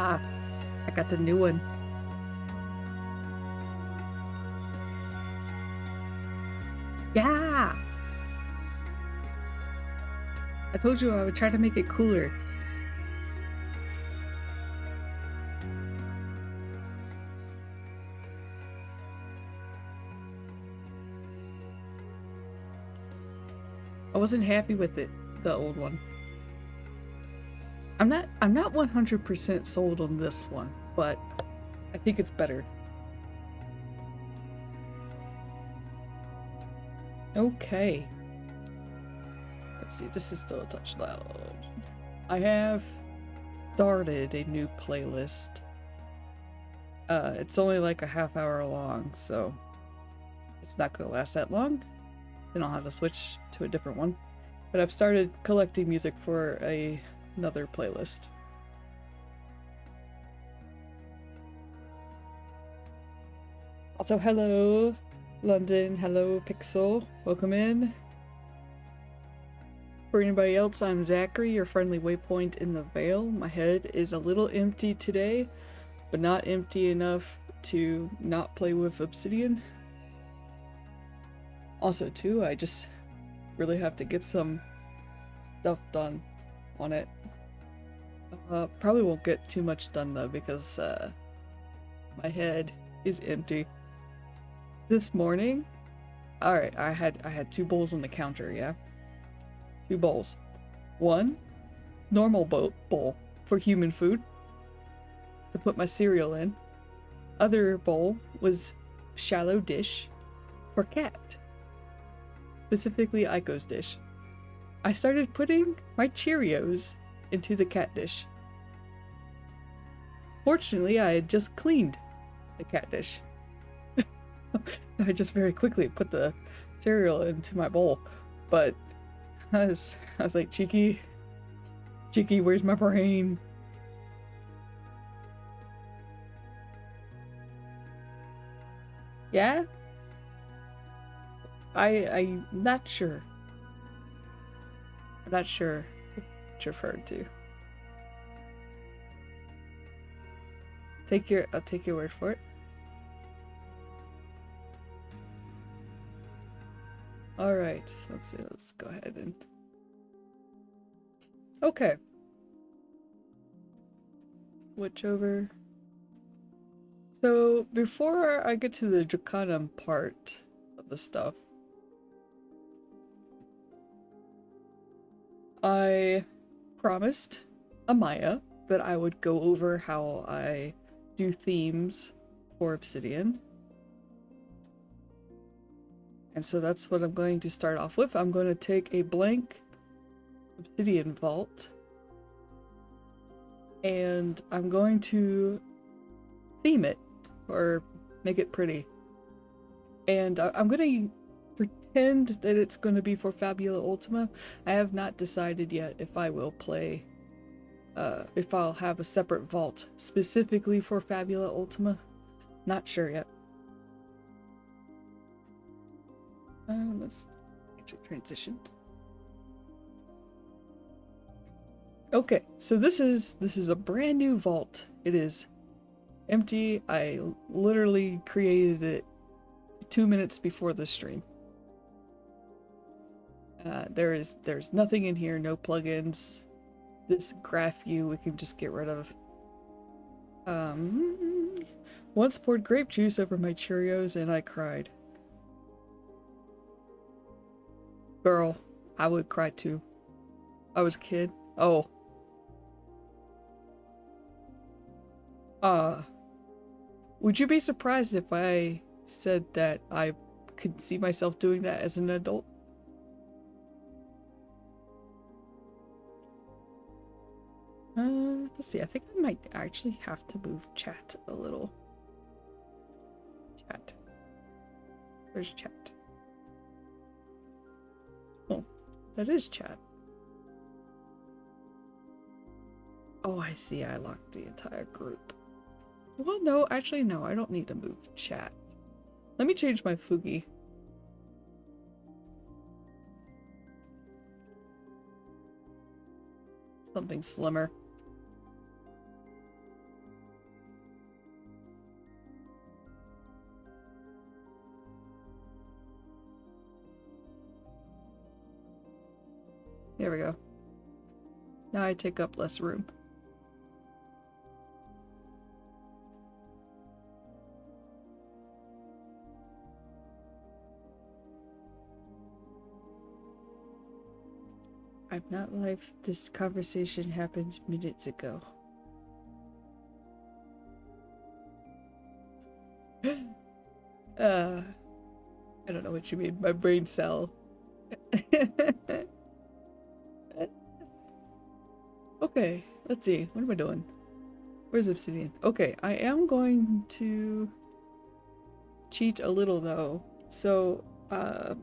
Ah, I got the new one. Yeah! I told you I would try to make it cooler. I wasn't happy with it, the old one. I'm not 100% sold on this one, but I think it's better. Okay. Let's see, this is still a touch loud. I have started a new playlist. It's only like a half hour long, so it's not gonna last that long. Then I'll have to switch to a different one. But I've started collecting music for another playlist. Also, hello, London. Hello, Pixel. Welcome in. For anybody else, I'm Zachary, your friendly waypoint in the Vale. My head is a little empty today, but not empty enough to not play with Obsidian. Also, too, I just really have to get some stuff done on it. Probably won't get too much done though, because my head is empty. This morning, alright, I had 2 bowls on the counter, yeah? 2 bowls. One, normal bowl for human food, to put my cereal in. Other bowl was shallow dish for cat. Specifically Aiko's dish. I started putting my Cheerios into the cat dish. Fortunately, I had just cleaned the cat dish. I just very quickly put the cereal into my bowl, but I was like, Cheeky, where's my brain? Yeah? I'm not sure. I'm not sure what you referred to. I'll take your word for it. Alright, let's see, let's go ahead and... Okay. Switch over. So, before I get to the Draconum part of the stuff, I promised Amaya that I would go over how I do themes for Obsidian. And so that's what I'm going to start off with. I'm going to take a blank Obsidian vault and I'm going to theme it or make it pretty. And I'm going to pretend that it's going to be for Fabula Ultima. I have not decided yet if I will play, if I'll have a separate vault specifically for Fabula Ultima. Not sure yet. Let's actually transition. Okay, so this is a brand new vault. It is empty. I literally created it 2 minutes before the stream. There's nothing in here, no plugins. This graph view we can just get rid of. Once poured grape juice over my Cheerios and I cried. Girl, I would cry too. I was a kid. Oh. Would you be surprised if I said that I could see myself doing that as an adult? Let's see, I think I might actually have to move chat a little. Chat. Where's chat? Oh, that is chat. Oh, I see, I locked the entire group. Well, no, actually, no, I don't need to move chat. Let me change my Fugi. Something slimmer. Now I take up less room. I'm not live. This conversation happened minutes ago. I don't know what you mean. My brain cell. Okay, let's see. What am I doing? Where's Obsidian? Okay, I am going to cheat a little though. So, I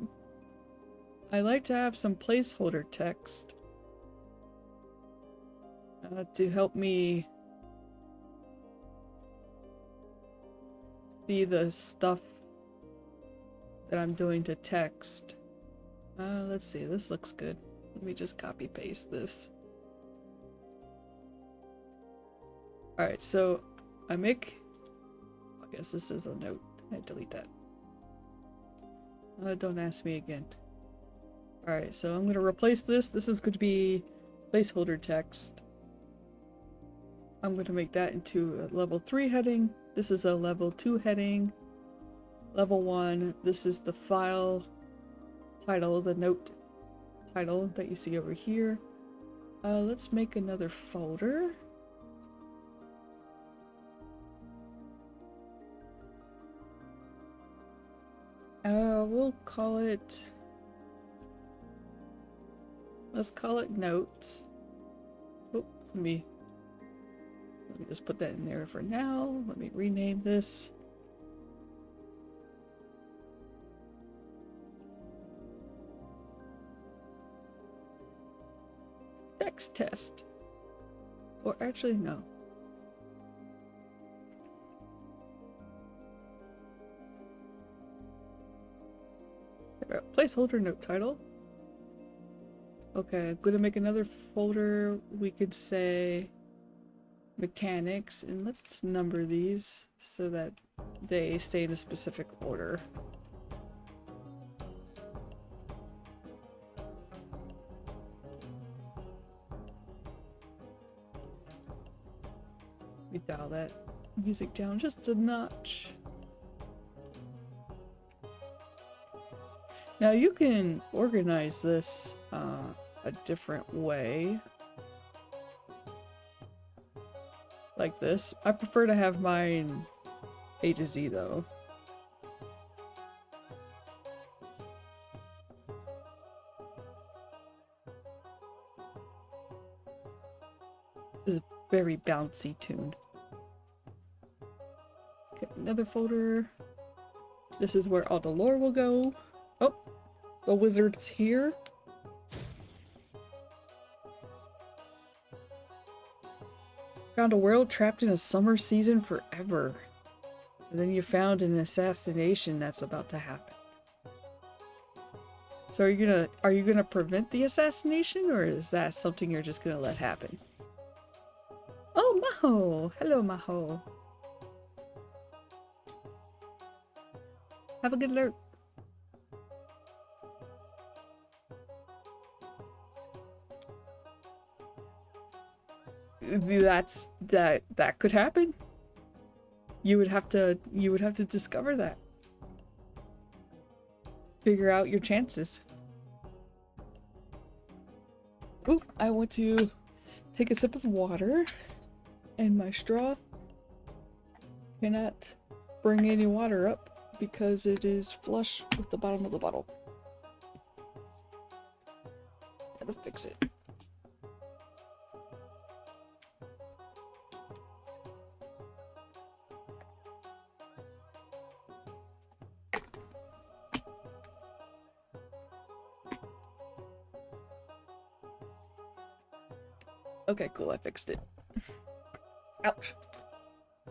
like to have some placeholder text to help me see the stuff that I'm doing to text. Let's see, this looks good. Let me just copy paste this. Alright, so I guess this is a note. I delete that. Don't ask me again. Alright, so I'm going to replace this. This is going to be placeholder text. I'm going to make that into a level 3 heading. This is a level 2 heading. Level 1, this is the file title, the note title that you see over here. Let's make another folder. We'll call it... Let's call it notes. Oh, let me just put that in there for now. Let me rename this. Text test. Or actually, no. Placeholder note title. Okay, I'm gonna make another folder. We could say mechanics, and let's number these so that they stay in a specific order. Let me dial that music down just a notch. Now you can organize this a different way. Like this. I prefer to have mine A to Z though. This is a very bouncy tune. Okay, another folder. This is where all the lore will go. Oh, the wizard's here. Found a world trapped in a summer season forever. And then you found an assassination that's about to happen. So are you gonna prevent the assassination, or is that something you're just gonna let happen? Oh, Maho! Hello, Maho. Have a good lurk. That could happen. You would have to discover that. Figure out your chances. Ooh, I want to take a sip of water, and my straw cannot bring any water up because it is flush with the bottom of the bottle. Gotta fix it. Okay, cool, I fixed it. Ouch.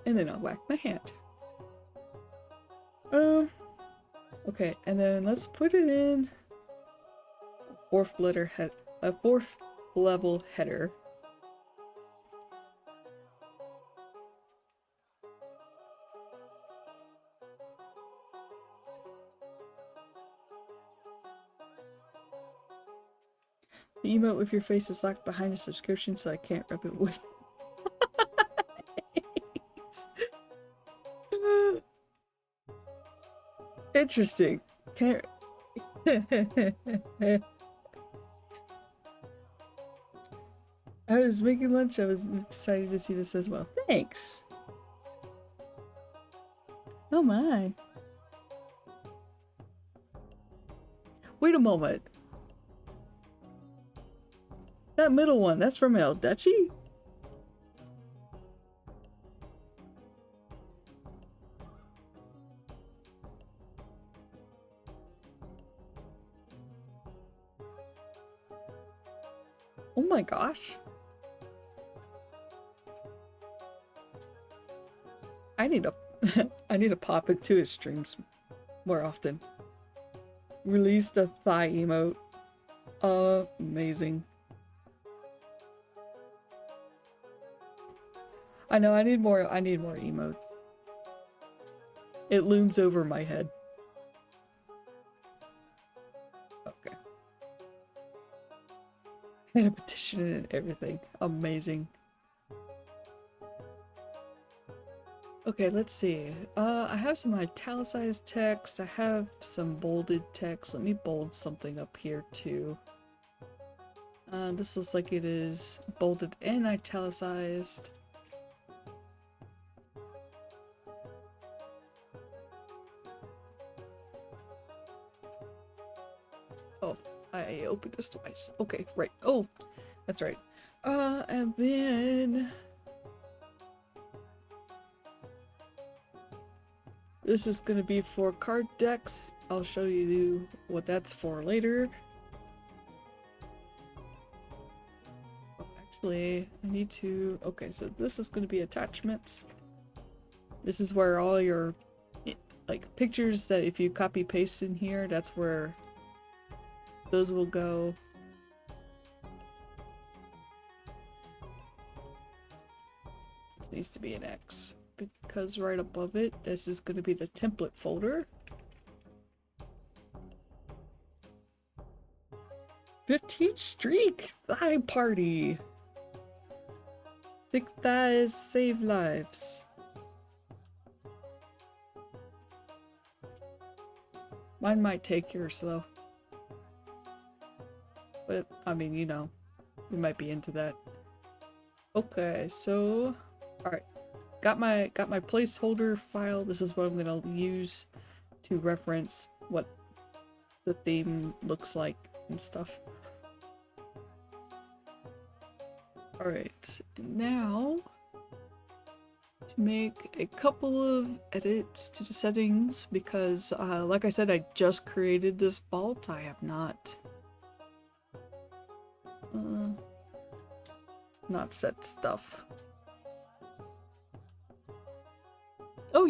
And then I'll whack my hand. Okay, and then let's put it in a fourth level header. The emote with your face is locked behind a subscription, so I can't rub it with. Interesting. Can't. I was making lunch. I was excited to see this as well. Thanks. Oh my. Wait a moment. That middle one, that's from El Duchy? Oh my gosh. I need to I need to pop into his streams more often. Release the thigh emote. Amazing. I know I need more emotes. It looms over my head. Okay. And a petition and everything. Amazing. Okay, let's see. I have some italicized text. I have some bolded text. Let me bold something up here too. This looks like it is bolded and italicized. Oh, I opened this twice. Okay, right. Oh, that's right. And then this is gonna be for card decks. I'll show you what that's for later. Oh, actually, I need to... Okay, so this is gonna be attachments. This is where all your, like, pictures that if you copy paste in here, that's where those will go. This needs to be an X. Because right above it, this is going to be the template folder. 15 streak! Thigh party! Thick thighs save lives. Mine might take yours though. But, I mean, you know, we might be into that. Okay, so... Alright. Got my placeholder file. This is what I'm gonna use to reference what the theme looks like and stuff. Alright, now to make a couple of edits to the settings because like I said, I just created this vault. I have not set stuff. Oh,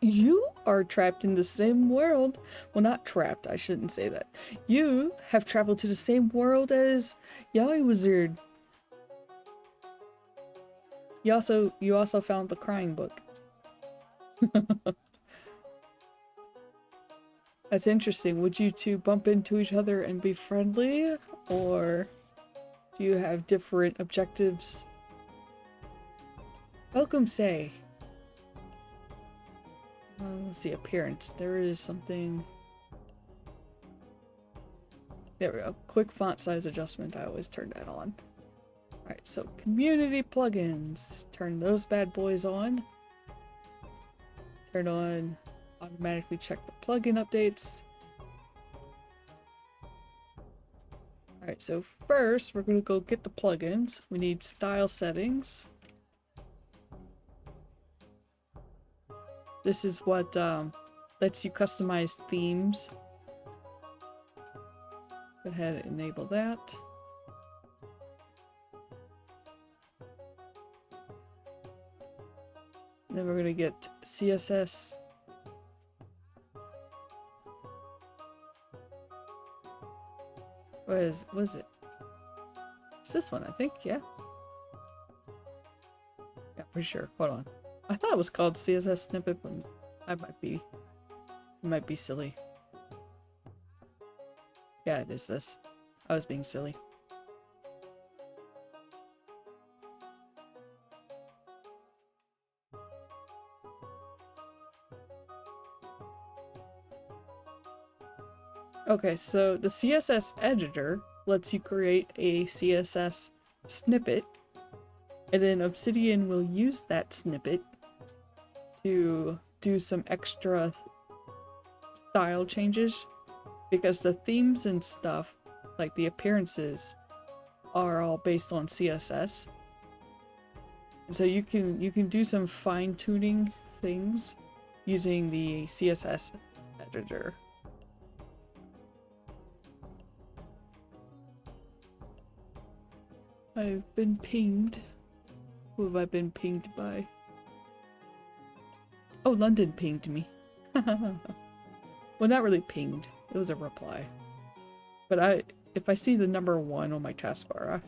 you are trapped in the same world. Well, not trapped, I shouldn't say that. You have traveled to the same world as Yaoi Wizard. You also found the crying book. That's interesting. Would you two bump into each other and be friendly? Or do you have different objectives? Welcome, say. Let's see, appearance. There is something... There we go. Quick font size adjustment. I always turn that on. Alright, so community plugins. Turn those bad boys on. Turn on automatically check the plugin updates. Alright, so first we're going to go get the plugins. We need style settings. This is what lets you customize themes. Go ahead and enable that. Then we're going to get CSS. What is it? It's this one, I think, yeah. Yeah, pretty sure. Hold on. I thought it was called CSS snippet, but I might be silly. Yeah, it is this. I was being silly. Okay, so the CSS Editor lets you create a CSS snippet, and then Obsidian will use that snippet to do some extra style changes, because the themes and stuff, like the appearances, are all based on CSS. And so you can do some fine-tuning things using the CSS Editor. I've been pinged. Who have I been pinged by? Oh, London pinged me. Well, not really pinged. It was a reply. But if I see the number 1 on my taskbar,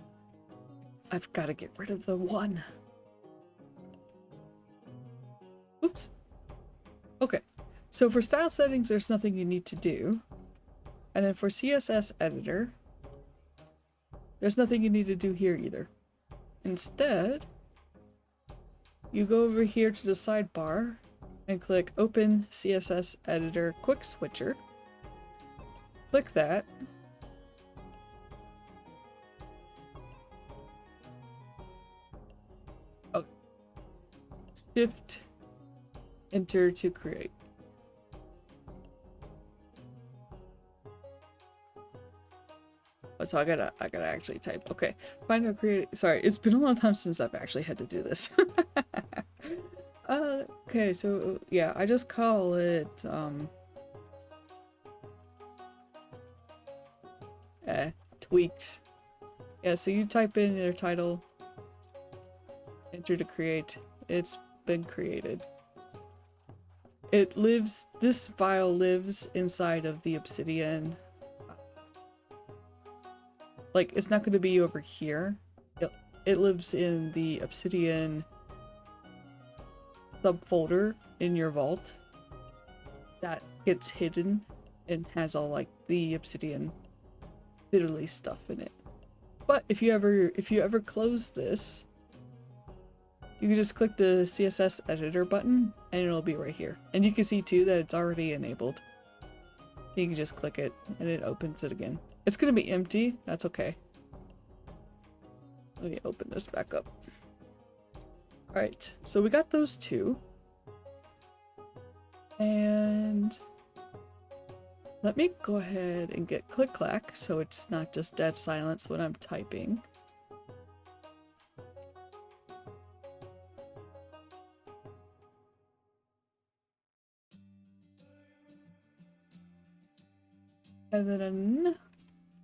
I've got to get rid of the 1. Oops. Okay. So for style settings, there's nothing you need to do. And then for CSS Editor, there's nothing you need to do here either. Instead, you go over here to the sidebar and click Open CSS Editor Quick Switcher. Click that. Oh. Shift Enter to create. Oh, so I gotta actually type. Okay, find out create. Sorry, it's been a long time since I've actually had to do this. Okay, so yeah, I just call it tweaks. Yeah, so you type in your title, enter to create. It's been created. It lives. This file lives inside of the Obsidian. Like, it's not going to be over here. It lives in the Obsidian subfolder in your vault that gets hidden and has all like the Obsidian fiddly stuff in it. But if you ever close this, you can just click the CSS Editor button and it'll be right here. And you can see too that it's already enabled. You can just click it and it opens it again. It's gonna be empty. That's okay. Let me open this back up. Alright, so we got those two. And let me go ahead and get Clack so it's not just dead silence when I'm typing. And then,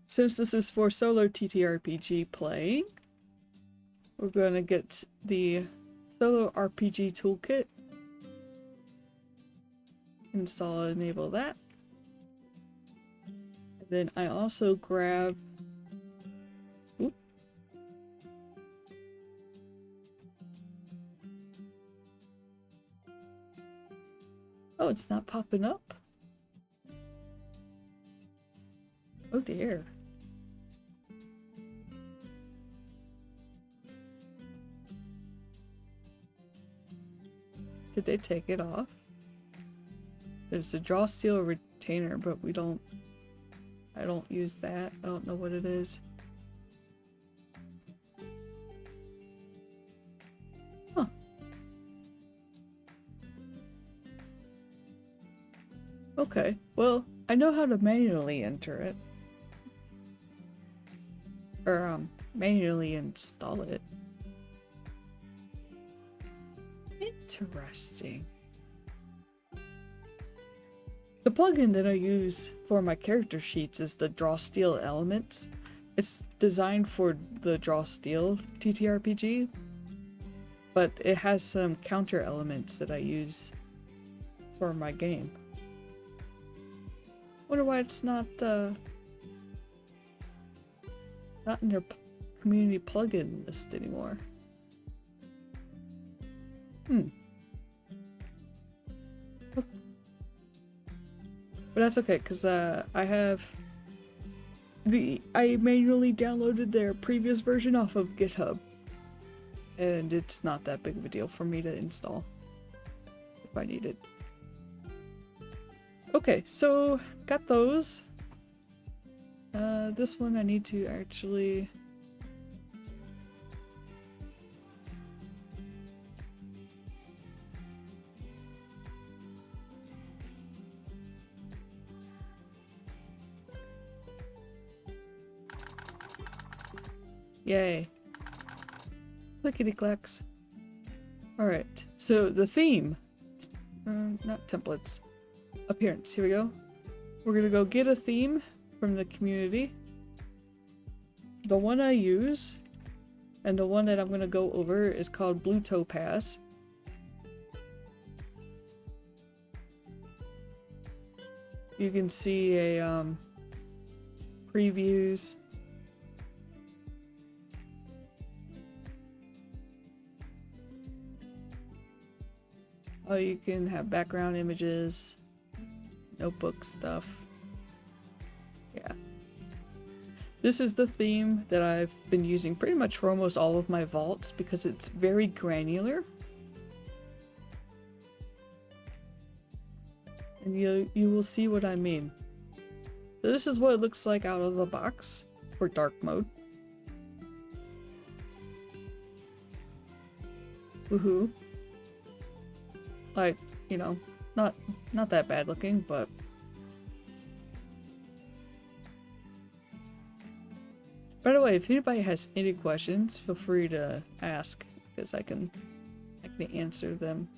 since this is for solo TTRPG playing, we're going to get the Solo RPG Toolkit. Install and enable that. And then I also grab... Oop. Oh, it's not popping up? Oh dear. Did they take it off? There's the draw steel retainer, but I don't use that. I don't know what it is. Huh. Okay, well, I know how to manually enter it. Or, manually install it. Interesting. The plugin that I use for my character sheets is the Draw Steel Elements. It's designed for the Draw Steel TTRPG, but it has some counter elements that I use for my game. Wonder why it's not in their community plugin list anymore. But that's okay, because I manually downloaded their previous version off of GitHub. And it's not that big of a deal for me to install if I need it. Okay, so got those. This one I need to actually... Yay. Clickety clacks. Alright, so the theme. Not templates. Appearance, here we go. We're gonna go get a theme from the community. The one I use, and the one that I'm gonna go over, is called Blue Topaz. You can see a previews. Oh, you can have background images, notebook stuff. Yeah. This is the theme that I've been using pretty much for almost all of my vaults because it's very granular. And you will see what I mean. So this is what it looks like out of the box for dark mode. Woohoo. Like, you know, not that bad looking, but by the way, if anybody has any questions, feel free to ask because I can answer them.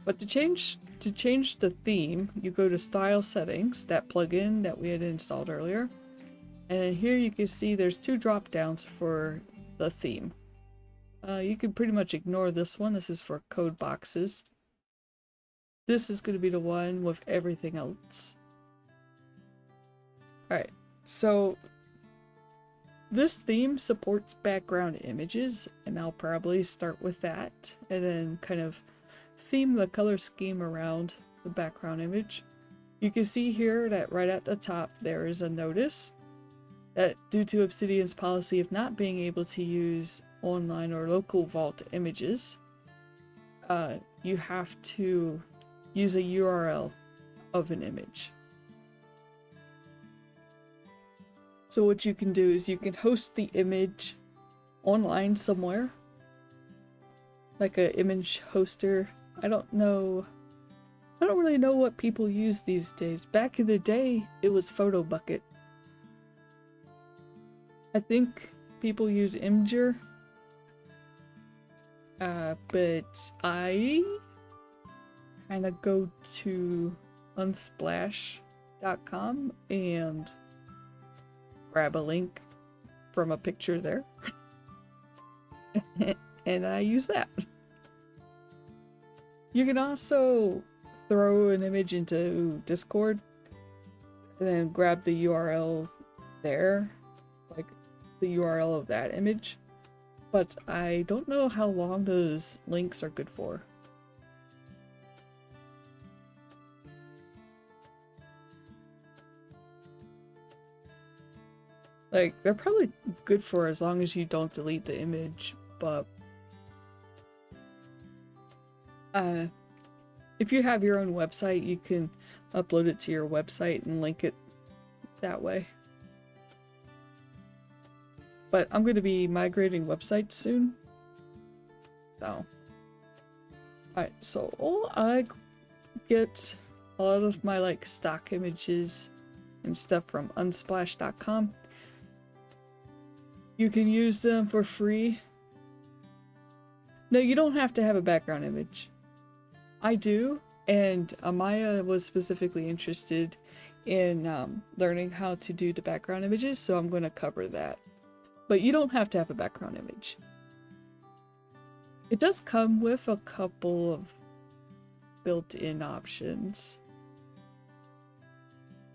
But to change the theme, you go to Style Settings, that plugin that we had installed earlier, and then here you can see there's two drop downs for the theme. You can pretty much ignore this one. This is for code boxes. This is going to be the one with everything else. Alright, so this theme supports background images, and I'll probably start with that, and then kind of theme the color scheme around the background image. You can see here that right at the top there is a notice that due to Obsidian's policy of not being able to use online or local vault images, you have to use a URL of an image. So what you can do is you can host the image online somewhere, like an image hoster. I don't really know what people use these days. Back in the day, it was PhotoBucket. I think people use Imgur. But I kind of go to unsplash.com and grab a link from a picture there. And I use that. You can also throw an image into Discord and then grab the URL there, like the URL of that image. But I don't know how long those links are good for. Like, they're probably good for as long as you don't delete the image, but if you have your own website, you can upload it to your website and link it that way. But I'm going to be migrating websites soon. So. Alright, so I get a lot of my like stock images and stuff from unsplash.com. You can use them for free. No, you don't have to have a background image. I do, and Amaya was specifically interested in learning how to do the background images, so I'm going to cover that. But you don't have to have a background image. It does come with a couple of built-in options.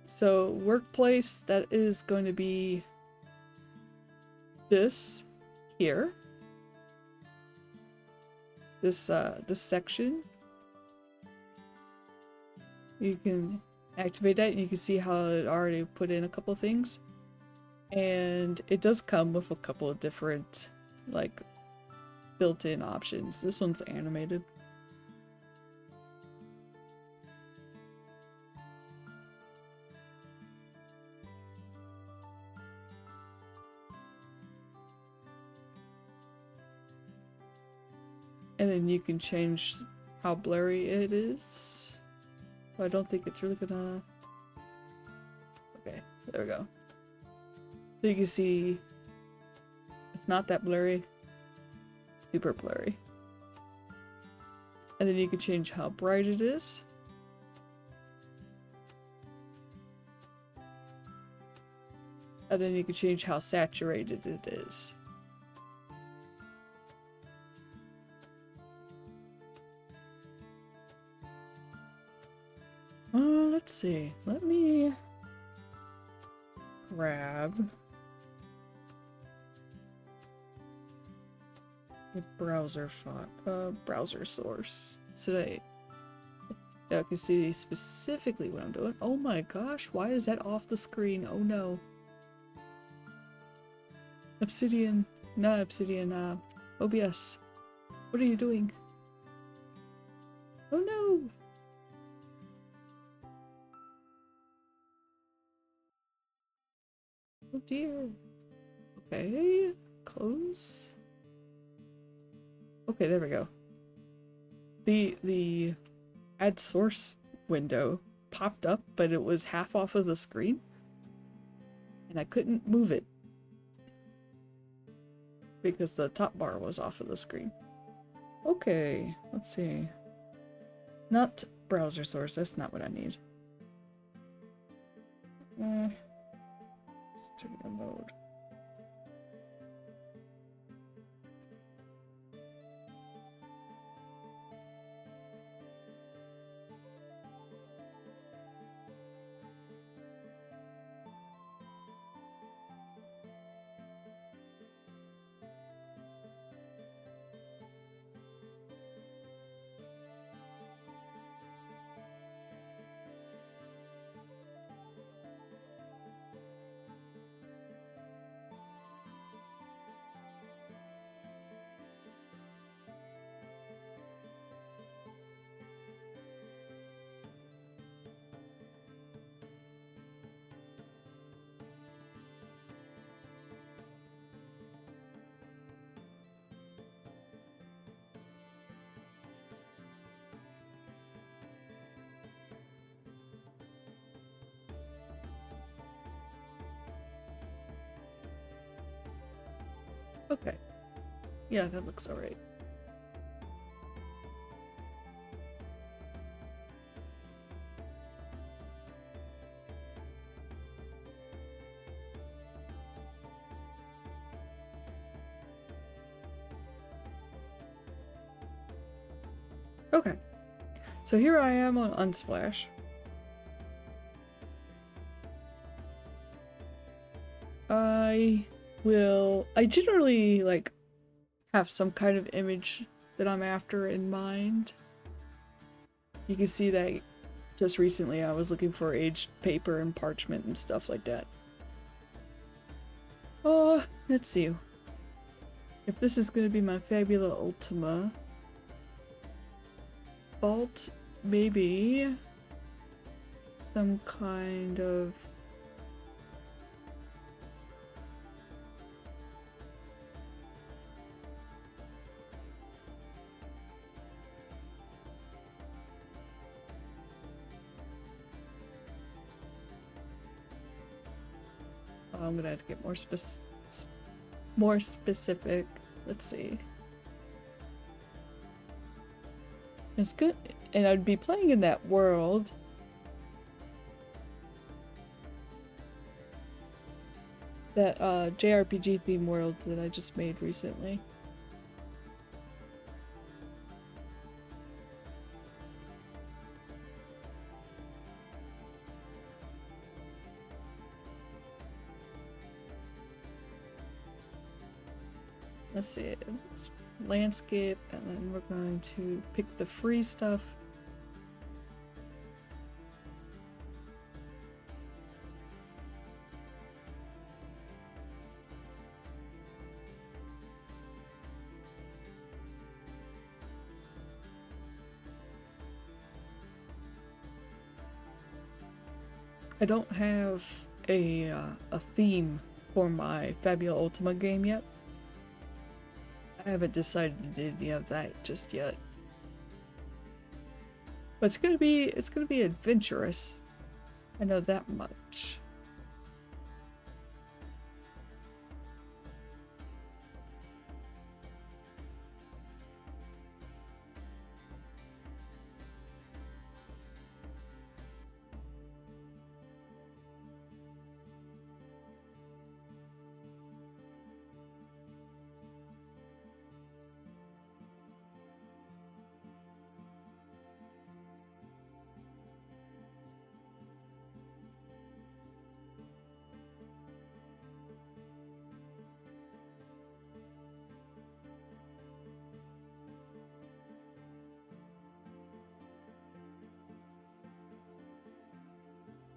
So workplace, that is going to be this here. This section. You can activate that and you can see how it already put in a couple of things. And it does come with a couple of different like built-in options. This one's animated. And then you can change how blurry it is. So I don't think it's really gonna... Okay, there we go. So you can see it's not that blurry, super blurry. And then you can change how bright it is. And then you can change how saturated it is. Let's see. Let me grab a browser browser source. So I can see specifically what I'm doing. Oh my gosh, why is that off the screen? Oh no. Obsidian, not Obsidian, OBS. What are you doing? Oh no! Oh dear. Okay, close. Okay, there we go. The add source window popped up, but it was half off of the screen. And I couldn't move it. Because the top bar was off of the screen. Okay, let's see. Not browser source, that's not what I need. Studio mode. Okay. Yeah, that looks alright. Okay. So here I am on Unsplash. I generally like have some kind of image that I'm after in mind. You can see that just recently I was looking for aged paper and parchment and stuff like that. Oh, let's see. If this is gonna be my Fabula Ultima vault, maybe some kind of I'm gonna have to get more specific. Let's see. It's good, and I'd be playing in that world. That JRPG theme world that I just made recently. Let's see, it's landscape, and then we're going to pick the free stuff. I don't have a theme for my Fabula Ultima game yet. I haven't decided to do any of that just yet. But it's gonna be adventurous. I know that much.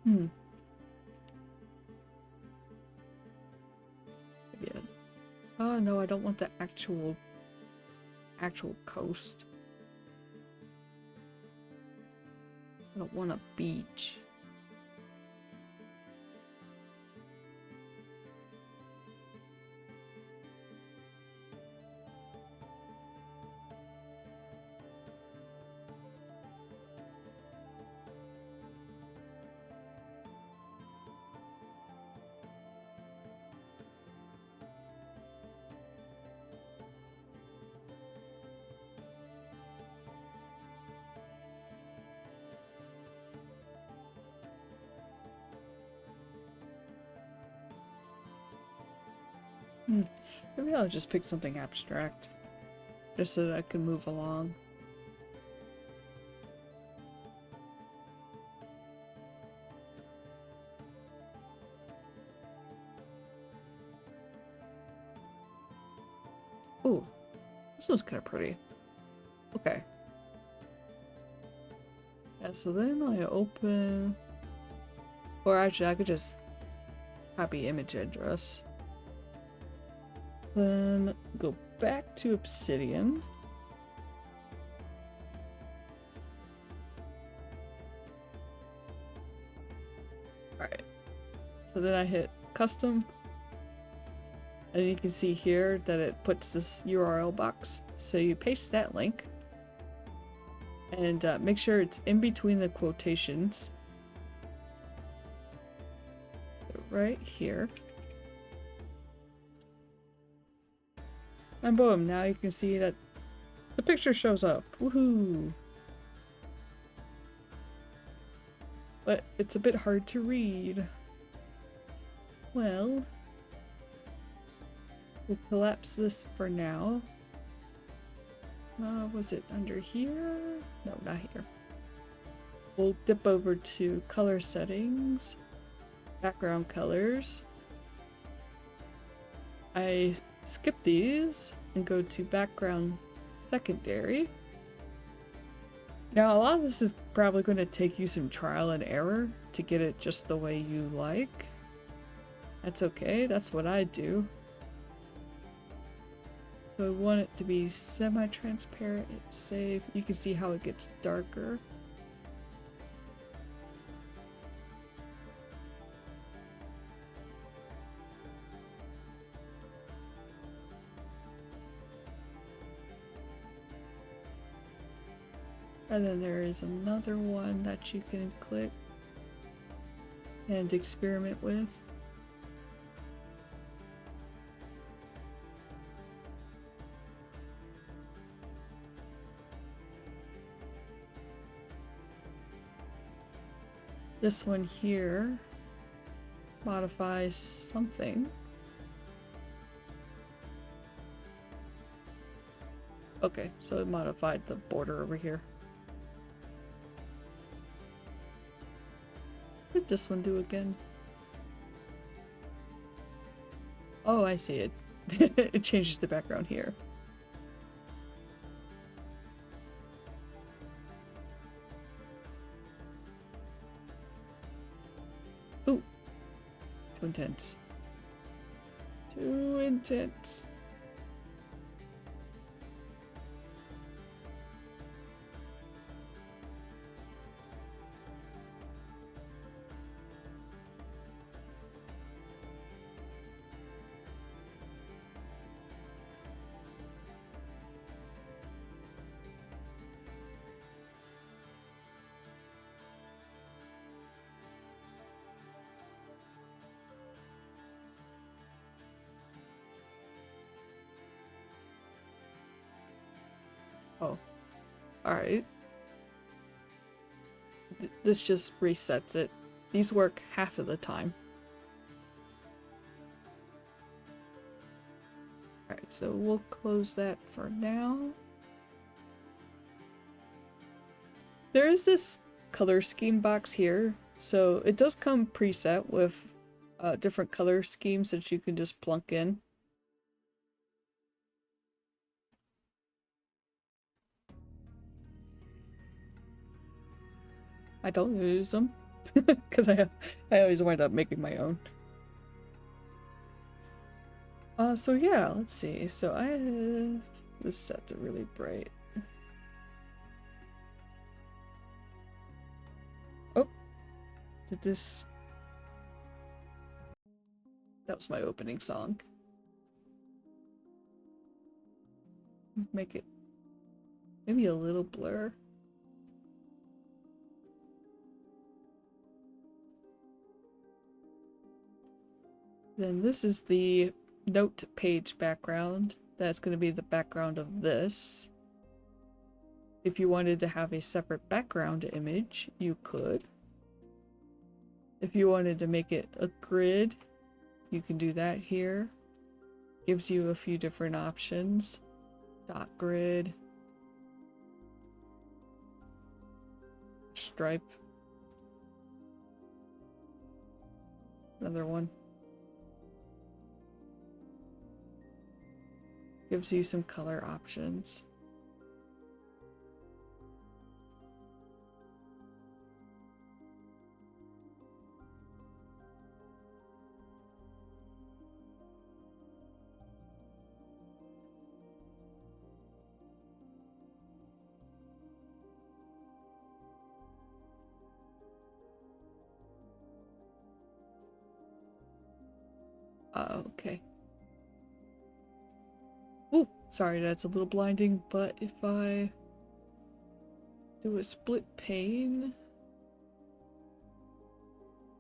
Hmm. Yeah. Oh no, I don't want the actual coast. I don't want a beach. Hmm. Maybe I'll just pick something abstract, just so that I can move along. Ooh, this one's kind of pretty. Okay. Yeah, so then I open... Or actually, I could just copy image address. Then go back to Obsidian. Alright. So then I hit custom. And you can see here that it puts this URL box. So you paste that link. And make sure it's in between the quotations. Right here. And boom, now you can see that the picture shows up. Woohoo! But it's a bit hard to read. Well, we'll collapse this for now. Was it under here? No, not here. We'll dip over to color settings, background colors. I skip these and go to background secondary. Now, a lot of this is probably going to take you some trial and error to get it just the way you like. That's okay, that's what I do. So I want it to be semi-transparent, it's safe. You can see how it gets darker. And then there is another one that you can click and experiment with. This one here modifies something. Okay, so it modified the border over here. What did this one do again? Oh, I see it. It changes the background here. Ooh. Too intense. Too intense. Oh, alright. This just resets it. These work half of the time. Alright, so we'll close that for now. There is this color scheme box here, so it does come preset with different color schemes that you can just plunk in. I don't use them because I always wind up making my own. So yeah, let's see. So I have this set to really bright. Oh, did this? That was my opening song. Make it maybe a little blur. Then this is the note page background. That's going to be the background of this. If you wanted to have a separate background image, you could. If you wanted to make it a grid, you can do that here. Gives you a few different options. Dot grid. Stripe. Another one. Gives you some color options. Okay. Ooh, sorry, that's a little blinding, but if I do a split pane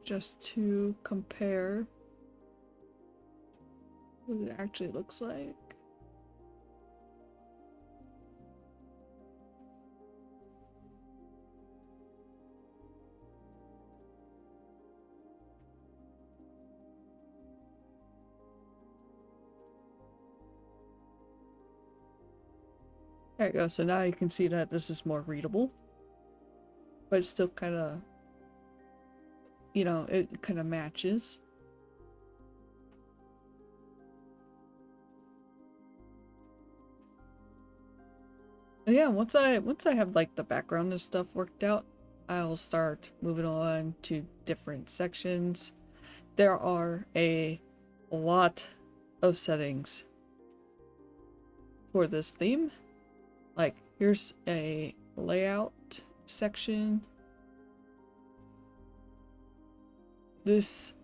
just to compare what it actually looks like. There you go, so now you can see that this is more readable. But it's still kind of, you know, it kind of matches. And yeah, once I have like the background and stuff worked out, I'll start moving on to different sections. There are a lot of settings for this theme. Like, here's a layout section. This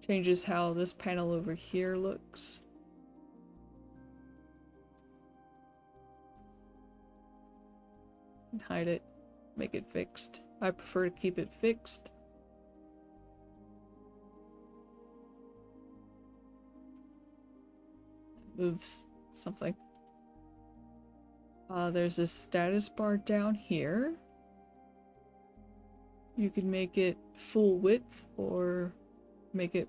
changes how this panel over here looks. And hide it, make it fixed. I prefer to keep it fixed. Moves something. There's a status bar down here. You can make it full width or make it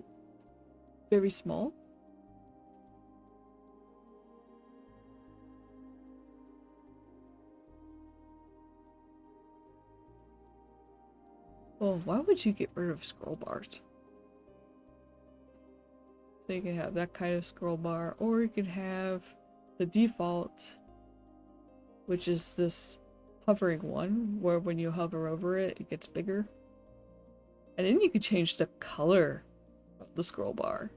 very small. Well, why would you get rid of scroll bars? So you can have that kind of scroll bar, or you can have the default, which is this hovering one, where when you hover over it, it gets bigger. And then you can change the color of the scroll bar.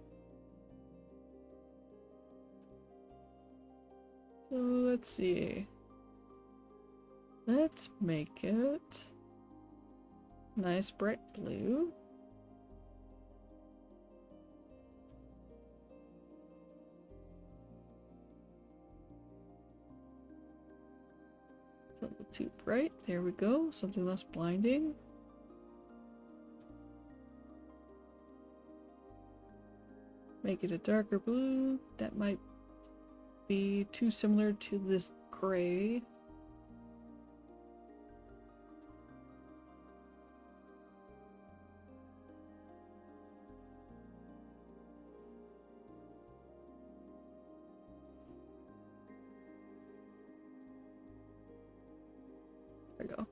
So let's see. Let's make it nice bright blue. A little too bright. There we go. Something less blinding. Make it a darker blue. That might be too similar to this gray. There we go.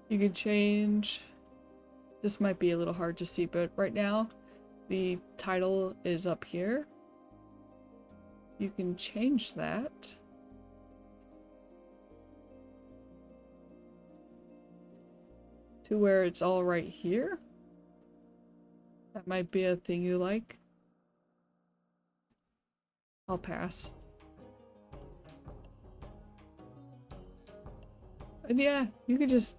You can change. This might be a little hard to see, but right now the title is up here. You can change that. To where it's all right here. That might be a thing you like. I'll pass. And yeah, you can just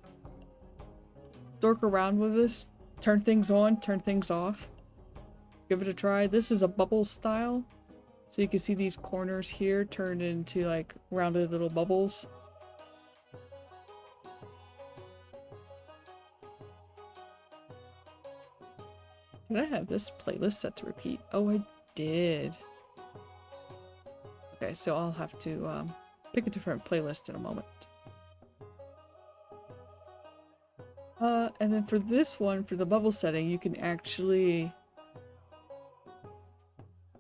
dork around with this, turn things on, turn things off. Give it a try. This is a bubble style. So you can see these corners here turned into like rounded little bubbles. Did I have this playlist set to repeat? Oh, I did. Okay, so I'll have to pick a different playlist in a moment. And then for this one, for the bubble setting, you can actually...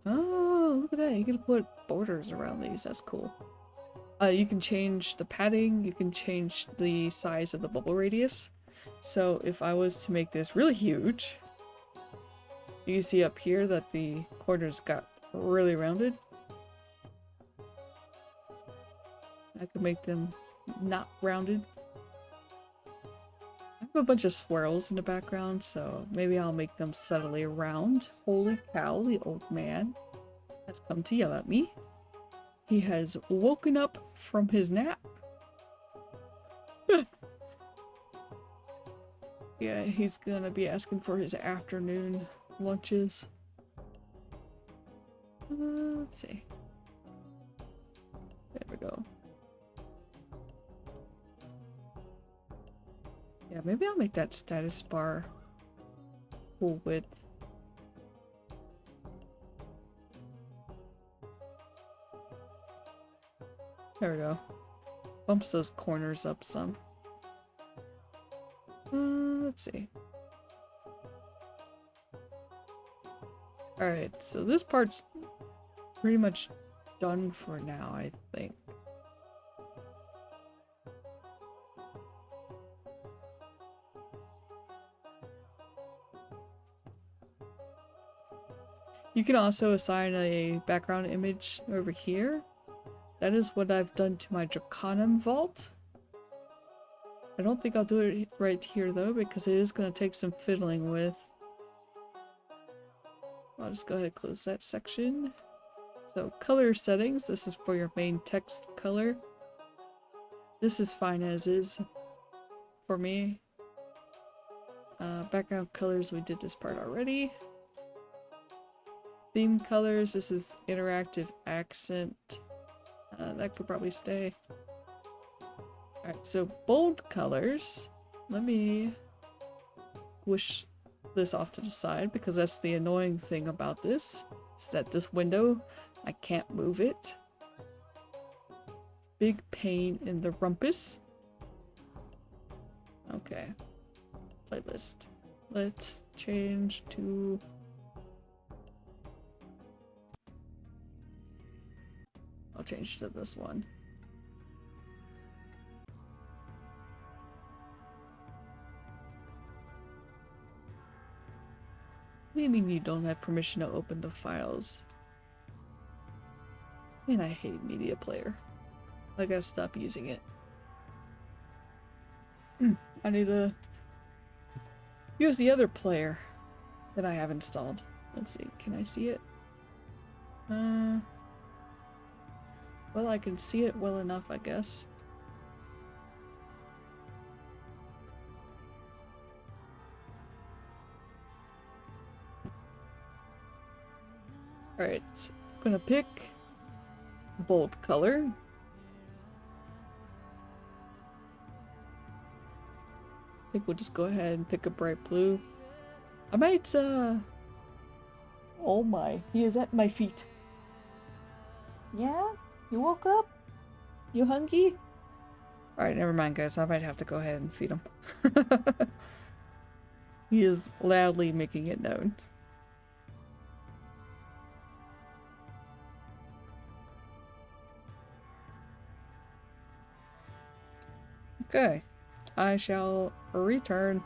Oh, look at that. You can put borders around these. That's cool. You can change the padding. You can change the size of the bubble radius. So if I was to make this really huge, you can see up here that the corners got really rounded. I could make them not rounded. I have a bunch of swirls in the background, so maybe I'll make them subtly round. Holy cow, the old man has come to yell at me. He has woken up from his nap. Yeah, he's gonna be asking for his afternoon lunches. Let's see. There we go. Yeah, maybe I'll make that status bar full width. There we go. Bumps those corners up some. Let's see. Alright, so this part's pretty much done for now, I think. You can also assign a background image over here. That is what I've done to my Draconum vault. I don't think I'll do it right here though, because it is going to take some fiddling with. I'll just go ahead and close that section. So color settings, this is for your main text color. This is fine as is for me. Background colors, we did this part already. Theme colors, this is interactive accent. That could probably stay. Alright, so bold colors. Let me squish this off to the side because that's the annoying thing about this. Is that this window, I can't move it. Big pain in the rumpus. Okay. Playlist. Let's change to... I'll change to this one. What do you mean you don't have permission to open the files? Man, I hate media player. I gotta stop using it. I need to use the other player that I have installed. Let's see, can I see it? Well, I can see it well enough, I guess. Alright, I'm gonna pick bold color. I think we'll just go ahead and pick a bright blue. I might Oh my, he is at my feet. Yeah? You woke up? You hungry? Alright, never mind, guys. I might have to go ahead and feed him. He is loudly making it known. Okay. I shall return.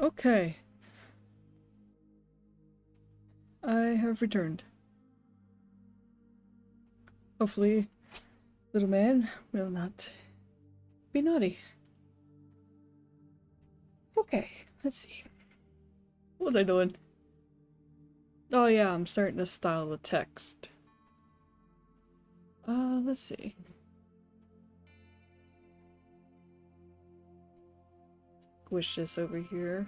Okay. I have returned. Hopefully, little man will not be naughty. Okay, let's see. What was I doing? Oh yeah, I'm starting to style the text. Let's see. squish this over here.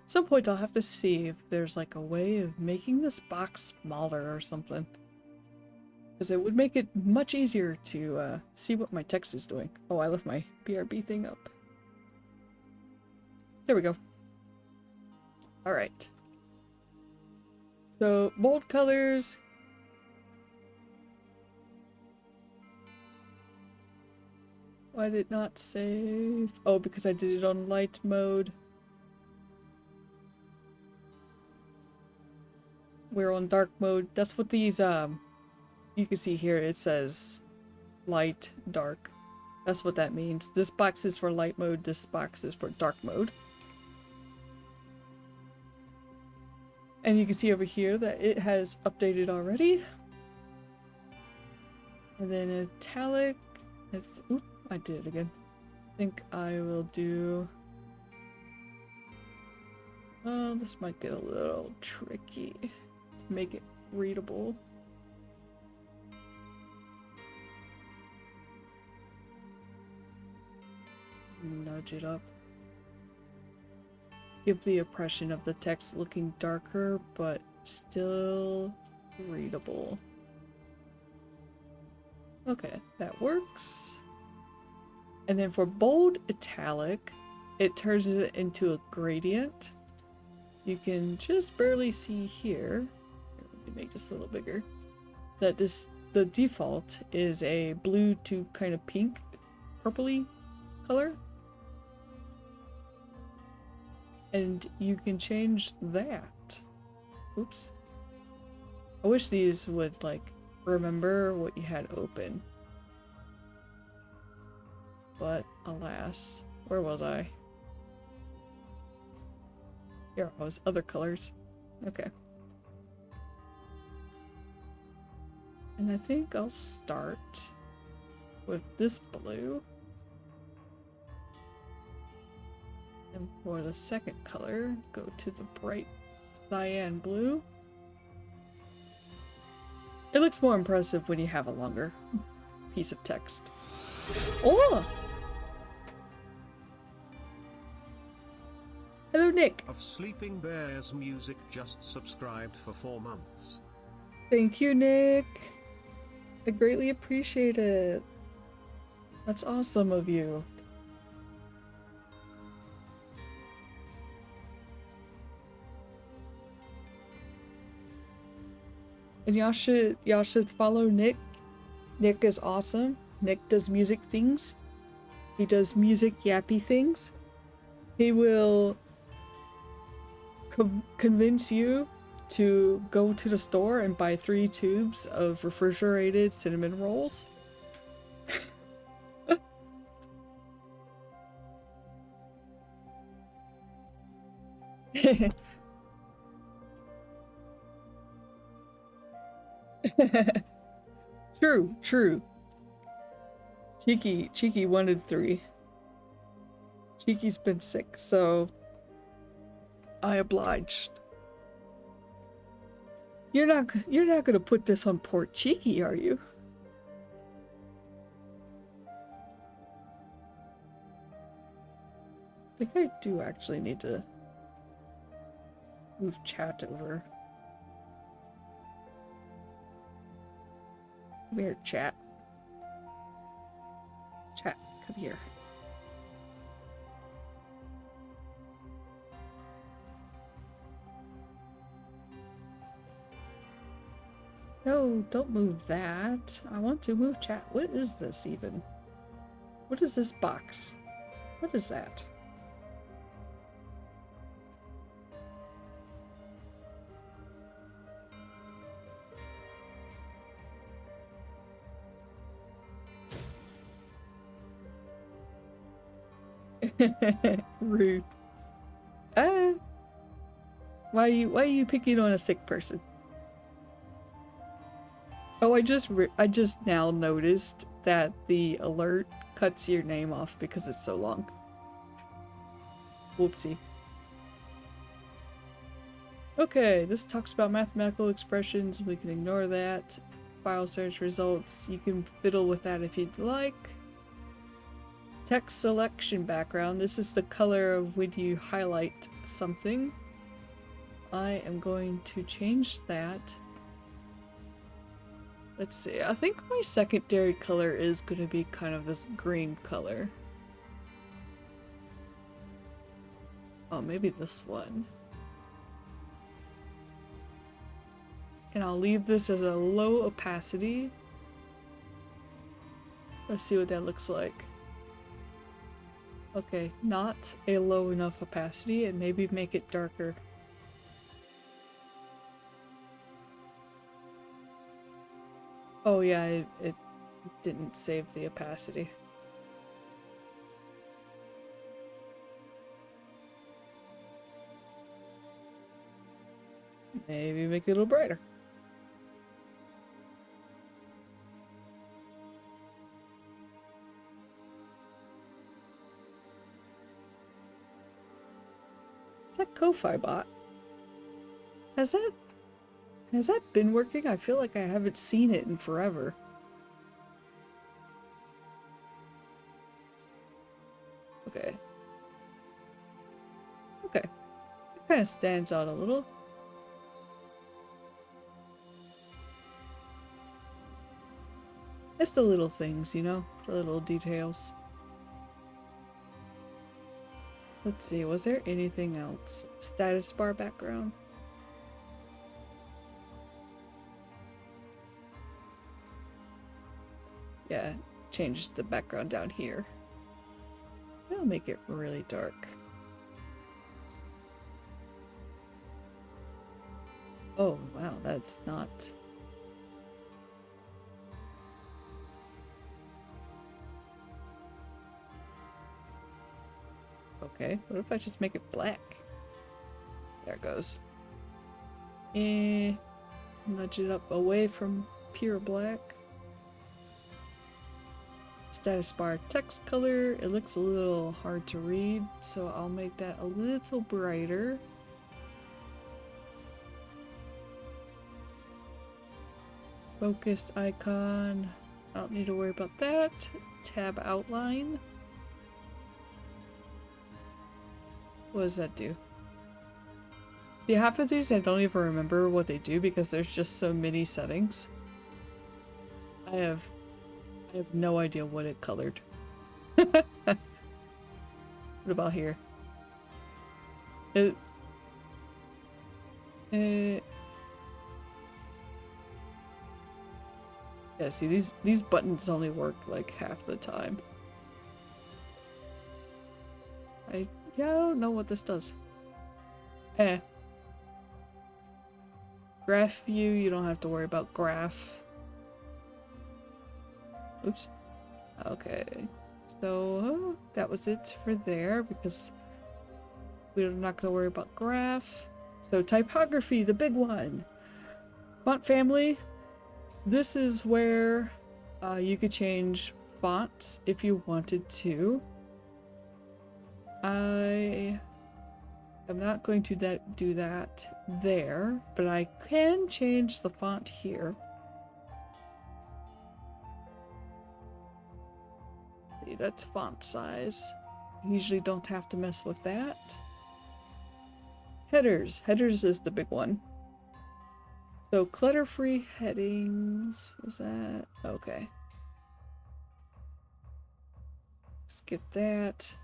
At some point I'll have to see if there's like a way of making this box smaller or something. Because it would make it much easier to see what my text is doing. Oh, I left my BRB thing up. There we go. Alright. So, bold colors. Why did it not save? Oh, because I did it on light mode. We're on dark mode. That's what these, you can see here, it says light, dark. That's what that means. This box is for light mode, this box is for dark mode. And you can see over here that it has updated already. And then italic. Oop, I did it again. I think I will do... Oh, this might get a little tricky to make it readable. Nudge it up. Give the impression of the text looking darker, but still readable. Okay, that works. And then for bold italic, it turns it into a gradient. You can just barely see here. Let me make this a little bigger. That the default is a blue to kind of pink, purpley color. And you can change that. Oops. I wish these would, like, remember what you had open. But, alas. Where was I? Here I was. Other colors. Okay. And I think I'll start with this blue. And for the second color, go to the bright cyan blue. It looks more impressive when you have a longer piece of text. Oh! Hello, Nick. Of Sleeping Bears Music just subscribed for 4 months. Thank you, Nick. I greatly appreciate it. That's awesome of you. And y'all should follow Nick. Nick is awesome. Nick does music things. He does music yappy things. He will convince you to go to the store and buy 3 tubes of refrigerated cinnamon rolls. True. Cheeky wanted 3. Cheeky's been sick, so I obliged. You're not gonna put this on poor Cheeky, are you? I think I do actually need to move chat over. Come here, chat. Chat, come here. No, don't move that. I want to move chat. What is this even? What is this box? What is that? Rude. Why are you picking on a sick person? Oh, I just now noticed that the alert cuts your name off because it's so long. Whoopsie. Okay, this talks about mathematical expressions. We can ignore that. File search results. You can fiddle with that if you'd like. Text selection background. This is the color of when you highlight something. I am going to change that. Let's see. I think my secondary color is going to be kind of this green color. Oh, maybe this one. And I'll leave this as a low opacity. Let's see what that looks like. Okay, not a low enough opacity, and maybe make it darker. Oh yeah, it didn't save the opacity. Maybe make it a little brighter. Is that Ko-Fi bot? Has that been working? I feel like I haven't seen it in forever. Okay. Okay. It kind of stands out a little. It's the little things, you know? The little details. Let's see, was there anything else? Status bar background? Yeah, change the background down here. I'll make it really dark. Oh, wow, that's not... Okay, what if I just make it black? There it goes. Nudge it up away from pure black. Status bar text color. It looks a little hard to read, so I'll make that a little brighter. Focused icon. I don't need to worry about that. Tab outline. What does that do? See, half of these I don't even remember what they do because there's just so many settings. I have no idea what it colored. What about here? Yeah, see, these buttons only work like half the time. I don't know what this does. Graph view, you don't have to worry about graph. Oops. Okay. So that was it for there because we're not going to worry about graph. So typography, the big one. Font family. This is where you could change fonts if you wanted to. I am not going to do that there, but I can change the font here. See, that's font size. I usually don't have to mess with that. Headers. Headers is the big one. So clutter-free headings. Was that? Okay. Skip that.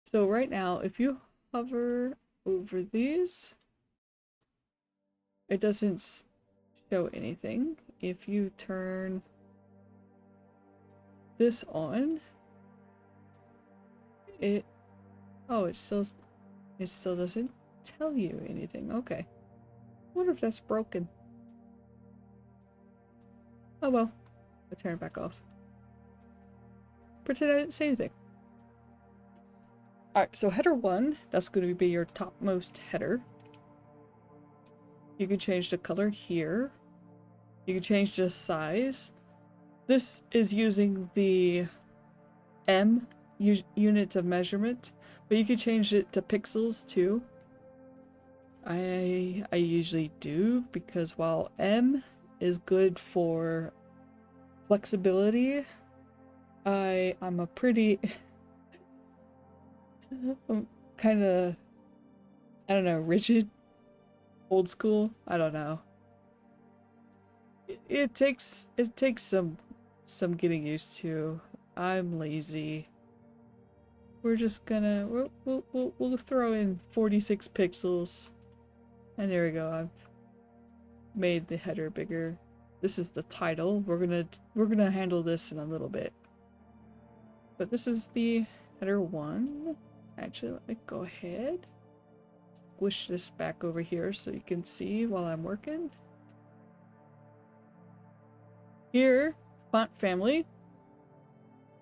So right now, if you hover over these, it doesn't show anything. If you turn this on, it still doesn't tell you anything. Okay. I wonder if that's broken. Oh well. I'll turn it back off. Pretend I didn't say anything. Alright, so header 1, that's going to be your topmost header. You can change the color here. You can change the size. This is using the M unit of measurement, but you can change it to pixels too. I usually do because while M is good for flexibility, I'm a pretty kind of, I don't know, rigid, old school. I don't know. It takes some getting used to. I'm lazy. We're just gonna we'll throw in 46 pixels, and there we go. I've made the header bigger. This is the title. We're gonna handle this in a little bit. But this is the header 1. Actually, let me go ahead. Squish this back over here so you can see while I'm working. Here, font family,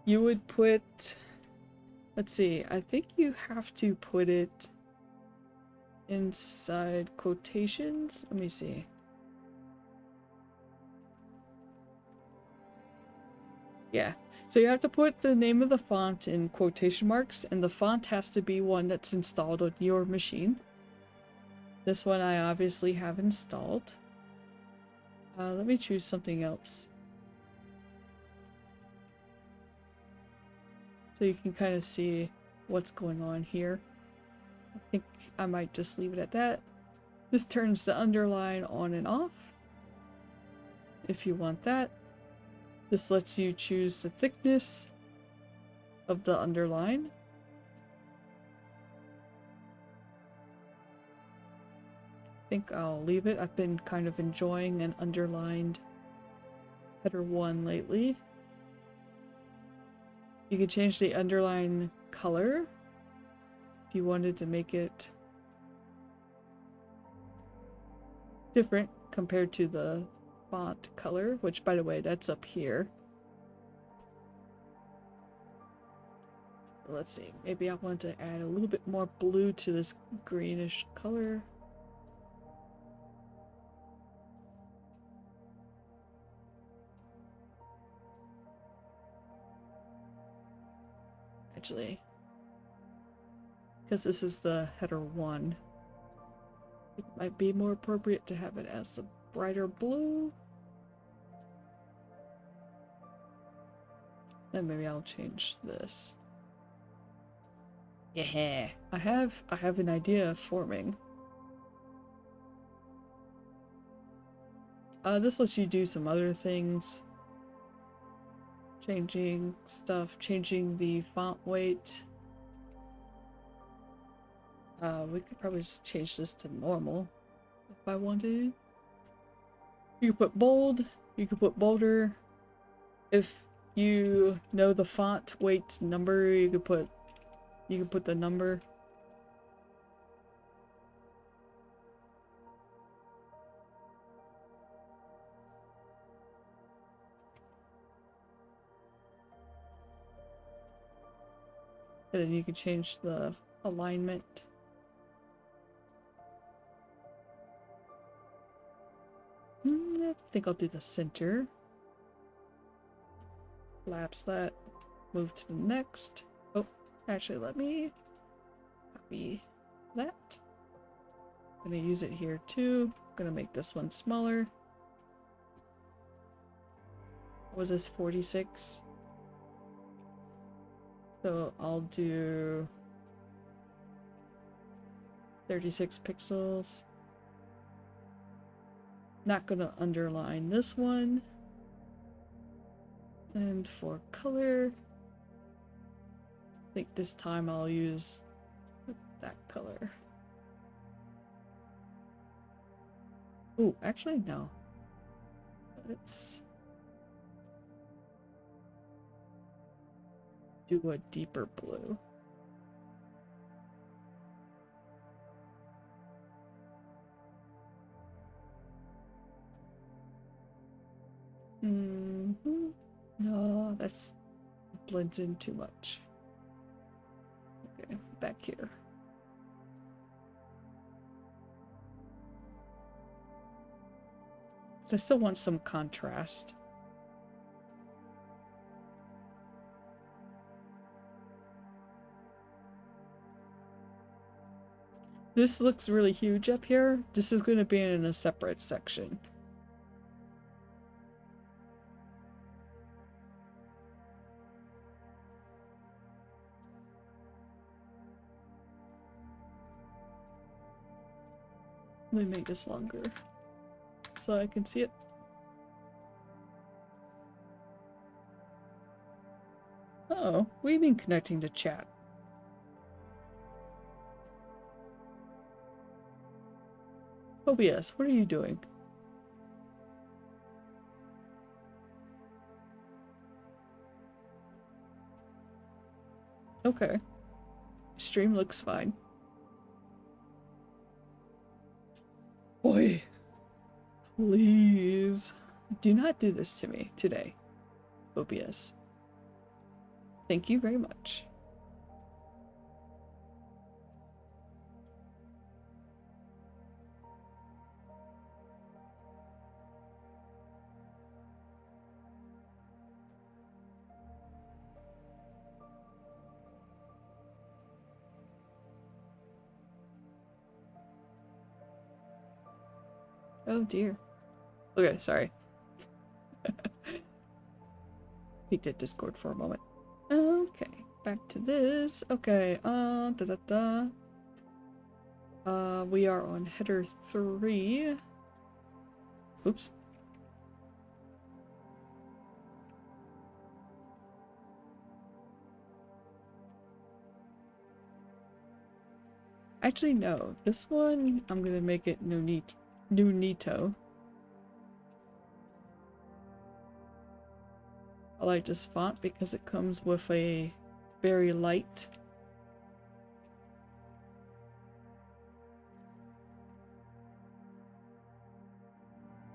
you would put, let's see, I think you have to put it inside quotations. Let me see. Yeah, so you have to put the name of the font in quotation marks, and the font has to be one that's installed on your machine. This one I obviously have installed. Let me choose something else. So you can kind of see what's going on here. I think I might just leave it at that. This turns the underline on and off, if you want that. This lets you choose the thickness of the underline. I think I'll leave it. I've been kind of enjoying an underlined header 1 lately. You can change the underline color if you wanted to make it different compared to the font color, which, by the way, that's up here. So let's see, maybe I want to add a little bit more blue to this greenish color. Actually, because this is the header 1, it might be more appropriate to have it as a brighter blue. Then maybe I'll change this. Yeah, I have an idea forming. This lets you do some other things. Changing stuff, changing the font weight. We could probably just change this to normal if I wanted. You could put bold, you could put bolder. If you know the font weight number, you could put the number. And then you can change the alignment. I think I'll do the center. Collapse that. Move to the next. Oh, actually, let me copy that. I'm gonna use it here too. I'm gonna make this one smaller. What was this, 46? So I'll do 36 pixels. Not gonna underline this one. And for color, I think this time I'll use that color. Ooh, actually no. Let's do a deeper blue. No, that's blends in too much. Okay, back here. So I still want some contrast. This looks really huge up here. This is going to be in a separate section. Let me make this longer so I can see it. Uh-oh, what do you mean connecting to chat? OBS, what are you doing? Okay. Stream looks fine. Boy. Please. Do not do this to me today, OBS. Thank you very much. Oh dear. Okay, sorry. Peeked at Discord for a moment. Okay, back to this. Okay, we are on header 3. Oops. Actually, no. This one, I'm gonna make it Nunito. I like this font because it comes with a very light.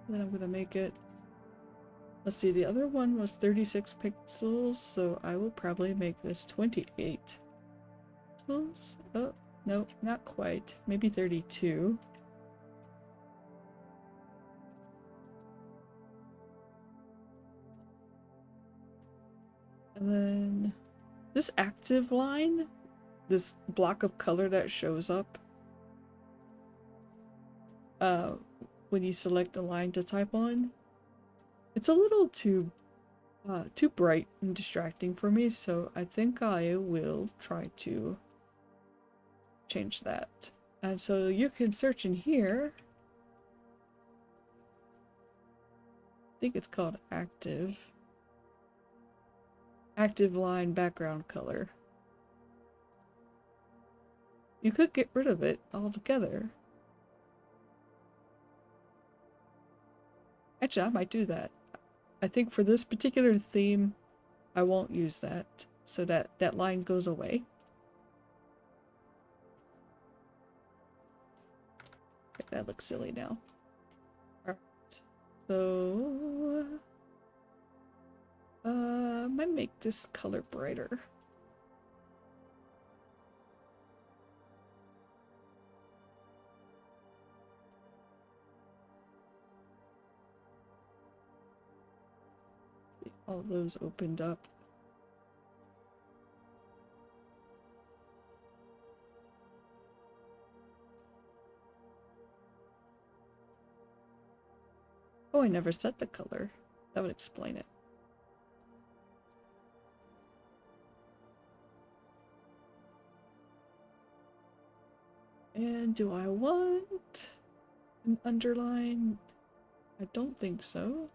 Then I'm gonna make it, let's see, the other one was 36 pixels, so I will probably make this 28 pixels. Oh, no, not quite. Maybe 32. And then this active line, this block of color that shows up when you select a line to type on, it's a little too bright and distracting for me, so I think I will try to change that. And so you can search in here. I think it's called active line background color. You could get rid of it altogether. Actually, I might do that. I think for this particular theme, I won't use that, so that line goes away. Okay, that looks silly now. Alright, so might make this color brighter. See, all those opened up. Oh, I never set the color. That would explain it. And do I want an underline? I don't think so.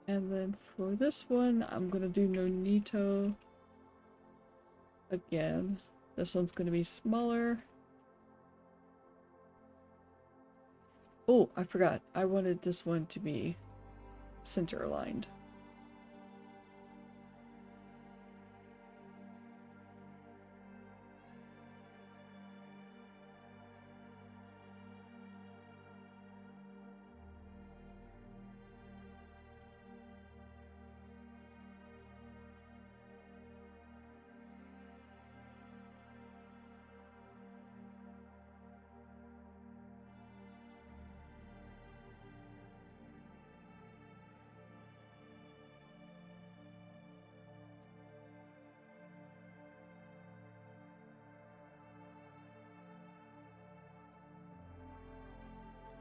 And then for this one, I'm gonna do Nonito again. This one's gonna be smaller. Oh, I forgot. I wanted this one to be center aligned.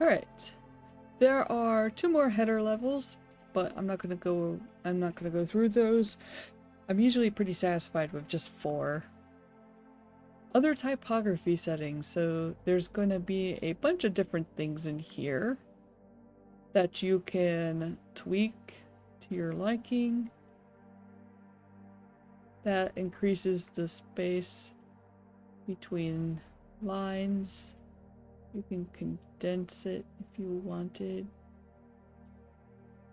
Alright. There are 2 more header levels, but I'm not gonna go through those. I'm usually pretty satisfied with just 4. other typography settings. So there's going to be a bunch of different things in here that you can tweak to your liking. That increases the space between lines. You can condense it if you wanted.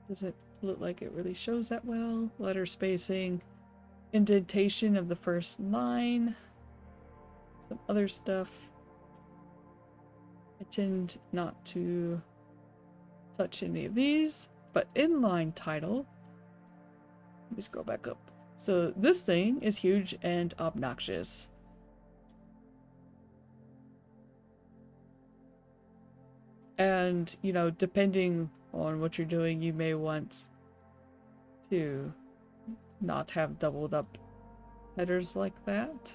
Doesn't look like it really shows that well. Letter spacing, indentation of the first line, some other stuff. I tend not to touch any of these, but inline title. Let me scroll back up. So this thing is huge and obnoxious. And, you know, depending on what you're doing, you may want to not have doubled up headers like that.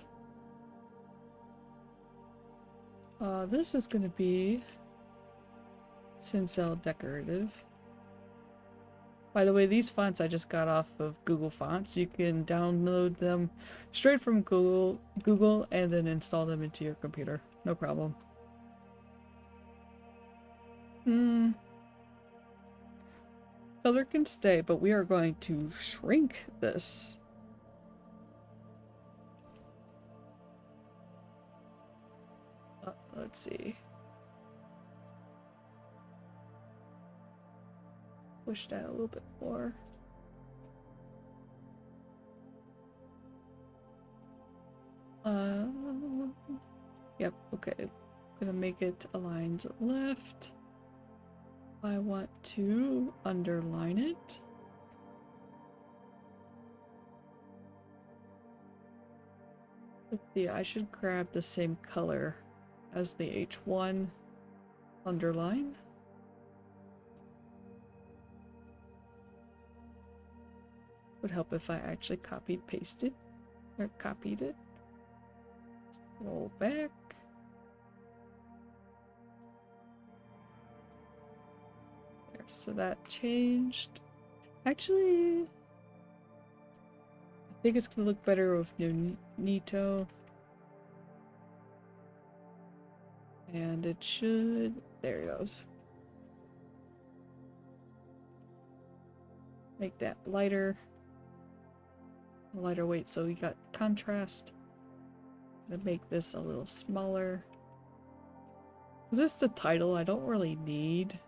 This is going to be Sincel Decorative. By the way, these fonts I just got off of Google Fonts. You can download them straight from Google and then install them into your computer. No problem. Color can stay, but we are going to shrink this. Let's see. Push that a little bit more. Yep, okay. Gonna make it aligned left. I want to underline it. Let's see, I should grab the same color as the H1 underline. Would help if I actually copied pasted or copied it. Roll back. There, so that changed. Actually, I think it's gonna look better with Nito. And it should, there it goes. Make that lighter. Lighter weight so we got contrast. I'm gonna make this a little smaller. Is this the title I don't really need?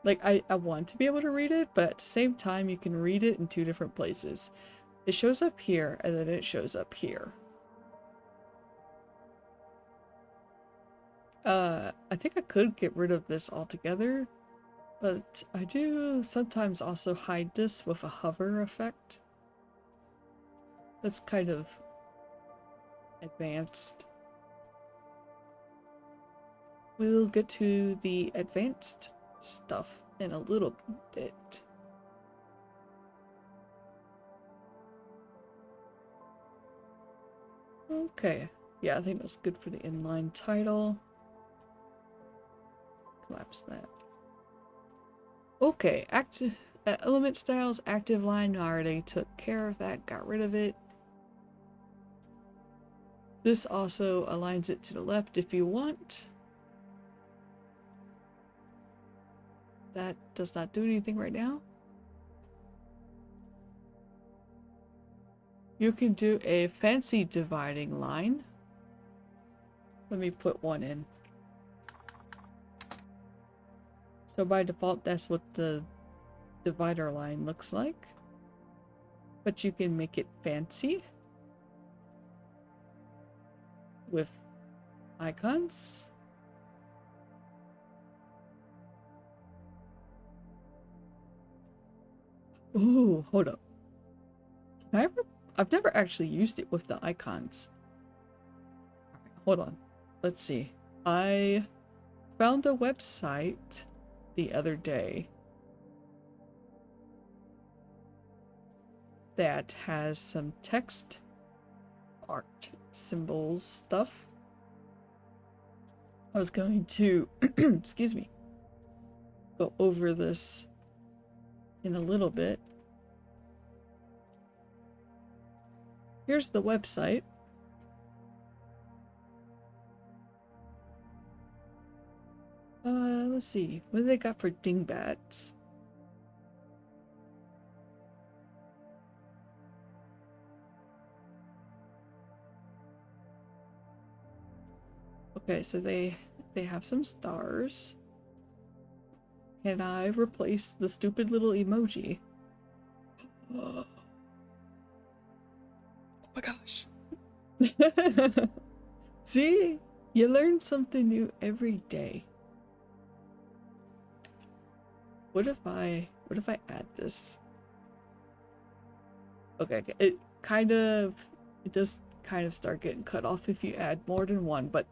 Like, I want to be able to read it, but at the same time you can read it in two different places. It shows up here and then it shows up here. I think I could get rid of this altogether, but I do sometimes also hide this with a hover effect. That's kind of advanced. We'll get to the advanced stuff in a little bit. Okay, yeah, I think that's good for the inline title. Collapse that. Okay, element styles, active line, I already took care of that, got rid of it. This also aligns it to the left if you want. That does not do anything right now. You can do a fancy dividing line. Let me put one in. So by default, that's what the divider line looks like. But you can make it fancy with icons. Ooh, hold up. I've never actually used it with the icons. Hold on. Let's see. I found a website the other day that has some text, art, symbols, stuff. I was going to, excuse me, go over this in a little bit. here's the website. Let's see. What do they got for dingbats? Okay, so they have some stars. Can I replace the stupid little emoji? Oh my gosh. See? You learn something new every day. What if I add this? Okay, it does kind of start getting cut off if you add more than one, but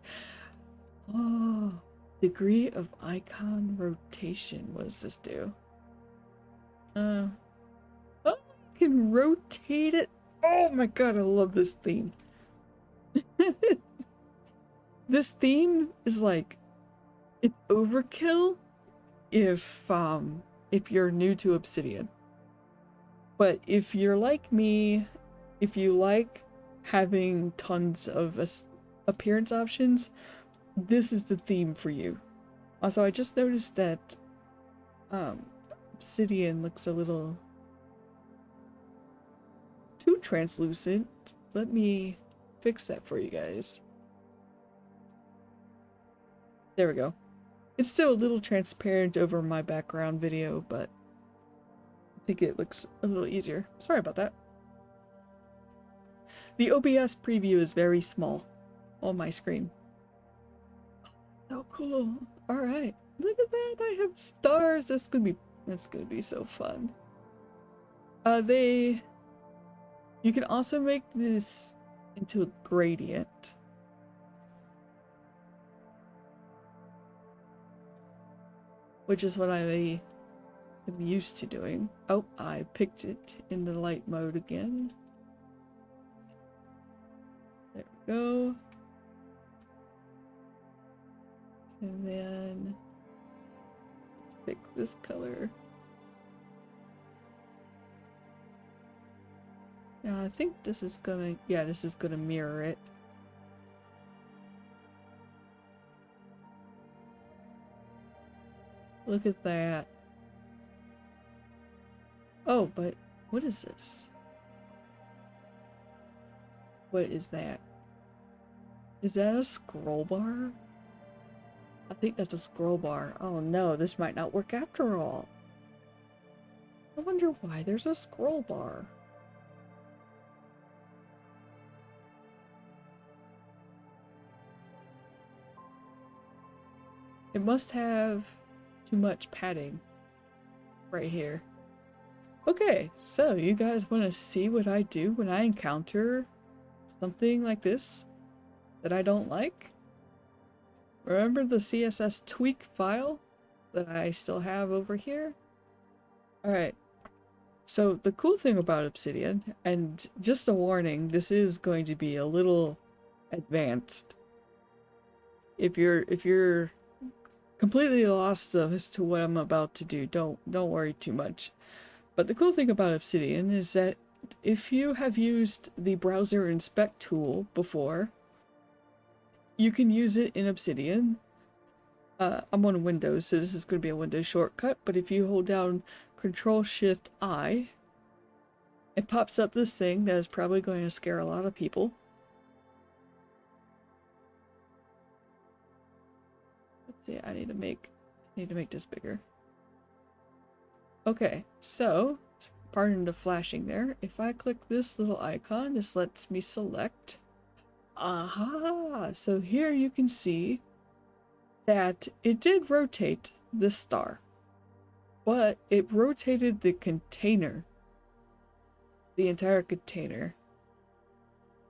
oh, degree of icon rotation. What does this do? Oh, I can rotate it. Oh my god, I love this theme. This theme is like, it's overkill if you're new to Obsidian. But if you're like me, if you like having tons of appearance options, this is the theme for you. Also, I just noticed that Obsidian looks a little too translucent. Let me fix that for you guys. There we go. It's still a little transparent over my background video, but I think it looks a little easier. Sorry about that. The OBS preview is very small on my screen. So cool. Alright. Look at that. I have stars. That's gonna be so fun. You can also make this into a gradient. Which is what I am used to doing. Oh, I picked it in the light mode again. There we go. And then let's pick this color. Yeah, I think this is gonna mirror it. Look at that. Oh, but what is this? What is that? Is that a scroll bar? I think that's a scroll bar. Oh no, this might not work after all. I wonder why there's a scroll bar. It must have too much padding right here. Okay, so you guys want to see what I do when I encounter something like this that I don't like? Remember the CSS tweak file that I still have over here? Alright, so the cool thing about Obsidian, and just a warning, this is going to be a little advanced. If you're completely lost as to what I'm about to do, don't worry too much. But the cool thing about Obsidian is that if you have used the browser inspect tool before, you can use it in Obsidian. I'm on Windows, so this is going to be a Windows shortcut, but if you hold down Control-Shift-I, it pops up this thing that is probably going to scare a lot of people. Let's see, I need to make this bigger. Okay, so pardon the flashing there. If I click this little icon, this lets me select. Aha! So here you can see that it did rotate this star, but it rotated the container, the entire container.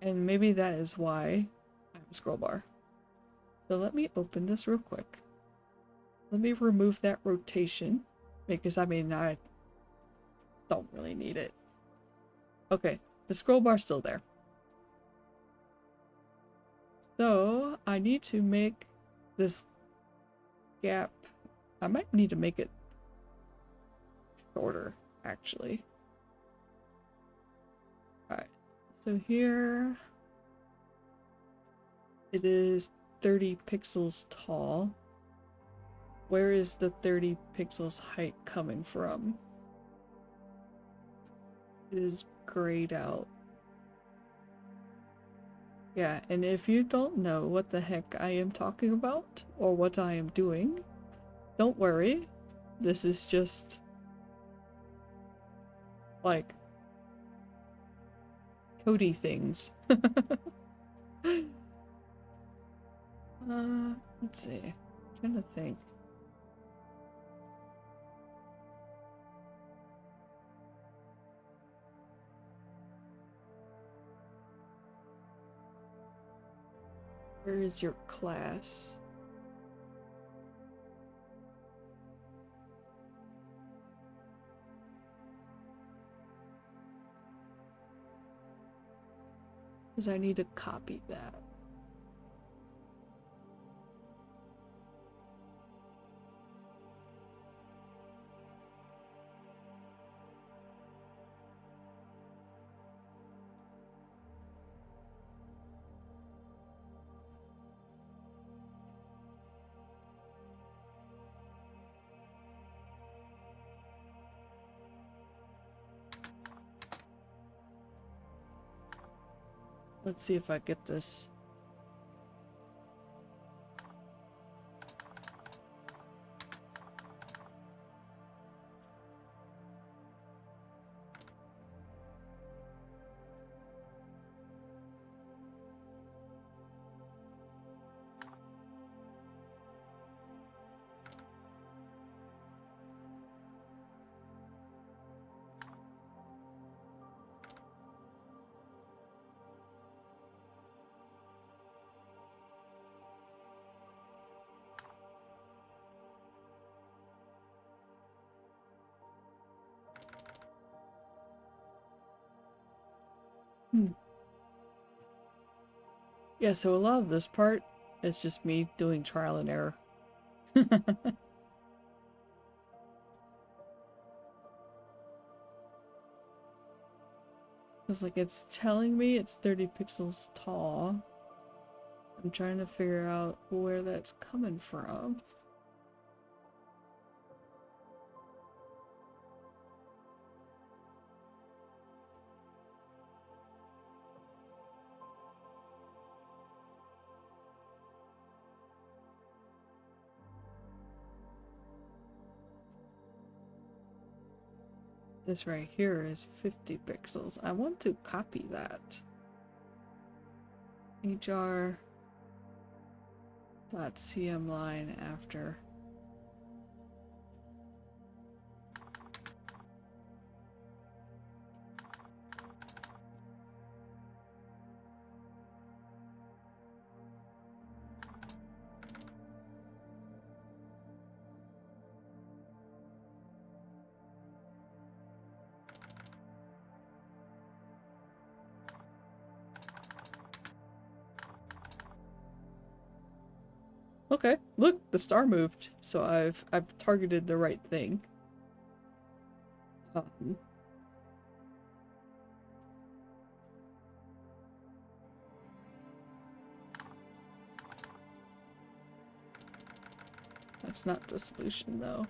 And maybe that is why I have a scroll bar. So let me open this real quick. Let me remove that rotation, because I mean, I don't really need it. Okay, the scroll bar's still there. So I need to make this gap. I might need to make it shorter, actually. Alright, So here it is 30 pixels tall. Where is the 30 pixels height coming from? It is grayed out. Yeah, and if you don't know what the heck I am talking about or what I am doing, don't worry. This is just like Cody things. Let's see. I'm trying to think. Where is your class? Because I need to copy that. Let's see if I get this. Yeah, so a lot of this part is just me doing trial and error. Because, like, it's telling me it's 30 pixels tall. I'm trying to figure out where that's coming from. This right here is 50 pixels. I want to copy that. HR.cm line after. Okay, look, the star moved, so I've targeted the right thing. That's not the solution, though.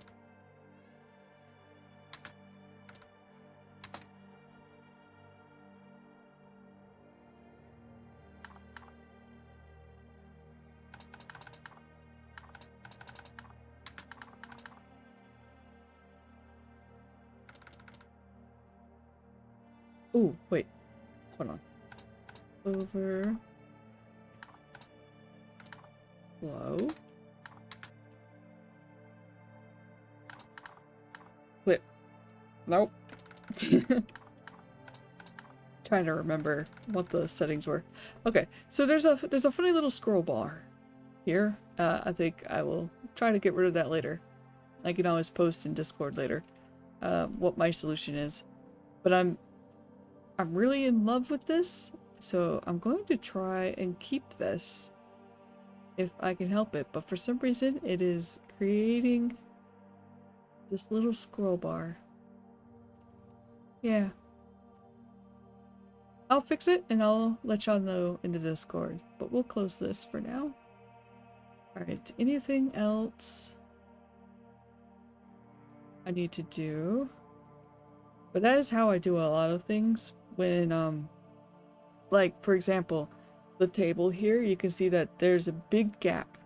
Oh, wait. Hold on. Over. Flow. Clip. Nope. Trying to remember what the settings were. Okay, so there's a funny little scroll bar here. I think I will try to get rid of that later. I can always post in Discord later what my solution is. But I'm really in love with this, so I'm going to try and keep this if I can help it. But for some reason, it is creating this little scroll bar. Yeah. I'll fix it and I'll let y'all know in the Discord, but we'll close this for now. Alright, anything else I need to do? But that is how I do a lot of things when, like, for example, the table here, you can see that there's a big gap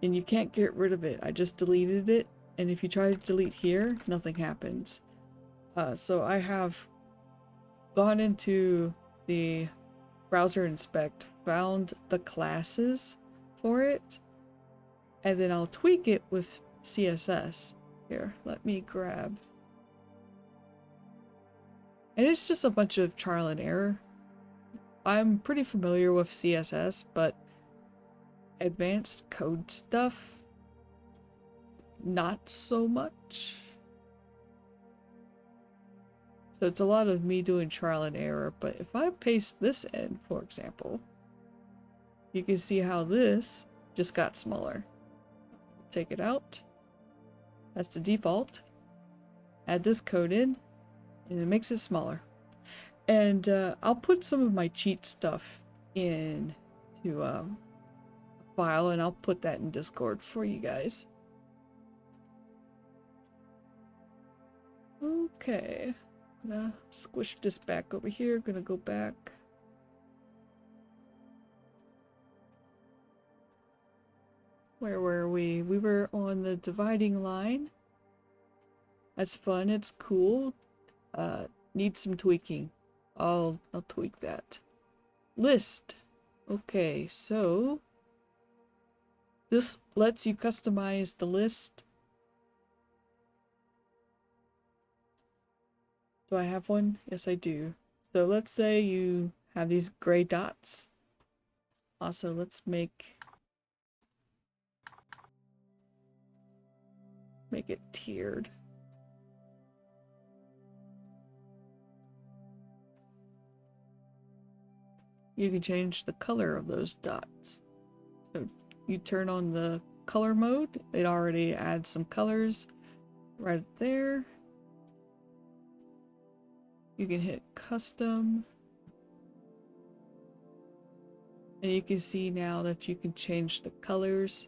and you can't get rid of it. I just deleted it, and if you try to delete here, nothing happens. So I have gone into the browser inspect, found the classes for it, and then I'll tweak it with CSS. Here, let me grab. And it's just a bunch of trial and error. I'm pretty familiar with CSS, but advanced code stuff, not so much. So it's a lot of me doing trial and error, but if I paste this in, for example, you can see how this just got smaller. Take it out. That's the default. Add this code in, and it makes it smaller. And I'll put some of my cheat stuff in to a file, and I'll put that in Discord for you guys. Okay. Gonna squish this back over here. Gonna go back. Where were we? We were on the dividing line. That's fun. It's cool. Needs some tweaking. I'll tweak that. List. Okay, so this lets you customize the list. Do I have one? Yes, I do. So let's say you have these gray dots. Also, let's make it tiered. You can change the color of those dots. So you turn on the color mode, it already adds some colors right there. You can hit custom. And you can see now that you can change the colors.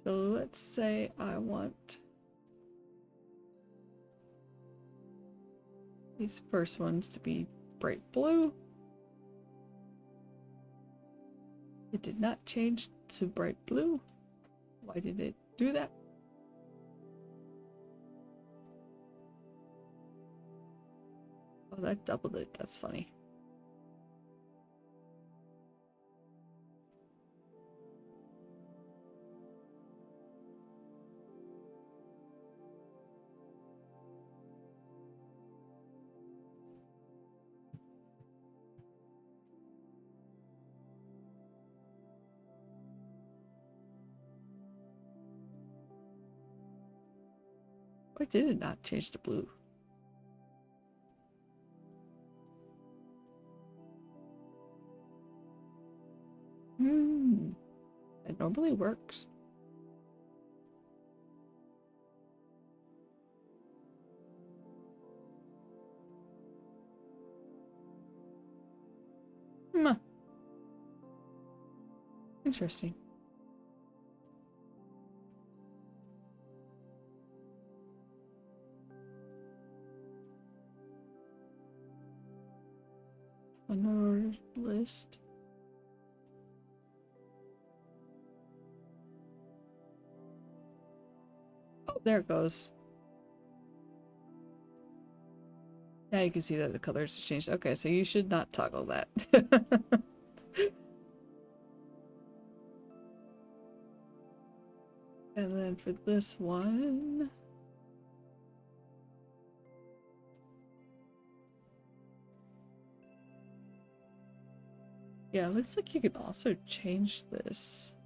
So let's say I want these first ones to be bright blue. It did not change to bright blue. Why did it do that? Oh, that doubled it. That's funny. Why did it not change to blue? It normally works. Interesting. Unordered list. Oh, there it goes. Now you can see that the colors have changed. Okay, so you should not toggle that. And then for this one... Yeah, it looks like you could also change this.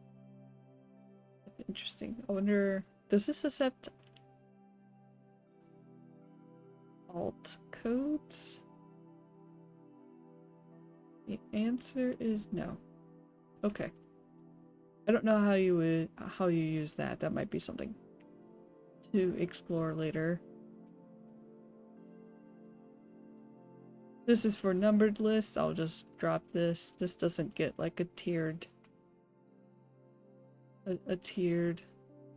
That's interesting. I wonder, does this accept alt codes? The answer is no. Okay. I don't know how you use that. That might be something to explore later. This is for numbered lists. I'll just drop this. This doesn't get like a tiered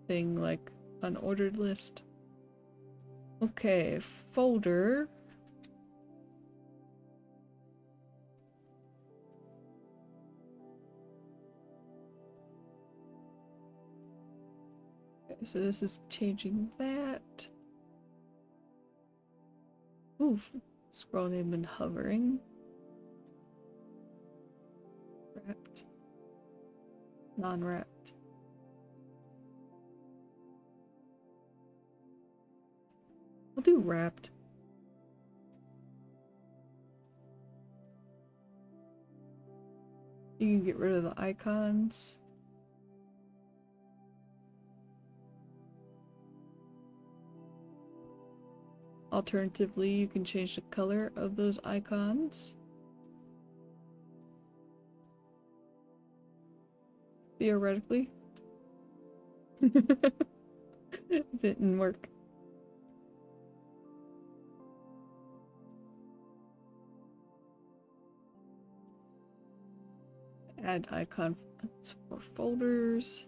thing like unordered list. Okay, folder. Okay, so this is changing that. Oof. Scroll name and hovering. Wrapped. Non-wrapped. I'll do wrapped. You can get rid of the icons. Alternatively, you can change the color of those icons. Theoretically. It didn't work. Add icon for folders.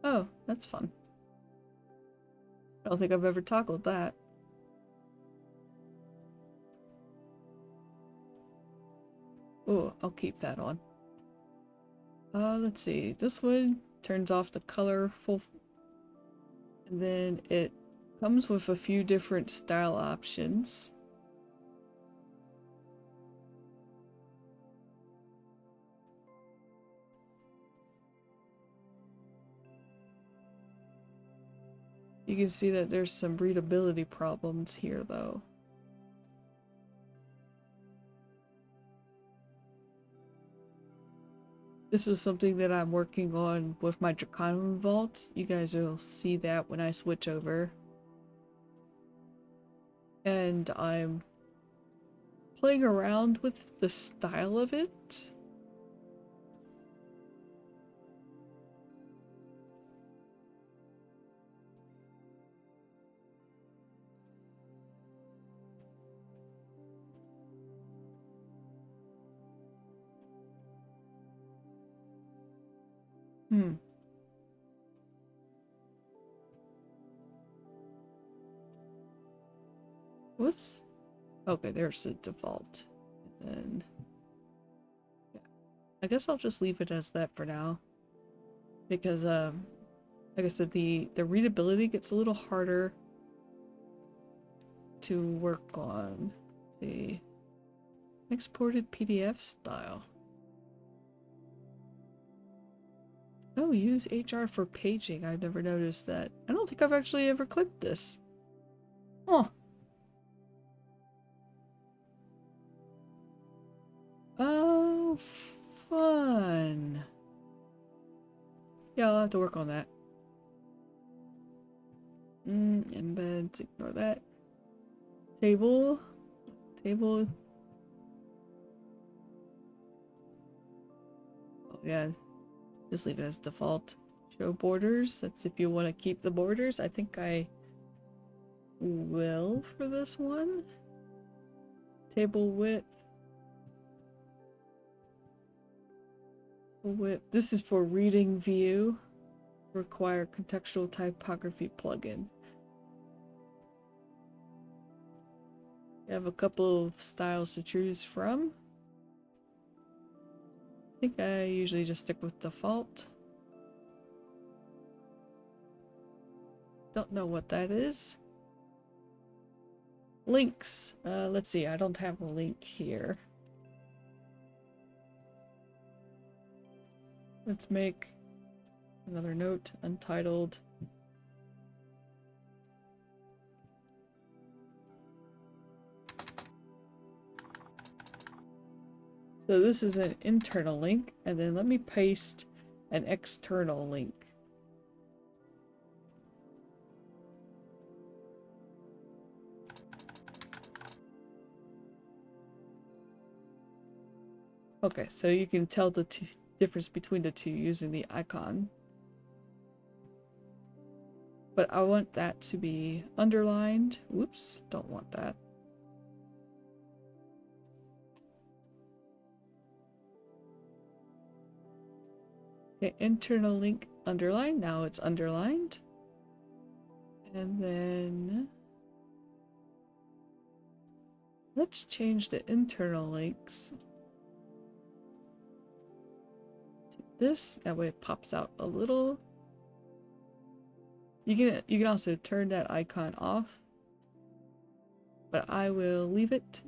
Oh, that's fun. I don't think I've ever toggled that. Oh, I'll keep that on. Let's see. This one turns off the colorful, and then it comes with a few different style options. You can see that there's some readability problems here, though. This was something that I'm working on with my Draconon Vault. You guys will see that when I switch over. And I'm playing around with the style of it. What's... Okay, there's the default. And then... yeah. I guess I'll just leave it as that for now. Because, like I said, the readability gets a little harder to work on. The exported PDF style. Oh, use HR for paging. I've never noticed that. I don't think I've actually ever clicked this. Huh. Oh, fun. Yeah, I'll have to work on that. Embeds, ignore that. Table. Oh, yeah. Just leave it as default. Show borders. That's if you want to keep the borders. I think I will for this one. Table width. This is for reading view. Require contextual typography plugin. You have a couple of styles to choose from. I think I usually just stick with default. Don't know what that is. Links. Let's see, I don't have a link here. Let's make another note, untitled. So this is an internal link, and then let me paste an external link. Okay, so you can tell the difference between the two using the icon. but I want that to be underlined. Whoops, don't want that. Okay, internal link underlined. Now it's underlined. And then let's change the internal links to this. That way it pops out a little. You can also turn that icon off, but I will leave it.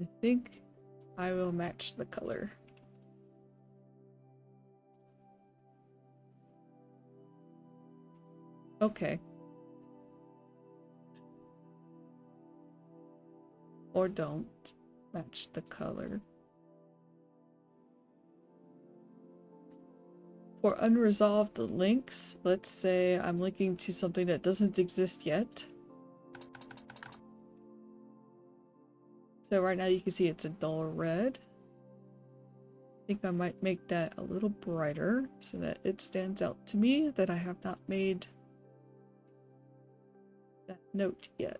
I think I will match the color. Okay. Or don't match the color. For unresolved links, let's say I'm linking to something that doesn't exist yet. So right now you can see it's a dull red. I think I might make that a little brighter so that it stands out to me that I have not made that note yet.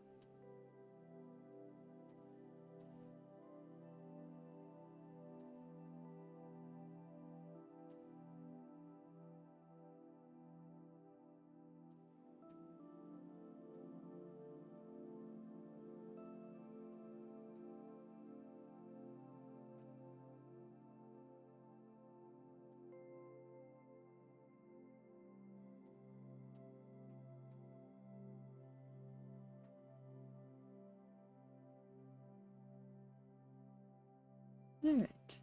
Alright.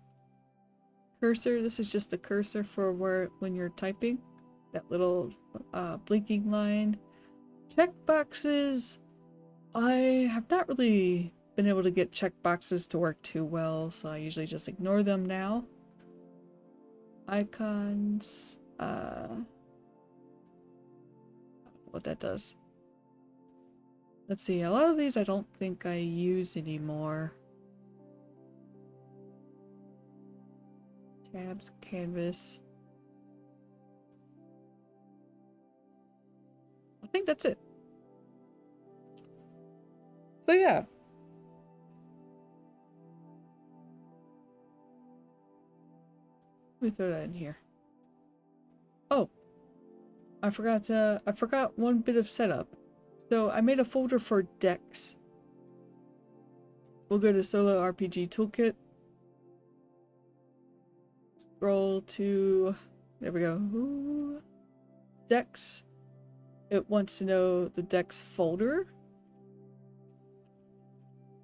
Cursor, this is just a cursor for when you're typing. That little blinking line. Checkboxes. I have not really been able to get checkboxes to work too well, so I usually just ignore them now. Icons. What that does. Let's see, a lot of these I don't think I use anymore. Tabs, canvas. I think that's it. So yeah. Let me throw that in here. Oh, I forgot one bit of setup. So I made a folder for decks. We'll go to Solo RPG Toolkit. Scroll to, there we go. Ooh. Decks. It wants to know the decks folder.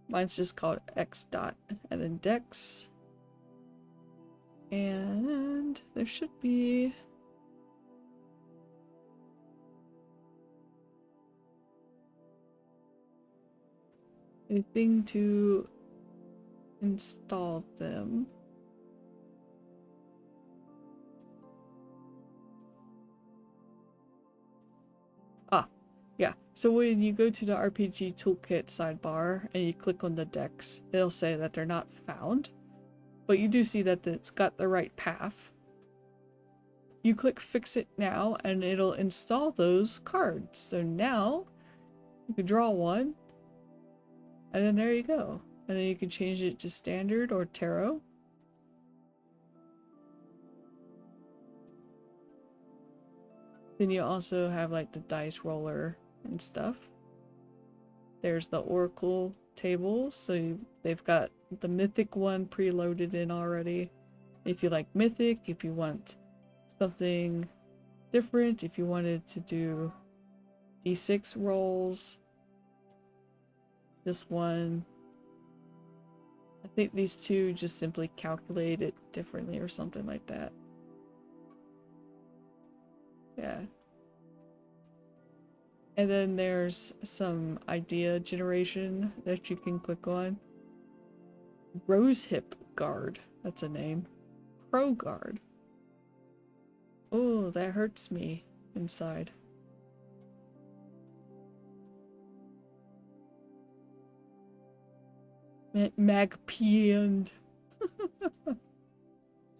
Mine's just called X dot and then decks. And there should be a thing to install them. Ah, yeah. So when you go to the RPG Toolkit sidebar and you click on the decks, it'll say that they're not found. But you do see that it's got the right path. You click Fix It Now and it'll install those cards. So now you can draw one and then there you go. And then you can change it to standard or tarot. Then you also have like the dice roller and stuff. There's the oracle tables. So they've got the mythic one preloaded in already. If you like mythic, if you want something different, if you wanted to do d6 rolls. This one, I think these two just simply calculate it differently or something like that. Yeah. And then there's some idea generation that you can click on. Rosehip Guard, that's a name. Pro Guard. Oh, that hurts me inside. Magpiand.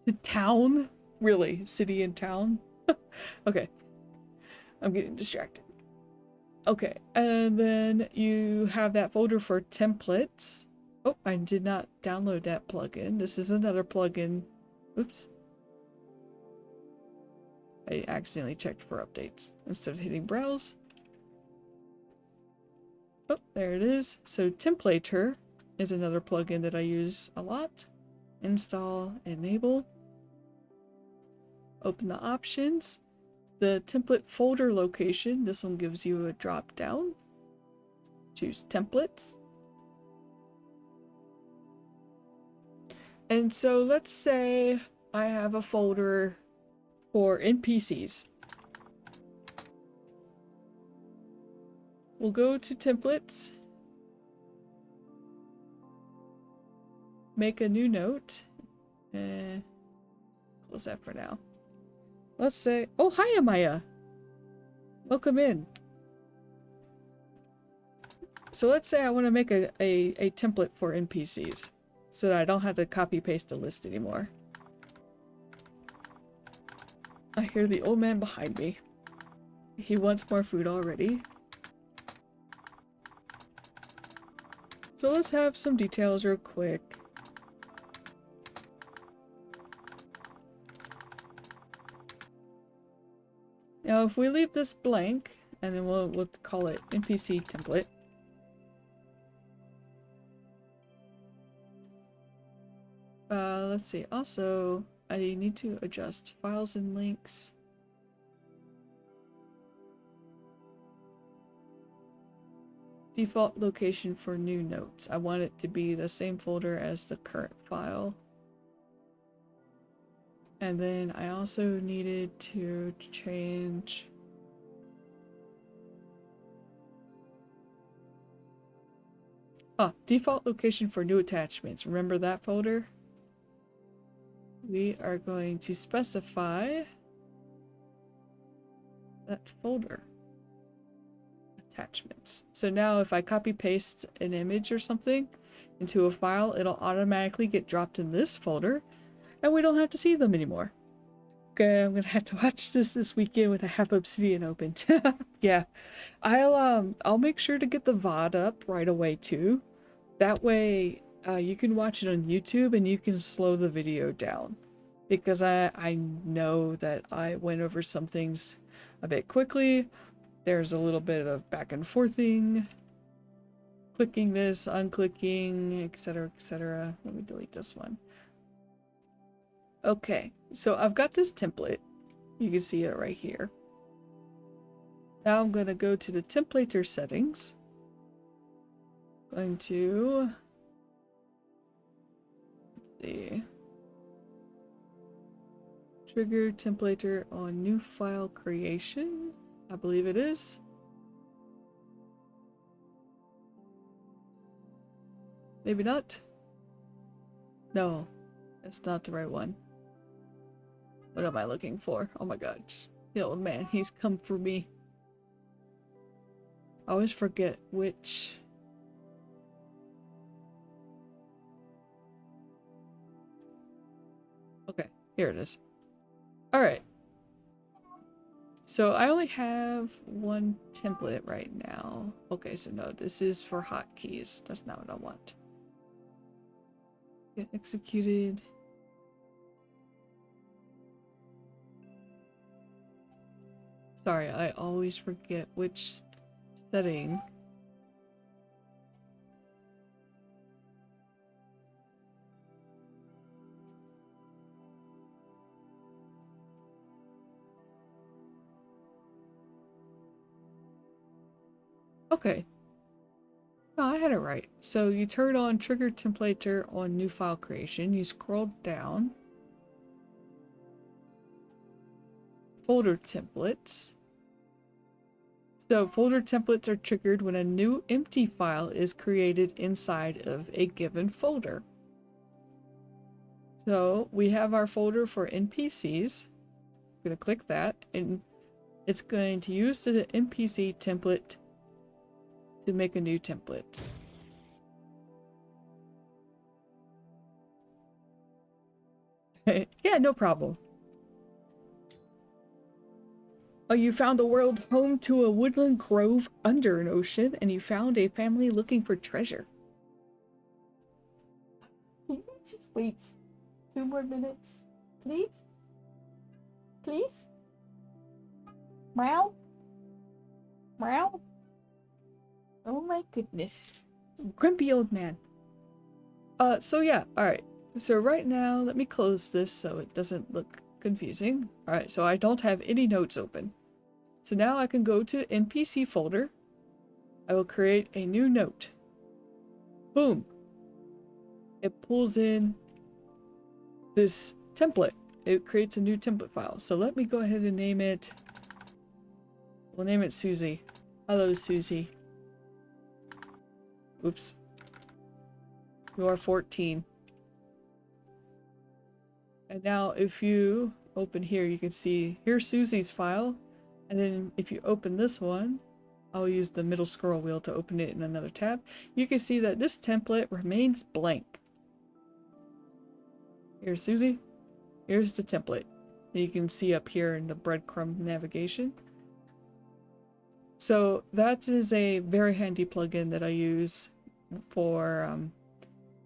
The town? Really? City and town? Okay. I'm getting distracted. Okay, and then you have that folder for templates. Oh, I did not download that plugin. This is another plugin. Oops. I accidentally checked for updates instead of hitting browse. Oh, there it is. So Templator is another plugin that I use a lot. Install, enable. Open the options. The template folder location, this one gives you a drop down. Choose templates. And so let's say I have a folder for NPCs. We'll go to templates. Make a new note. Close that for now. Let's say, oh, hi, Amaya. Welcome in. So let's say I want to make a template for NPCs so that I don't have to copy paste the list anymore. I hear the old man behind me. He wants more food already. So let's have some details real quick. Now if we leave this blank, and then we'll call it NPC template. Let's see, also I need to adjust files and links. Default location for new notes. I want it to be the same folder as the current file. And then I also needed to change default location for new attachments. Remember that folder? We are going to specify that folder. Attachments. So now if I copy paste an image or something into a file, it'll automatically get dropped in this folder and we don't have to see them anymore. Okay, I'm gonna have to watch this weekend when I have Obsidian opened. Yeah, I'll make sure to get the VOD up right away too. That way you can watch it on YouTube and you can slow the video down, because I know that I went over some things a bit quickly. There's a little bit of back and forthing, clicking this, unclicking, etc, etc. Let me delete this one. Okay, so I've got this template. You can see it right here. Now I'm going to go to the Templator settings. Going to, let's see, trigger Templator on new file creation. I believe it is. Maybe not. No, that's not the right one. What am I looking for? Oh my gosh. The old man, he's come for me. I always forget which. Okay, here it is. Alright. So I only have one template right now. Okay, so no, this is for hotkeys. That's not what I want. Get executed. Sorry, I always forget which setting. Okay. No, I had it right. So you turn on Trigger Templator on new file creation. You scroll down. Folder templates. So folder templates are triggered when a new empty file is created inside of a given folder. So we have our folder for NPCs. I'm going to click that, and it's going to use the NPC template to make a new template. Yeah, no problem. Oh, you found a world home to a woodland grove under an ocean, and you found a family looking for treasure. Can you just wait 2 more minutes? Please? Please? Meow? Meow? Oh my goodness. Grumpy old man. So yeah, alright. So right now, let me close this so it doesn't look confusing. Alright, so I don't have any notes open. So now I can go to NPC folder. I will create a new note. Boom. It pulls in this template. It creates a new template file. So let me go ahead and name it. We'll name it Susie. Hello, Susie. Oops. You are 14. And now if you open here, you can see here's Susie's file. And then if you open this one, I'll use the middle scroll wheel to open it in another tab. You can see that this template remains blank. Here's Susie. Here's the template. You can see up here in the breadcrumb navigation. So that is a very handy plugin that I use for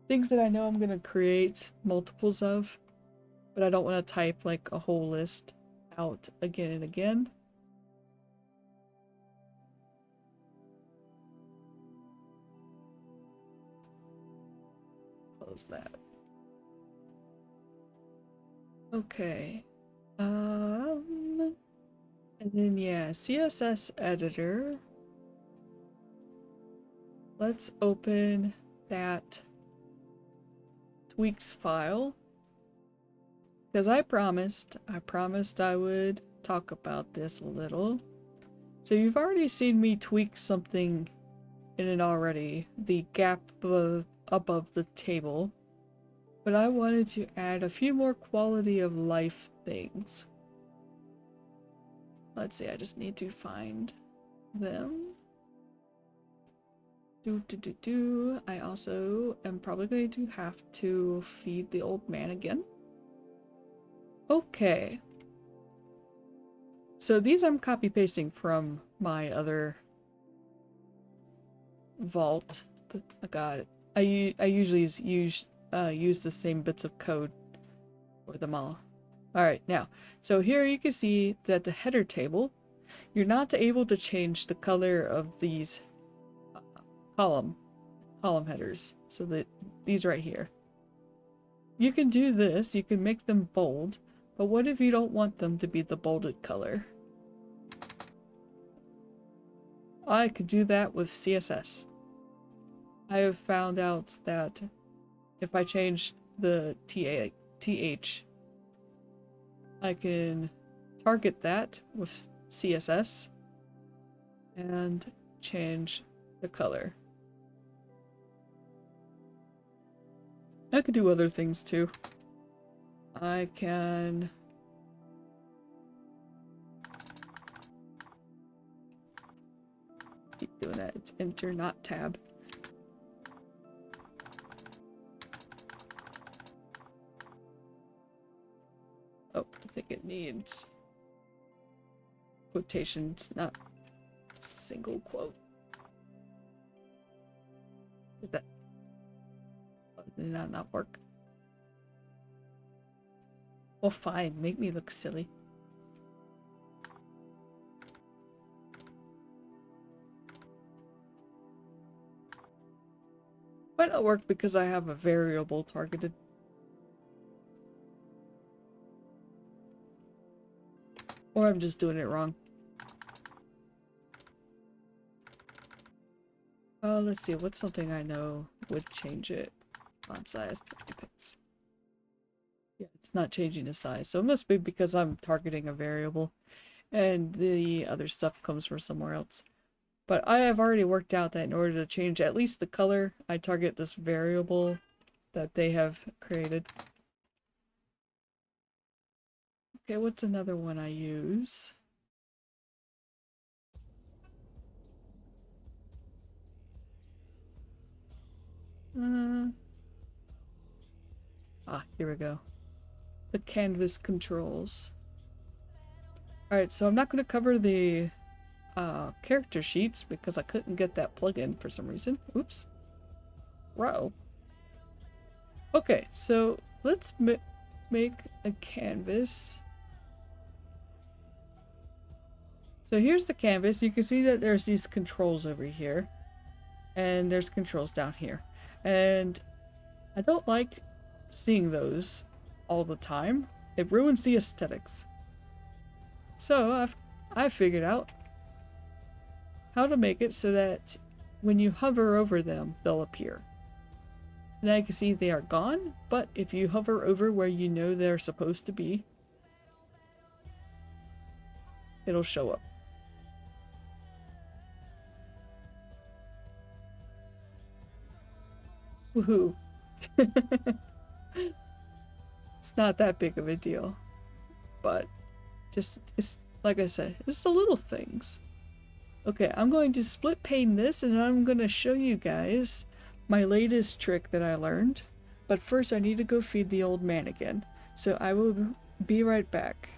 things that I know I'm going to create multiples of, but I don't want to type like a whole list out again and again. Close that. Okay. And then yeah, CSS Editor. Let's open that tweaks file. Because I promised I would talk about this a little. So you've already seen me tweak something in it already, the gap above the table. But I wanted to add a few more quality of life things. Let's see, I just need to find them. I also am probably going to have to feed the old man again. Okay. So these I'm copy pasting from my other vault. I got it. I usually use the same bits of code for them all. Alright, now, so here you can see that the header table, you're not able to change the color of these column headers. So that these right here. You can do this, you can make them bold, but what if you don't want them to be the bolded color? I could do that with CSS. I have found out that if I change the TH, I can target that with CSS and change the color. I could do other things too. I can keep doing that. It's enter, not tab. Oh, I think it needs quotations, not single quote. Did that not work? Well, fine. Make me look silly. Might not work because I have a variable targeted. Or I'm just doing it wrong. Oh, let's see. What's something I know would change it? Font size 30 pixels. Yeah, it's not changing the size. So it must be because I'm targeting a variable and the other stuff comes from somewhere else. But I have already worked out that in order to change at least the color, I target this variable that they have created. Okay, what's another one I use? Here we go. The canvas controls. Alright, so I'm not going to cover the character sheets because I couldn't get that plugin for some reason. Oops. Row. Okay, so let's make a canvas. So here's the canvas. You can see that there's these controls over here. And there's controls down here. And I don't like seeing those all the time. It ruins the aesthetics. So I figured out how to make it so that when you hover over them, they'll appear. So now you can see they are gone, but if you hover over where you know they're supposed to be, it'll show up. Woohoo. It's not that big of a deal, but just, it's like I said, it's the little things. Okay, I'm going to split pane this and I'm going to show you guys my latest trick that I learned. But first I need to go feed the old man again. So I will be right back.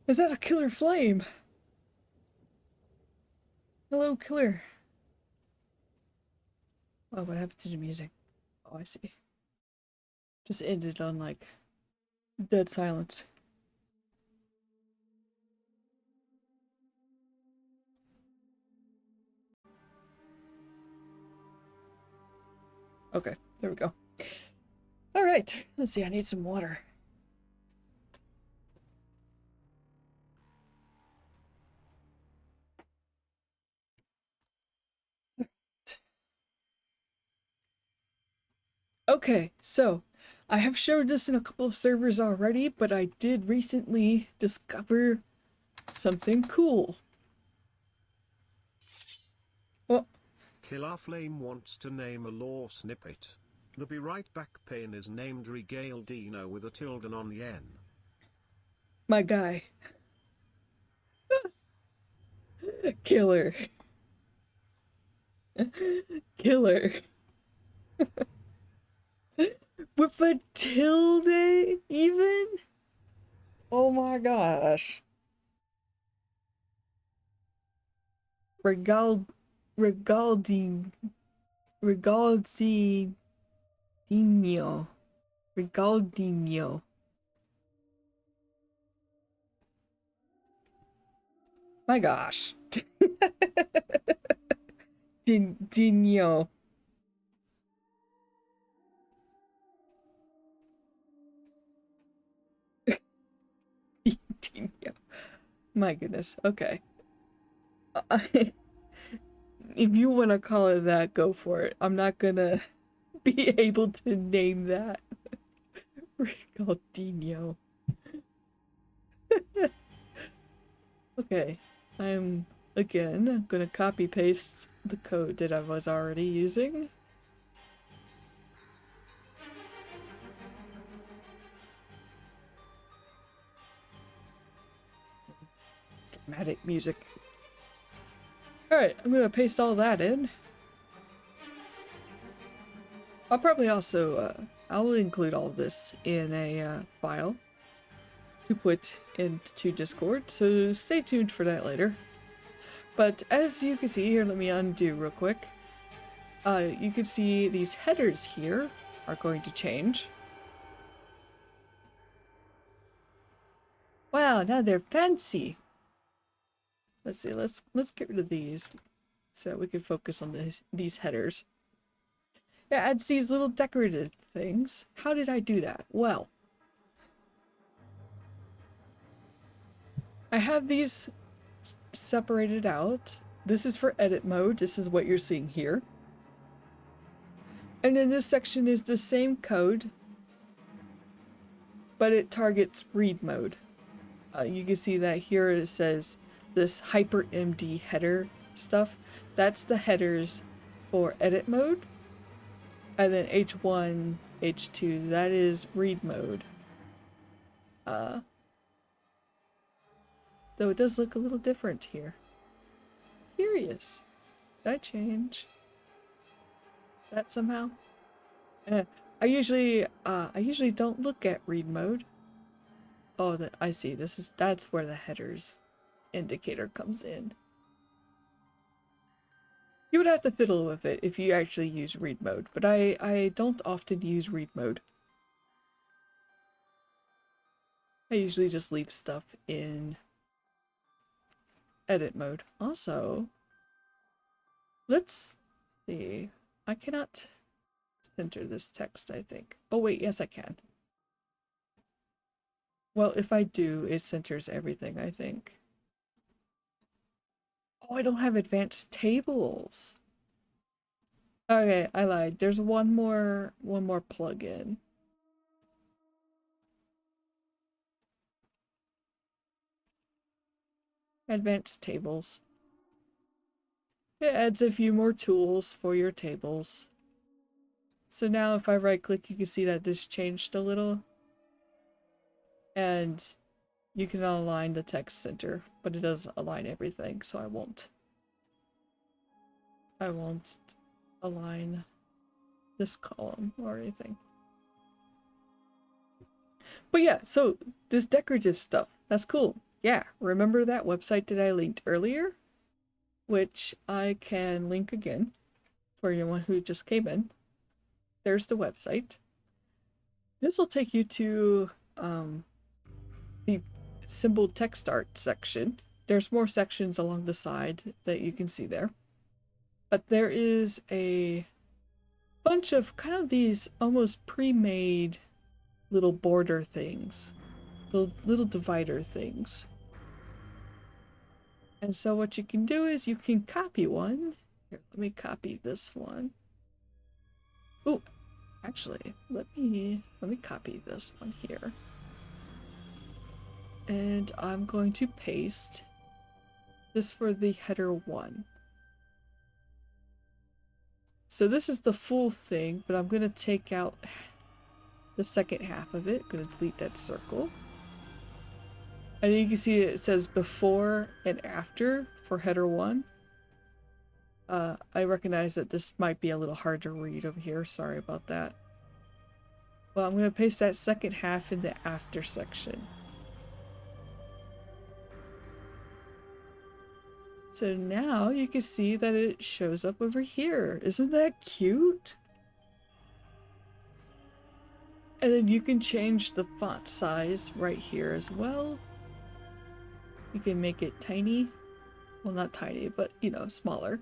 Is that a killer flame? Hello, killer. Oh, what happened to the music? Oh, I see. Just ended on like dead silence. Okay, there we go. All right, let's see. I need some water. Okay, so I have showed this in a couple of servers already, but I did recently discover something cool. Well, Killer Flame wants to name a lore snippet. The Be Right Back pane is named Regale Dino with a tilde on the N. my guy. Killer. Killer. With a tilde, even? Oh my gosh. Regaldinho. Regaldinho. My gosh. Dinho. Dinho. My goodness. Okay. If you want to call it that, go for it. I'm not gonna be able to name that. Regaldinho. Okay. I'm again gonna copy paste the code that I was already using. Dramatic music. Alright, I'm gonna paste all that in. I'll probably also, I'll include all of this in a file to put into Discord, so stay tuned for that later. But as you can see here, let me undo real quick. You can see these headers here are going to change. Wow, now they're fancy. Let's see, let's get rid of these so we can focus on these headers. It adds these little decorative things. How did I do that? Well, I have these separated out. This is for edit mode. This is what you're seeing here. And then this section is the same code, but it targets read mode. You can see that here it says this hyperMD header stuff. That's the headers for edit mode. And then H1, H2, that is read mode. Though it does look a little different here. Curious. Did I change that somehow? I usually don't look at read mode. Oh, I see. That's where the headers indicator comes in. You would have to fiddle with it if you actually use read mode, but I don't often use read mode. I usually just leave stuff in edit mode. Also, let's see. I cannot center this text, I think. Oh wait, yes I can. Well, if I do, it centers everything, I think. Oh, I don't have advanced tables. Okay, I lied. There's one more plugin. Advanced tables. It adds a few more tools for your tables. So now if I right click, you can see that this changed a little. And you can align the text center, but it doesn't align everything, so I won't align this column or anything. But yeah, so this decorative stuff, that's cool. Yeah, remember that website that I linked earlier? Which I can link again for anyone who just came in. There's the website. This will take you to the symbol text art section. There's more sections along the side that you can see there. But there is a bunch of kind of these almost pre-made little border things, little divider things. And so what you can do is you can copy one. Here, let me copy this one. Ooh, Actually, let me copy this one here. And I'm going to paste this for the header 1. So this is the full thing, but I'm going to take out the second half of it. I'm going to delete that circle. And you can see it says before and after for header 1. I recognize that this might be a little hard to read over here. Sorry about that. Well, I'm going to paste that second half in the after section. So now you can see that it shows up over here. Isn't that cute? And then you can change the font size right here as well. You can make it tiny. Well, not tiny, but, you know, smaller.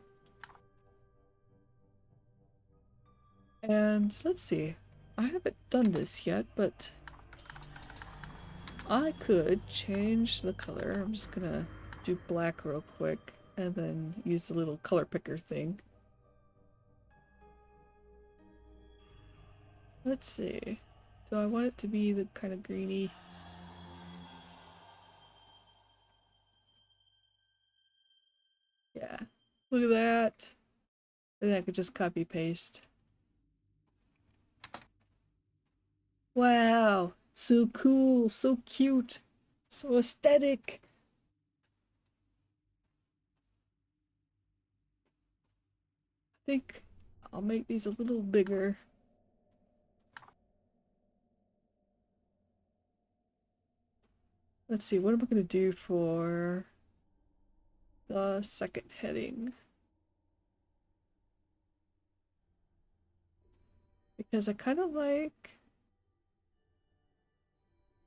And let's see. I haven't done this yet, but I could change the color. I'm just gonna do black real quick and then use the little color picker thing. Let's see. Do I want it to be the kind of greeny? Yeah. Look at that. And I could just copy paste. Wow. So cool. So cute. So aesthetic. I think I'll make these a little bigger. Let's see, what am I going to do for the second heading? Because I kind of like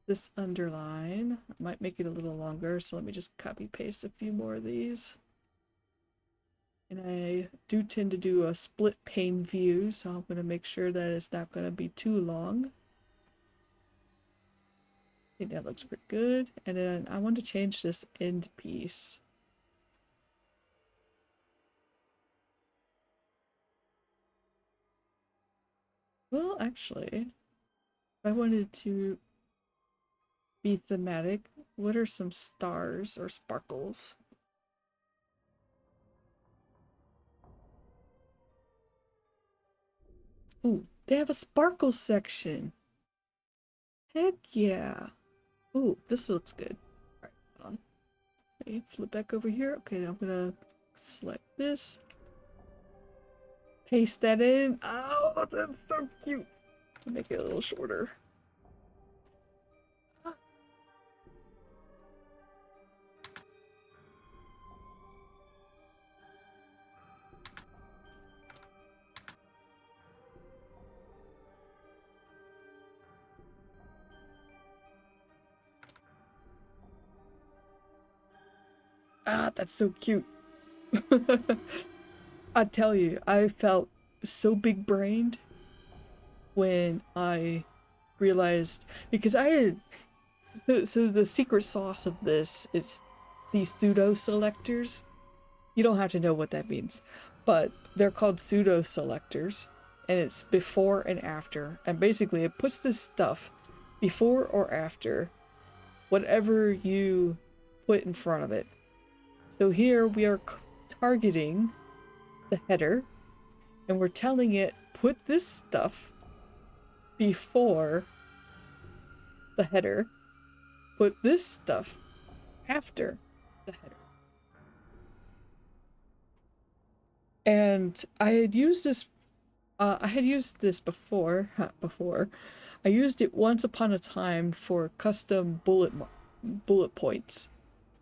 this underline. I might make it a little longer, so let me just copy paste a few more of these. And I do tend to do a split pane view, so I'm going to make sure that it's not going to be too long. I think that looks pretty good. And then I want to change this end piece. Well, actually, if I wanted to be thematic, what are some stars or sparkles? Ooh, they have a sparkle section. Heck yeah. Ooh, this looks good. Alright, hold on. Let me flip back over here. Okay, I'm gonna select this. Paste that in. Oh, that's so cute. Make it a little shorter. Ah, that's so cute. I tell you, I felt so big brained when I realized, because I had so the secret sauce of this is these pseudo selectors. You don't have to know what that means, but they're called pseudo selectors, and it's before and after, and basically it puts this stuff before or after whatever you put in front of it. So here we are targeting the header, and we're telling it put this stuff before the header, put this stuff after the header. And I had used this before. I used it once upon a time for custom bullet points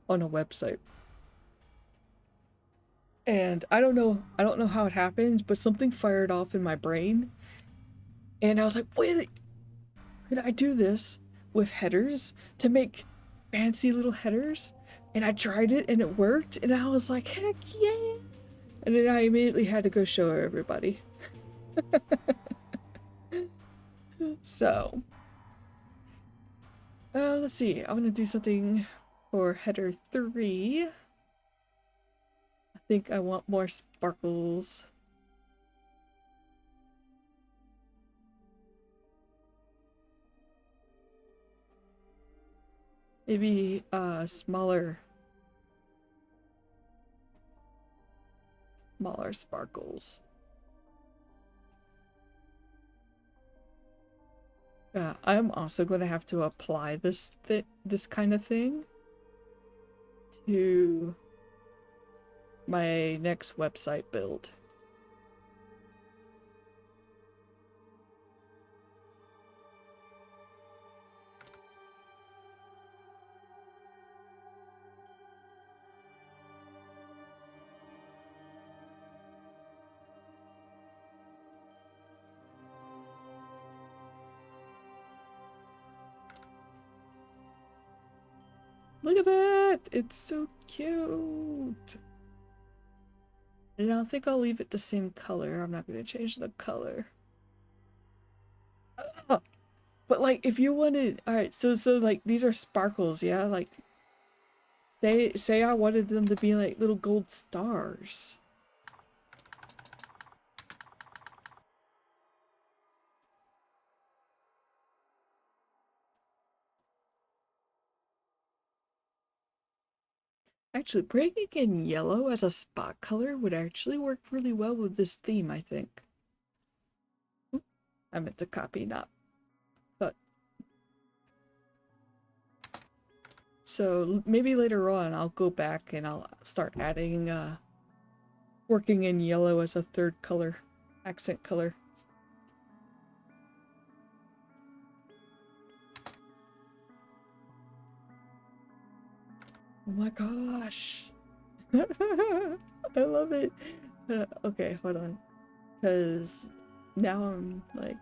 on a website. And I don't know how it happened, but something fired off in my brain. And I was like, wait, could I do this with headers to make fancy little headers? And I tried it and it worked, and I was like, heck yeah. And then I immediately had to go show everybody. So, let's see. I'm gonna do something for header 3. I think I want more sparkles. Maybe smaller sparkles. Yeah, I'm also going to have to apply this kind of thing to my next website build. Look at that! It's so cute! And I think I'll leave it the same color. I'm not going to change the color. But like, if you wanted, all right, so like these are sparkles, yeah. Like, say I wanted them to be like little gold stars. Actually, bringing in yellow as a spot color would actually work really well with this theme, I think. Oop, I meant to copy, not cut. So maybe later on I'll go back and I'll start adding, working in yellow as a third color, accent color. Oh my gosh. I love it. Okay, hold on. Because now I'm like,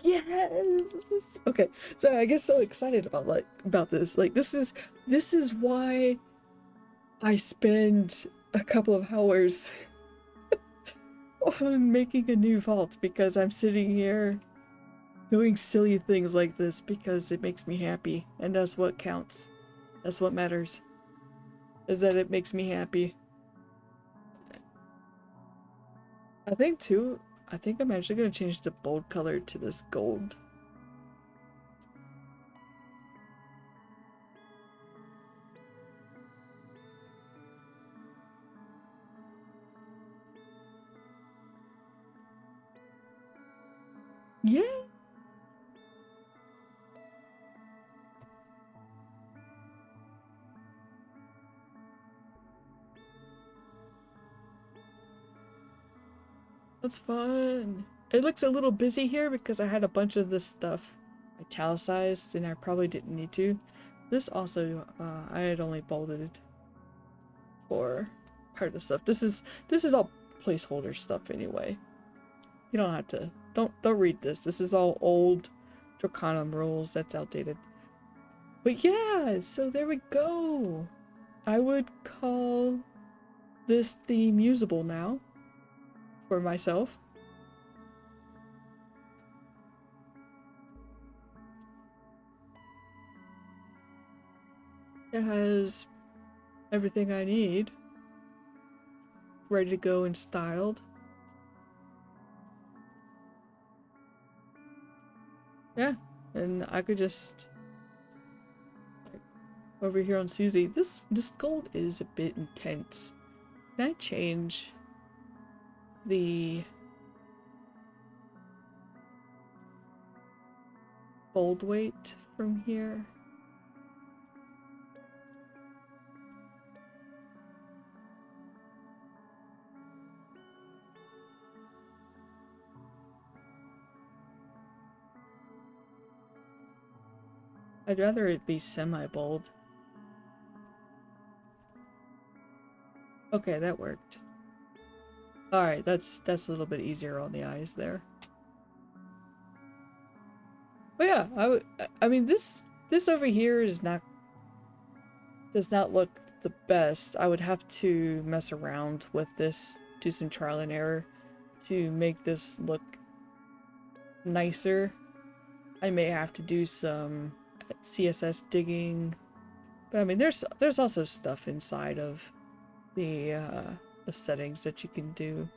yes. Okay, so I get so excited about this. Like this is why I spend a couple of hours on making a new vault, because I'm sitting here doing silly things like this because it makes me happy, and that's what counts. That's what matters. Is that it makes me happy. I think I'm actually gonna change the bold color to this gold. Yeah. That's fun. It looks a little busy here because I had a bunch of this stuff italicized and I probably didn't need to. This also, I had only bolded for part of the stuff. This is all placeholder stuff anyway. You don't have to, don't read this. This is all old Draconum rules. That's outdated. But yeah, so there we go. I would call this theme usable now for myself. It has everything I need ready to go and styled. Yeah, and I could just over here on Susie. This gold is a bit intense. Can I change the bold weight from here? I'd rather it be semi-bold. Okay, that worked. Alright, that's a little bit easier on the eyes there. But yeah, I mean this over here does not look the best. I would have to mess around with this, do some trial and error to make this look nicer. I may have to do some CSS digging, but I mean there's also stuff inside of the settings that you can do.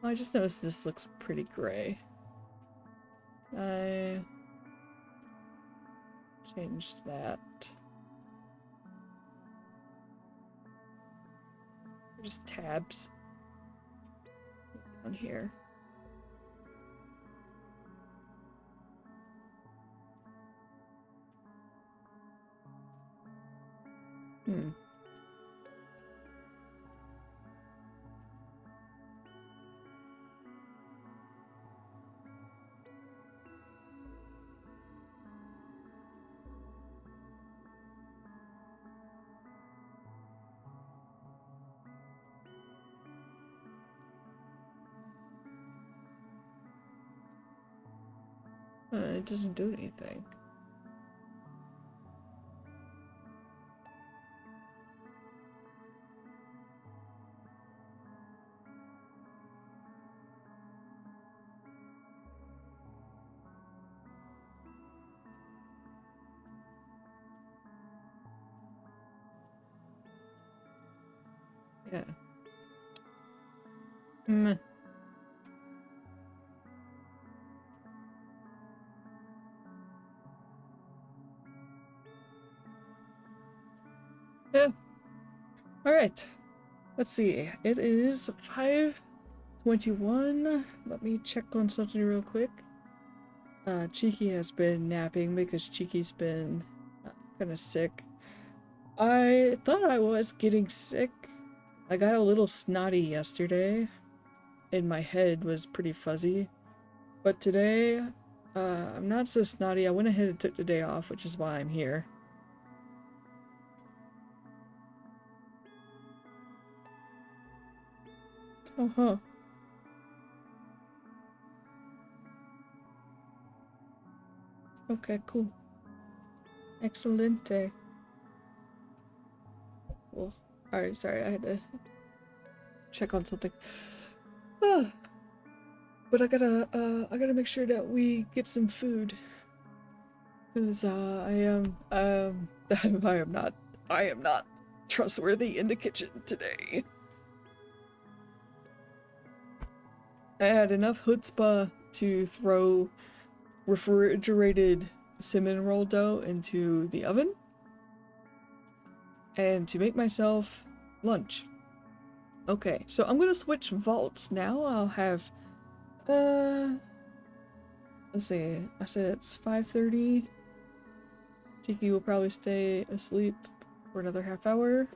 I just noticed this looks pretty gray. change that. There's tabs down here. Hmm. It doesn't do anything. Yeah. Meh. Yeah. Alright. Let's see. It is 5:21. Let me check on something real quick. Cheeky has been napping because Cheeky's been kind of sick. I thought I was getting sick. I got a little snotty yesterday, and my head was pretty fuzzy. But today, I'm not so snotty. I went ahead and took the day off, which is why I'm here. Uh-huh. Okay, cool. Excelente. Well, alright, sorry, I had to check on something. But I gotta make sure that we get some food. Cause I am not trustworthy in the kitchen today. I had enough chutzpah to throw refrigerated cinnamon roll dough into the oven and to make myself lunch. Okay, so I'm gonna switch vaults now. I'll have let's see, I said it's 5:30. Cheeky will probably stay asleep for another half hour.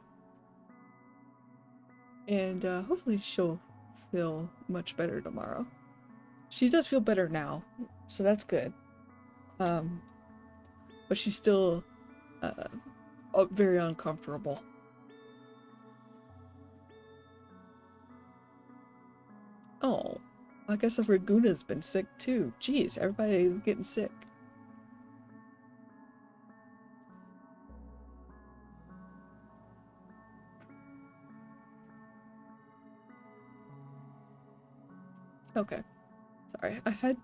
And hopefully she'll feel much better tomorrow. She does feel better now, so that's good. But she's still very uncomfortable. Oh, I guess Raguna's been sick too. Jeez, everybody's getting sick. Okay. Sorry, I had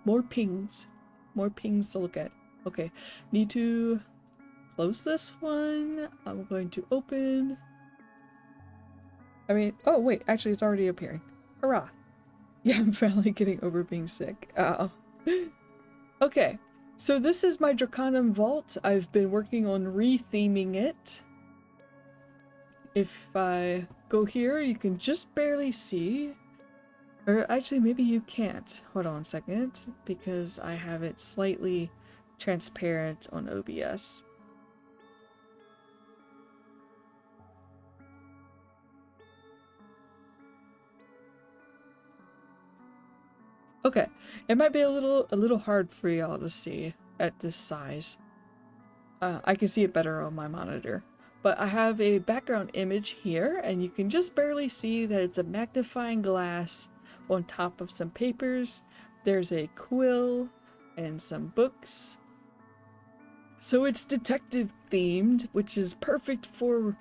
more pings. More pings to look at. Okay. Need to close this one. I'm going to open. I mean, oh wait, actually it's already appearing. Hurrah. Yeah, I'm finally getting over being sick. Okay. So this is my Draconum Vault. I've been working on retheming it. If I go here, you can just barely see. Or actually, maybe you can't. Hold on a second, because I have it slightly transparent on OBS. Okay, it might be a little hard for y'all to see at this size. I can see it better on my monitor. But I have a background image here, and you can just barely see that it's a magnifying glass on top of some papers. There's a quill and some books. So it's detective themed, which is perfect for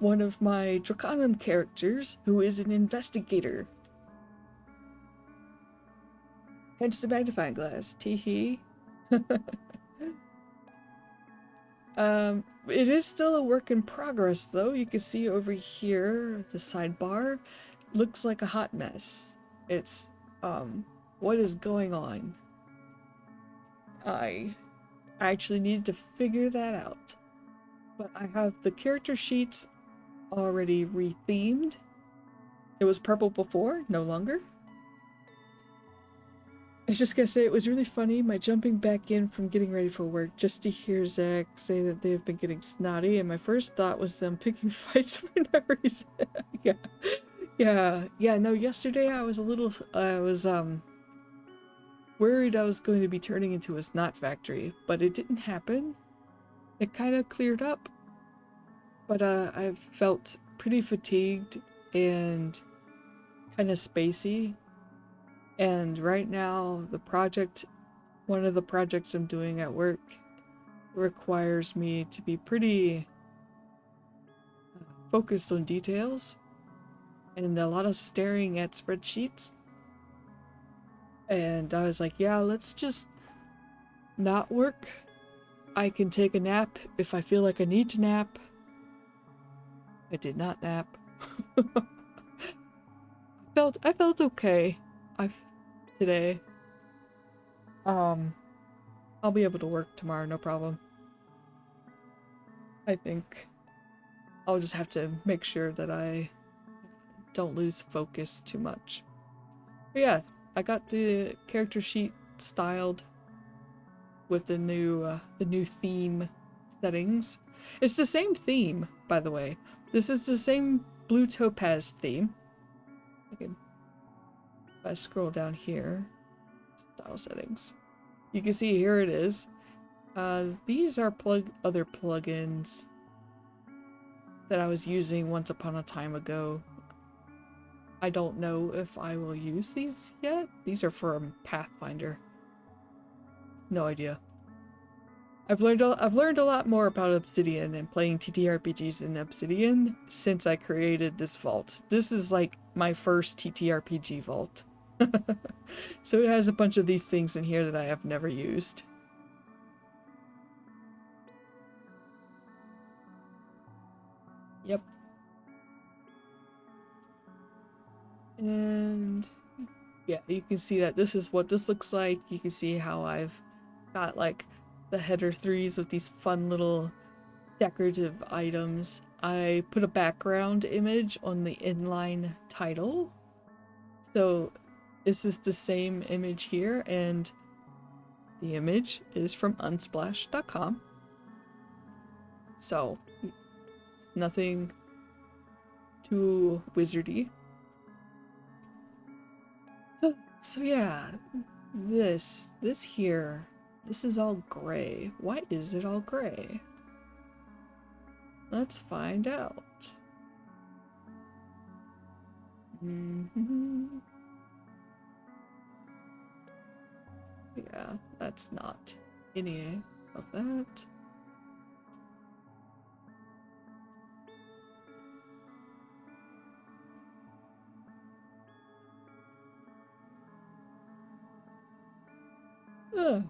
one of my Draconum characters, who is an investigator. Hence the magnifying glass. Teehee. It is still a work in progress, though. You can see over here, the sidebar looks like a hot mess. It's, what is going on? I actually needed to figure that out. But I have the character sheet already rethemed. It was purple before, no longer. I was just gonna say, it was really funny, my jumping back in from getting ready for work just to hear Zach say that they've been getting snotty, and my first thought was them picking fights for no reason. Yeah, no, yesterday I was worried I was going to be turning into a snot factory, but it didn't happen. It kind of cleared up, but I felt pretty fatigued and kind of spacey. And right now, one of the projects I'm doing at work requires me to be pretty focused on details and a lot of staring at spreadsheets. And I was like, yeah, let's just not work. I can take a nap if I feel like I need to nap. I did not nap. I felt okay. Today. I'll be able to work tomorrow, no problem. I think I'll just have to make sure that I don't lose focus too much. But yeah, I got the character sheet styled with the new theme settings. It's the same theme, by the way. This is the same blue Topaz theme. Okay. If I scroll down here, style settings, you can see here it is. These are other plugins that I was using once upon a time ago. I don't know if I will use these yet. These are for Pathfinder. No idea. I've learned a lot more about Obsidian and playing TTRPGs in Obsidian since I created this vault. This is like my first TTRPG vault. So it has a bunch of these things in here that I have never used. Yep. And yeah, you can see that this is what this looks like. You can see how I've got like the header 3s with these fun little decorative items. I put a background image on the inline title. So this is the same image here, and the image is from unsplash.com. So it's nothing too wizardy. So yeah, this here, this is all gray. Why is it all gray? Let's find out. Yeah, that's not any of that. Ugh.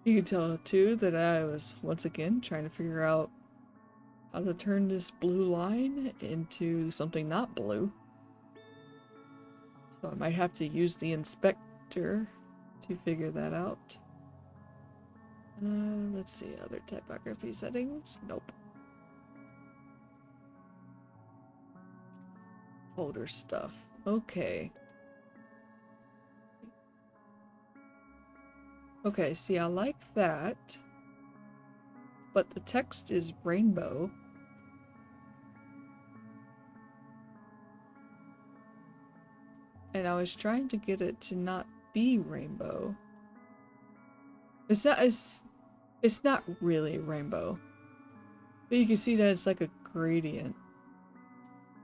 You can tell too that I was once again trying to figure out how to turn this blue line into something not blue. So I might have to use the inspector to figure that out. Let's see, other typography settings. Nope. Folder stuff. Okay. Okay, see, I like that. But the text is rainbow. And I was trying to get it to not be rainbow. It's not really rainbow. But you can see that it's like a gradient.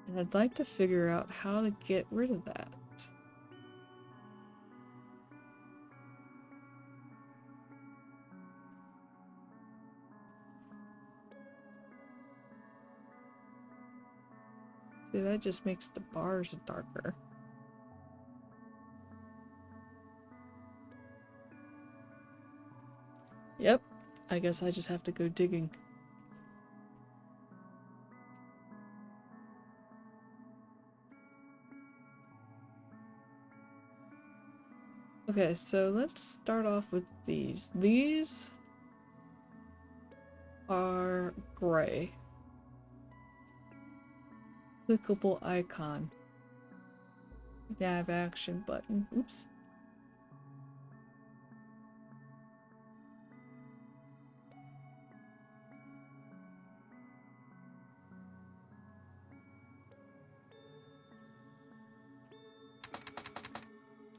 And I'd like to figure out how to get rid of that. See, that just makes the bars darker. Yep, I guess I just have to go digging. Okay, so let's start off with these. These are gray. Clickable icon. Nav action button. Oops.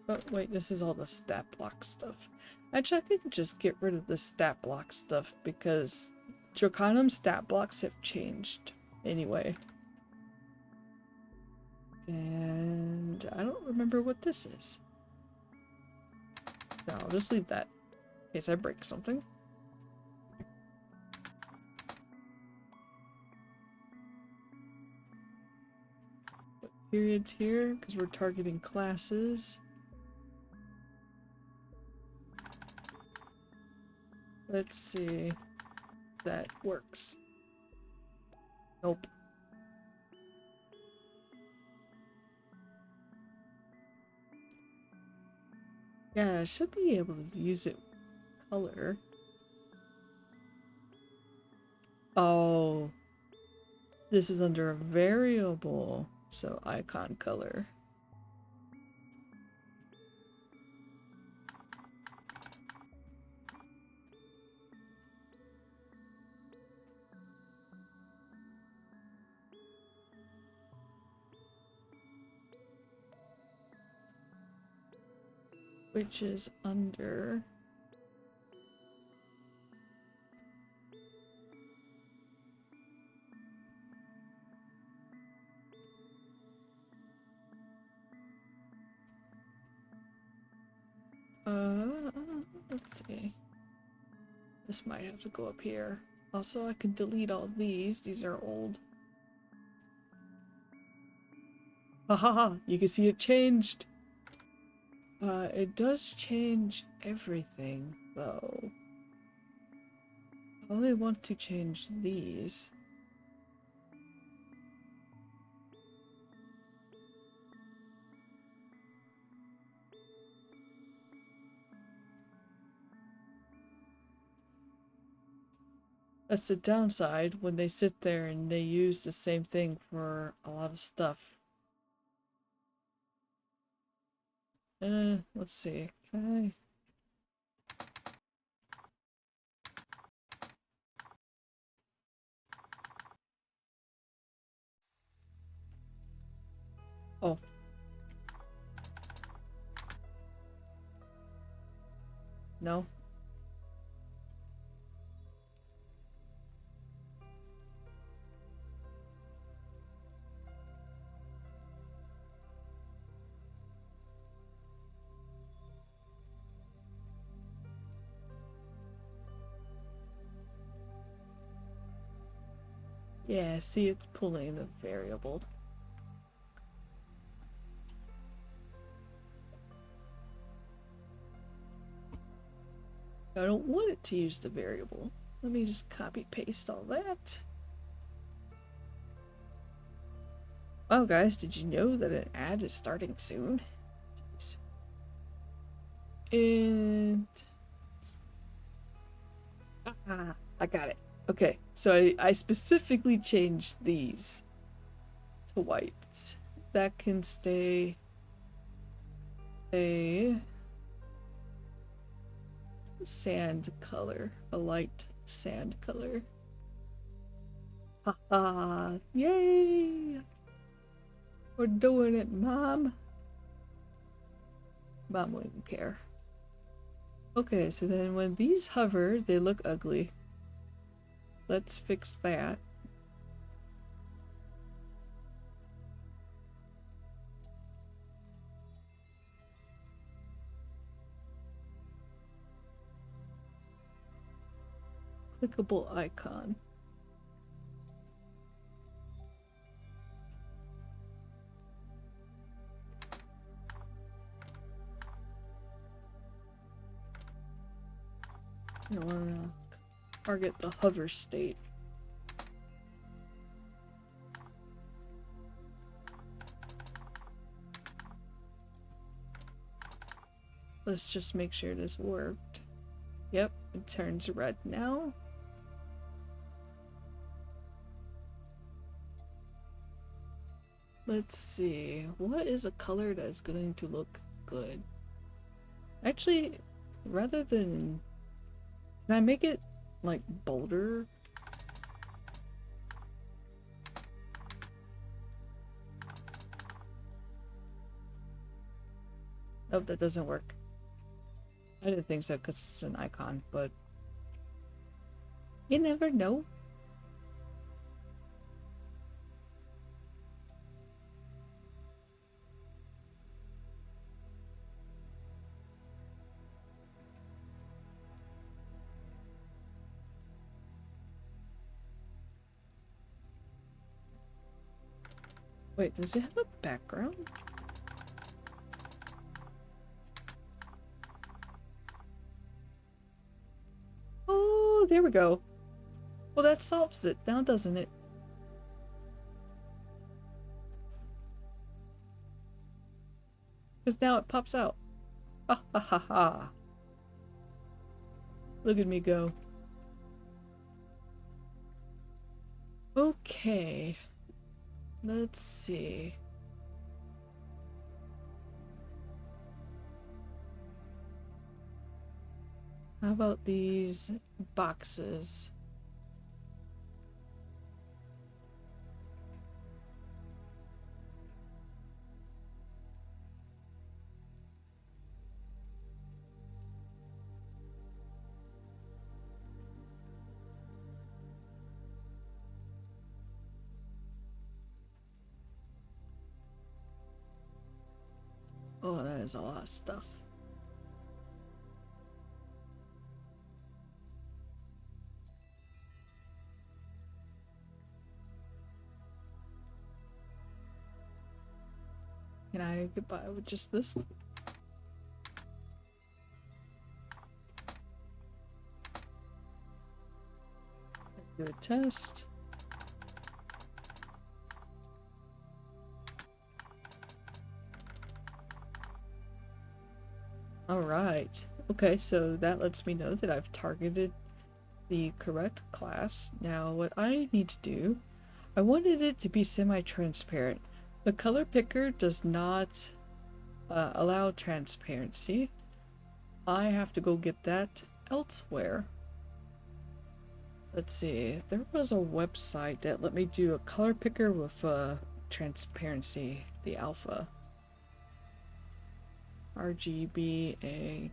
Oh, wait, this is all the stat block stuff. Actually, I could just get rid of the stat block stuff because Draconum stat blocks have changed anyway. And I don't remember what this is. So I'll just leave that in case I break something. Put periods here because we're targeting classes. Let's see if that works. Nope. Yeah, I should be able to use it color. Oh, this is under a variable, so icon color. Which is under let's see. This might have to go up here. Also, I can delete all these. These are old. Haha, you can see it changed. It does change everything, though. I only want to change these. That's the downside when they sit there and they use the same thing for a lot of stuff. Let's see. Can I... Oh. No? Yeah, see, it's pulling the variable. I don't want it to use the variable. Let me just copy paste all that. Well, guys, did you know that an ad is starting soon? Jeez. And I got it. Okay, so I specifically changed these to white. That can stay a sand color, a light sand color. Haha, yay! We're doing it, Mom. Mom wouldn't care. Okay, so then when these hover, they look ugly. Let's fix that. Clickable icon. I want to target the hover state. Let's just make sure this worked. Yep, it turns red now. Let's see, what is a color that's going to look good? Actually, rather than... Can I make it, like, bolder? Oh, that doesn't work. I didn't think so because it's an icon, but... You never know. Wait, does it have a background? Oh, there we go. Well, that solves it now, doesn't it? Because now it pops out. Ha ha ha ha. Look at me go. Okay. Let's see. How about these boxes? Oh, that is a lot of stuff. Can I get by with just this? Do a test. Alright. Okay, so that lets me know that I've targeted the correct class. Now, what I need to do, I wanted it to be semi-transparent. The color picker does not allow transparency. I have to go get that elsewhere. Let's see, there was a website that let me do a color picker with transparency, the alpha. RGBA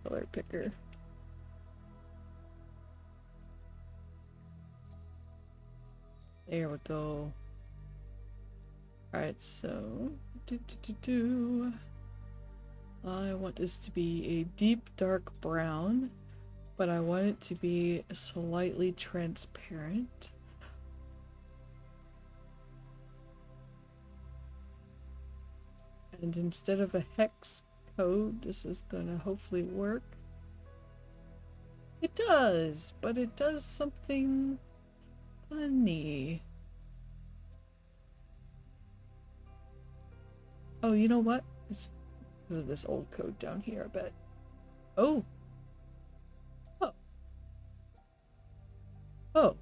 color picker. There we go. Alright, so I want this to be a deep dark brown, but I want it to be slightly transparent. And instead of a hex code, this is gonna hopefully work. It does, but it does something funny. Oh, you know what? It's because of this old code down here, I bet. Oh! Oh! Oh!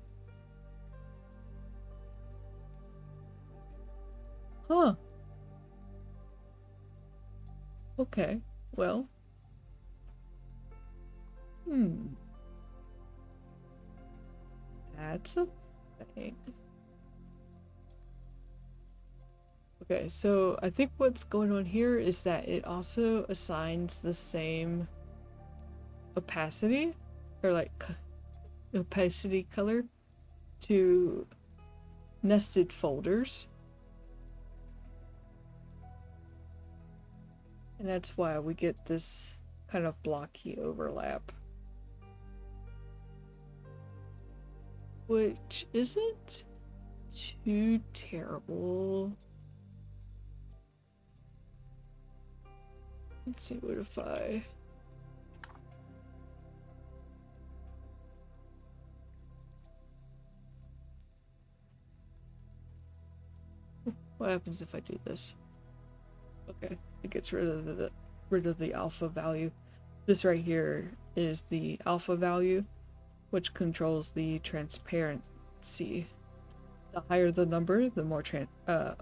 Huh! Okay, well. That's a thing. Okay, so I think what's going on here is that it also assigns the same opacity, or like opacity color, to nested folders. And that's why we get this kind of blocky overlap. Which isn't too terrible. Let's see, what if I... What happens if I do this? Okay, it gets rid of the rid of the alpha value. This right here is the alpha value, which controls the transparency. The higher the number, the more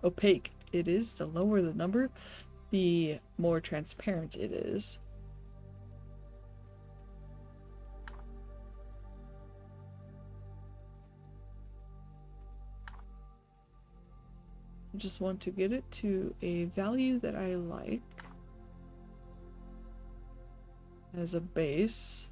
opaque it is. The lower the number, the more transparent it is. I just want to get it to a value that I like as a base.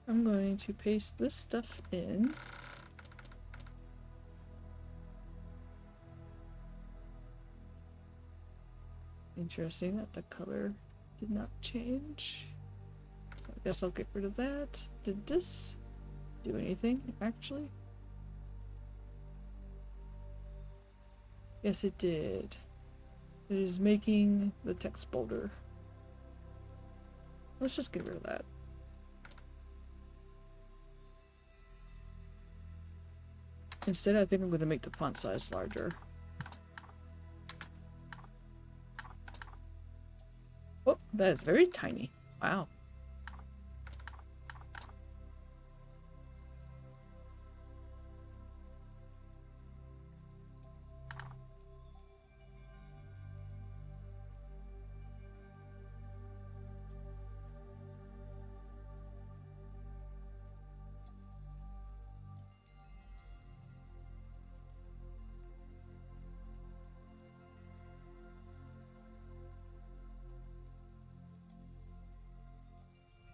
I'm going to paste this stuff in. Interesting that the color did not change. So I guess I'll get rid of that. Did this do anything, actually? Yes, it did. It is making the text bolder. Let's just get rid of that. Instead, I think I'm going to make the font size larger. Oh, that is very tiny. Wow.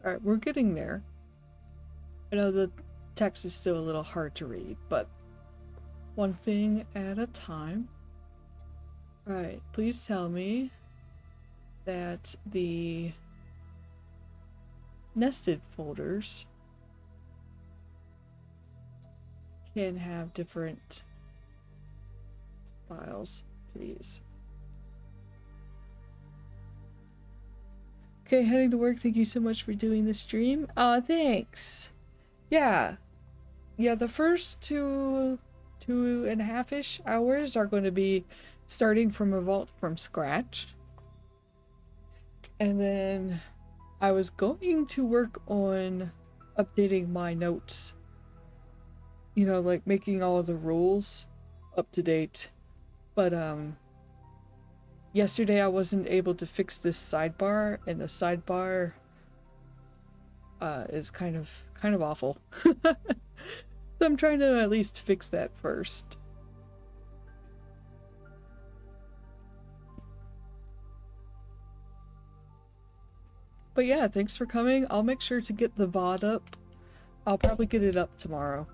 Alright, we're getting there. I know the text is still a little hard to read, but one thing at a time. Alright, please tell me that the nested folders can have different styles, please. Okay, heading to work. Thank you so much for doing the stream. Thanks. Yeah. Yeah, the first two and a half-ish hours are going to be starting from a vault from scratch. And then I was going to work on updating my notes. You know, like making all of the rules up to date. But, yesterday I wasn't able to fix this sidebar, and the sidebar is kind of awful. So I'm trying to at least fix that first. But yeah, thanks for coming. I'll make sure to get the VOD up. I'll probably get it up tomorrow.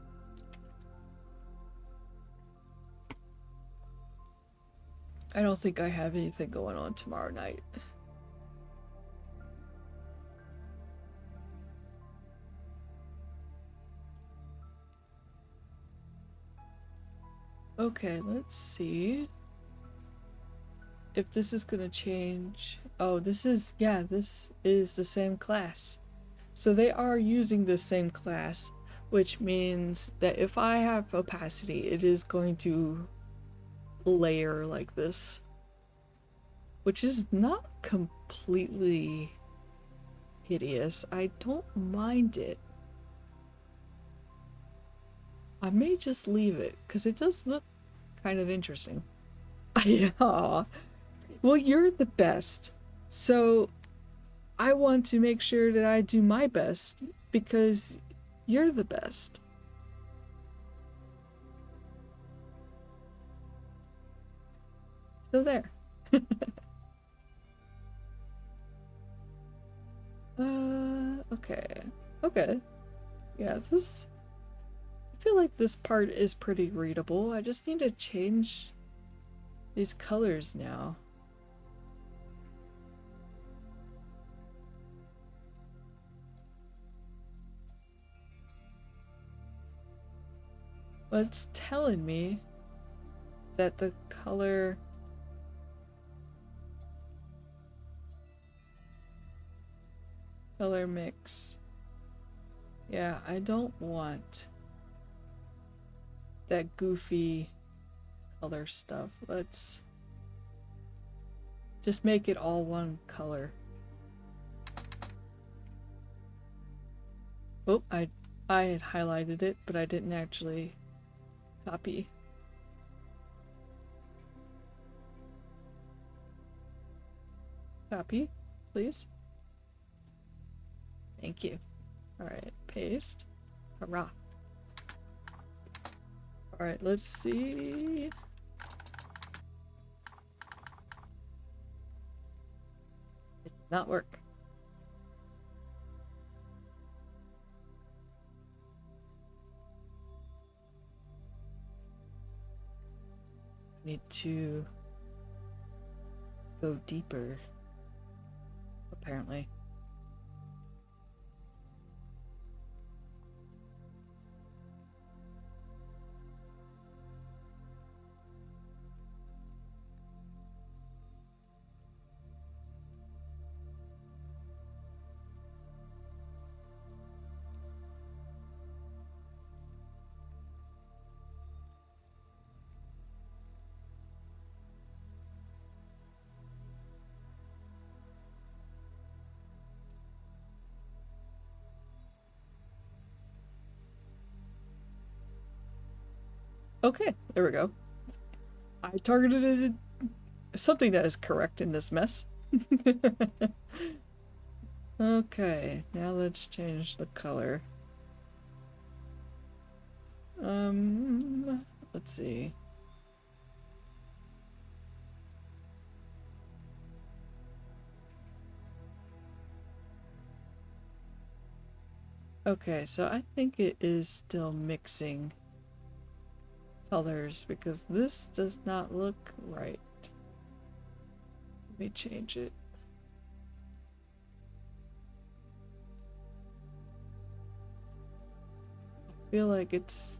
I don't think I have anything going on tomorrow night. Okay, let's see if this is gonna change. Oh, this is, yeah, this is the same class. So they are using the same class, which means that if I have opacity, it is going to layer like this, which is not completely hideous. I don't mind it. I may just leave it because it does look kind of interesting. Yeah. Well, you're the best, so I want to make sure that I do my best because you're the best. So there. Okay. Okay. Yeah, this... I feel like this part is pretty readable. I just need to change these colors now. But it's telling me that the color mix Yeah, I don't want that goofy color stuff. Let's just make it all one color. Oh, I had highlighted it, but I didn't actually copy. Copy, please. Thank you. Alright, paste. Hurrah. Alright, let's see. It did not work. Need to go deeper, apparently. Okay, there we go. I targeted something that is correct in this mess. Okay, now let's change the color. Let's see. Okay, so I think it is still mixing colors because this does not look right. Let me change it. I feel like it's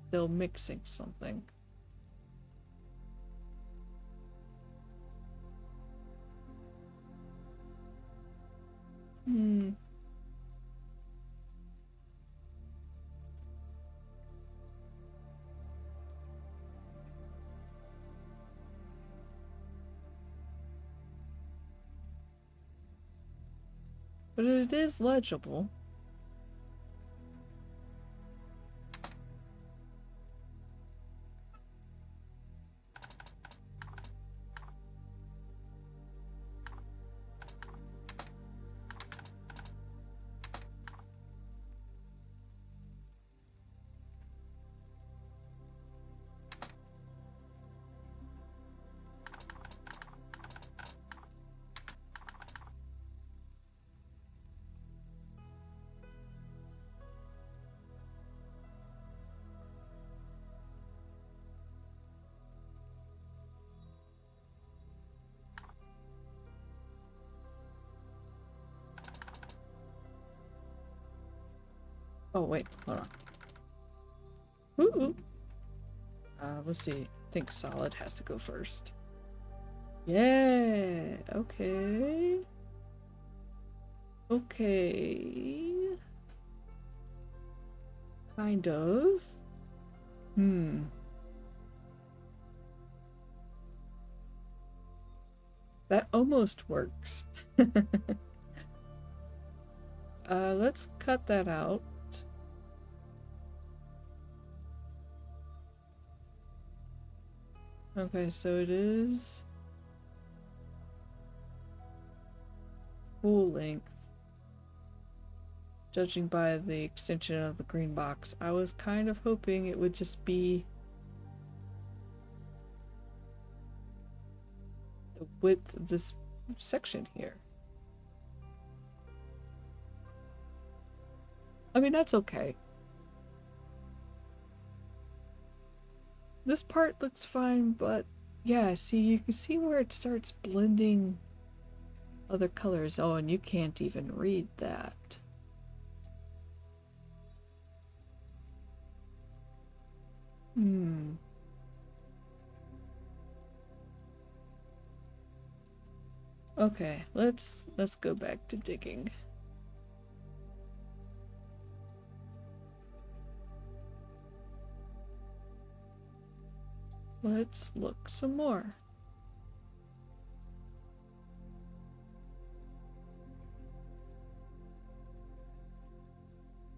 still mixing something. But it is legible. Oh, wait, hold on. Ooh. Let's see. I think solid has to go first. Yeah, okay. Okay. Kind of. That almost works. Let's cut that out. Okay, so it is full length, judging by the extension of the green box. I was kind of hoping it would just be the width of this section here. I mean, that's okay. This part looks fine, but yeah, see, you can see where it starts blending other colors. Oh, and you can't even read that. Okay, let's go back to digging. Let's look some more.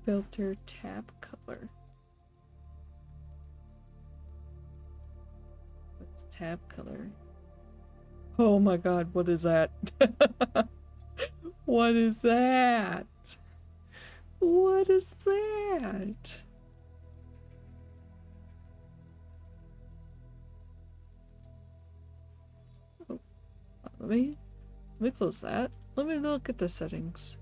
Filter tab color. What's tab color? Oh my god, what is that? What is that? What is that? Oh, let me close that. Let me look at the settings.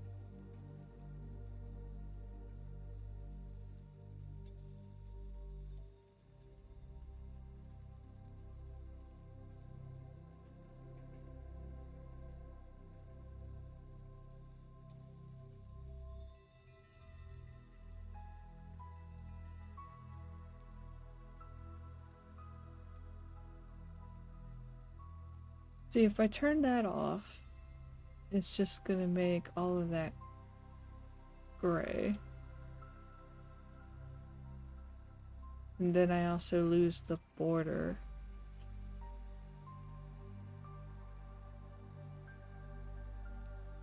See, if I turn that off, it's just gonna make all of that gray. And then I also lose the border.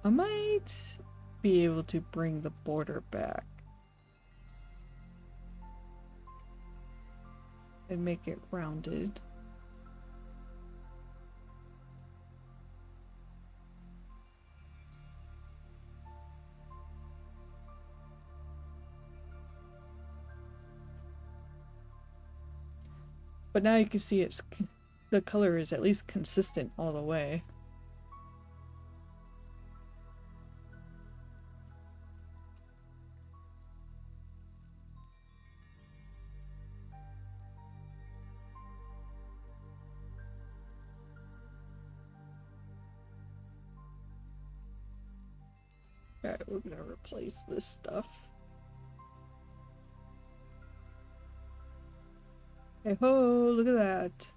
I might be able to bring the border back and make it rounded. But now you can see the color is at least consistent all the way. Alright, we're gonna replace this stuff. Hey ho, look at that.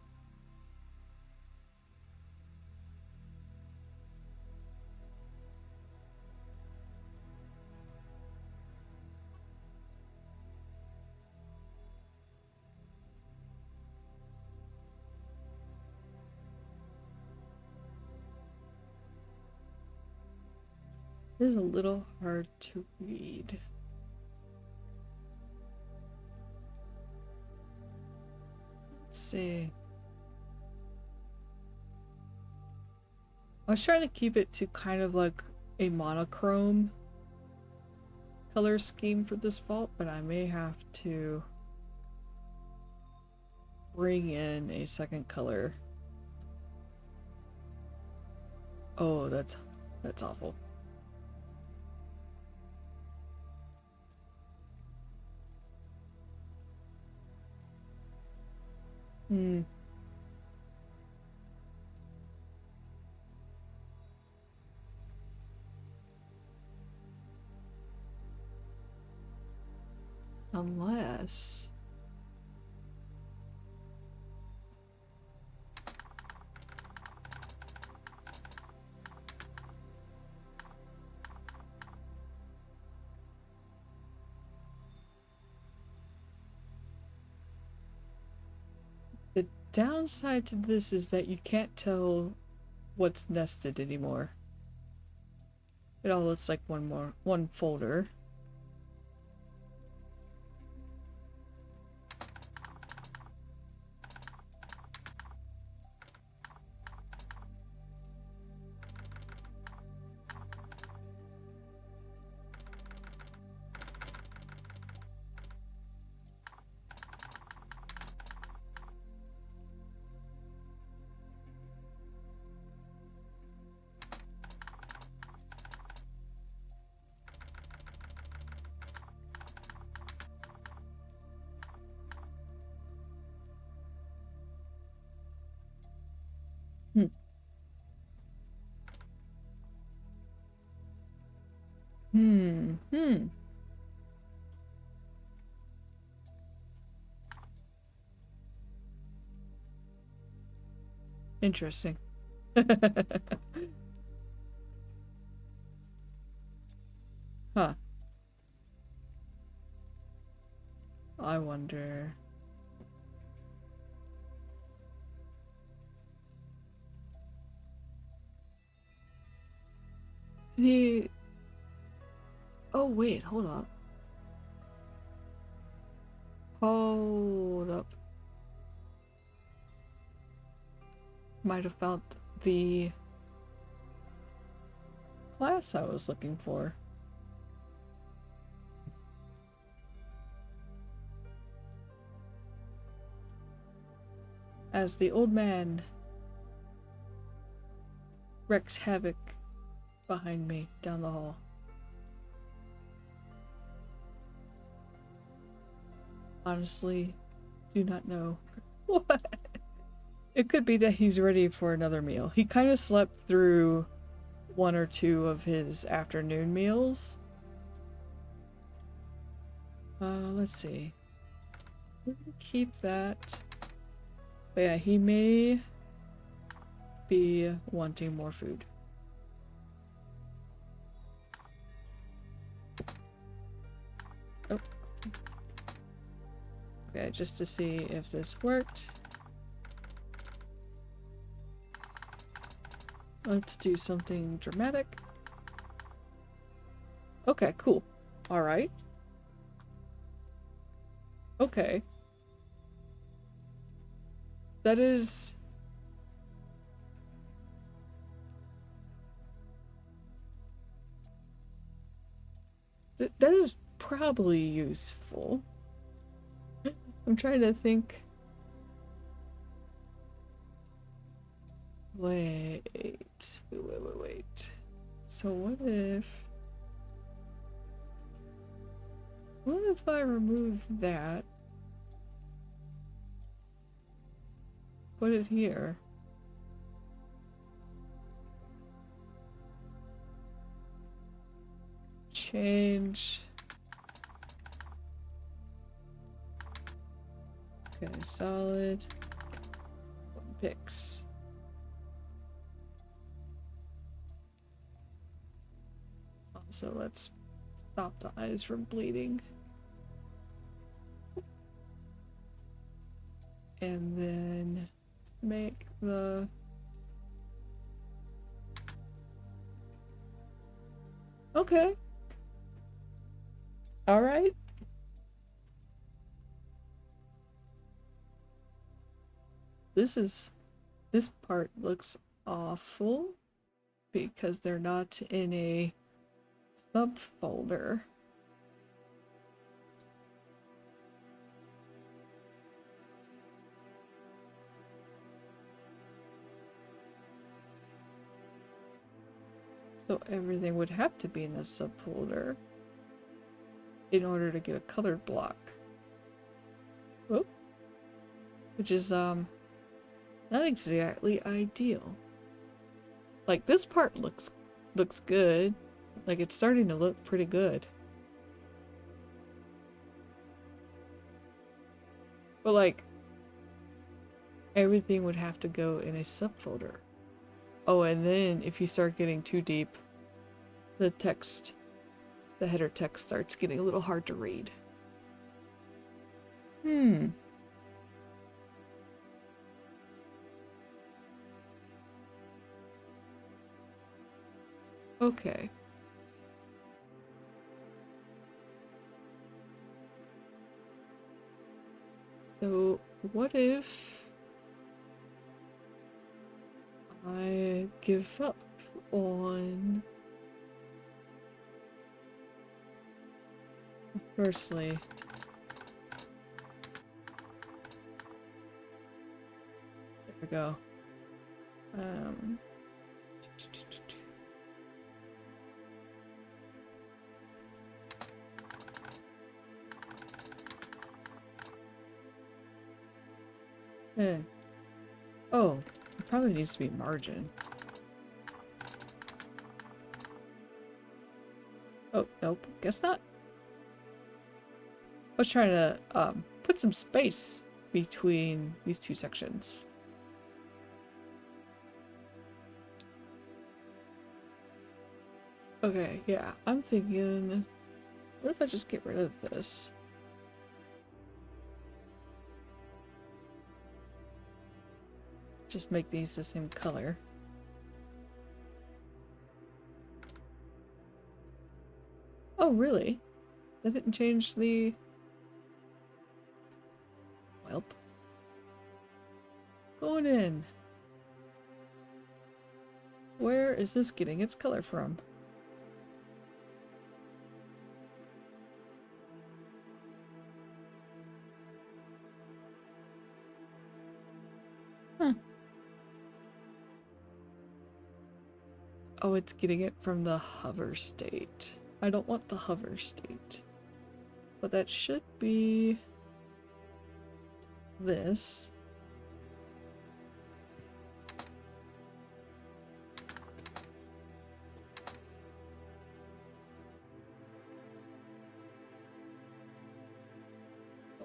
It is a little hard to read. Let's see. I was trying to keep it to kind of like a monochrome color scheme for this vault, but I may have to bring in a second color. Oh, that's awful. Hmm. Unless... The downside to this is that you can't tell what's nested anymore. It all looks like one folder. Hmm. Interesting. Huh. I wonder... he... Oh, wait, hold up. Hold up. Might have found the class I was looking for. As the old man wreaks havoc behind me down the hall. Honestly, do not know. What? It could be that he's ready for another meal. He kind of slept through one or two of his afternoon meals. Let's see. Keep that. But yeah, he may be wanting more food. Oh. Okay, just to see if this worked. Let's do something dramatic. Okay, cool. Alright. Okay. That is... that is probably useful. I'm trying to think... Wait. So what if... what if I remove that? Put it here. Change. Okay, solid. Pix. Also, let's stop the eyes from bleeding. And then make the... okay. Alright. This part looks awful because they're not in a subfolder. So everything would have to be in a subfolder in order to get a colored block. Whoop. Which is not exactly ideal. Like this part looks good. Like it's starting to look pretty good. But like everything would have to go in a subfolder. Oh, and then if you start getting too deep, the text, the header text starts getting a little hard to read. Okay. So, what if I give up on... firstly... there we go. Oh, it probably needs to be margin. Oh, nope, guess not. I was trying to put some space between these two sections. Okay, yeah, I'm thinking, what if I just get rid of this? Just make these the same color. Oh, really? That didn't change the... Welp. Going in. Where is this getting its color from? Huh. Oh, it's getting it from the hover state. I don't want the hover state. But that should be... this.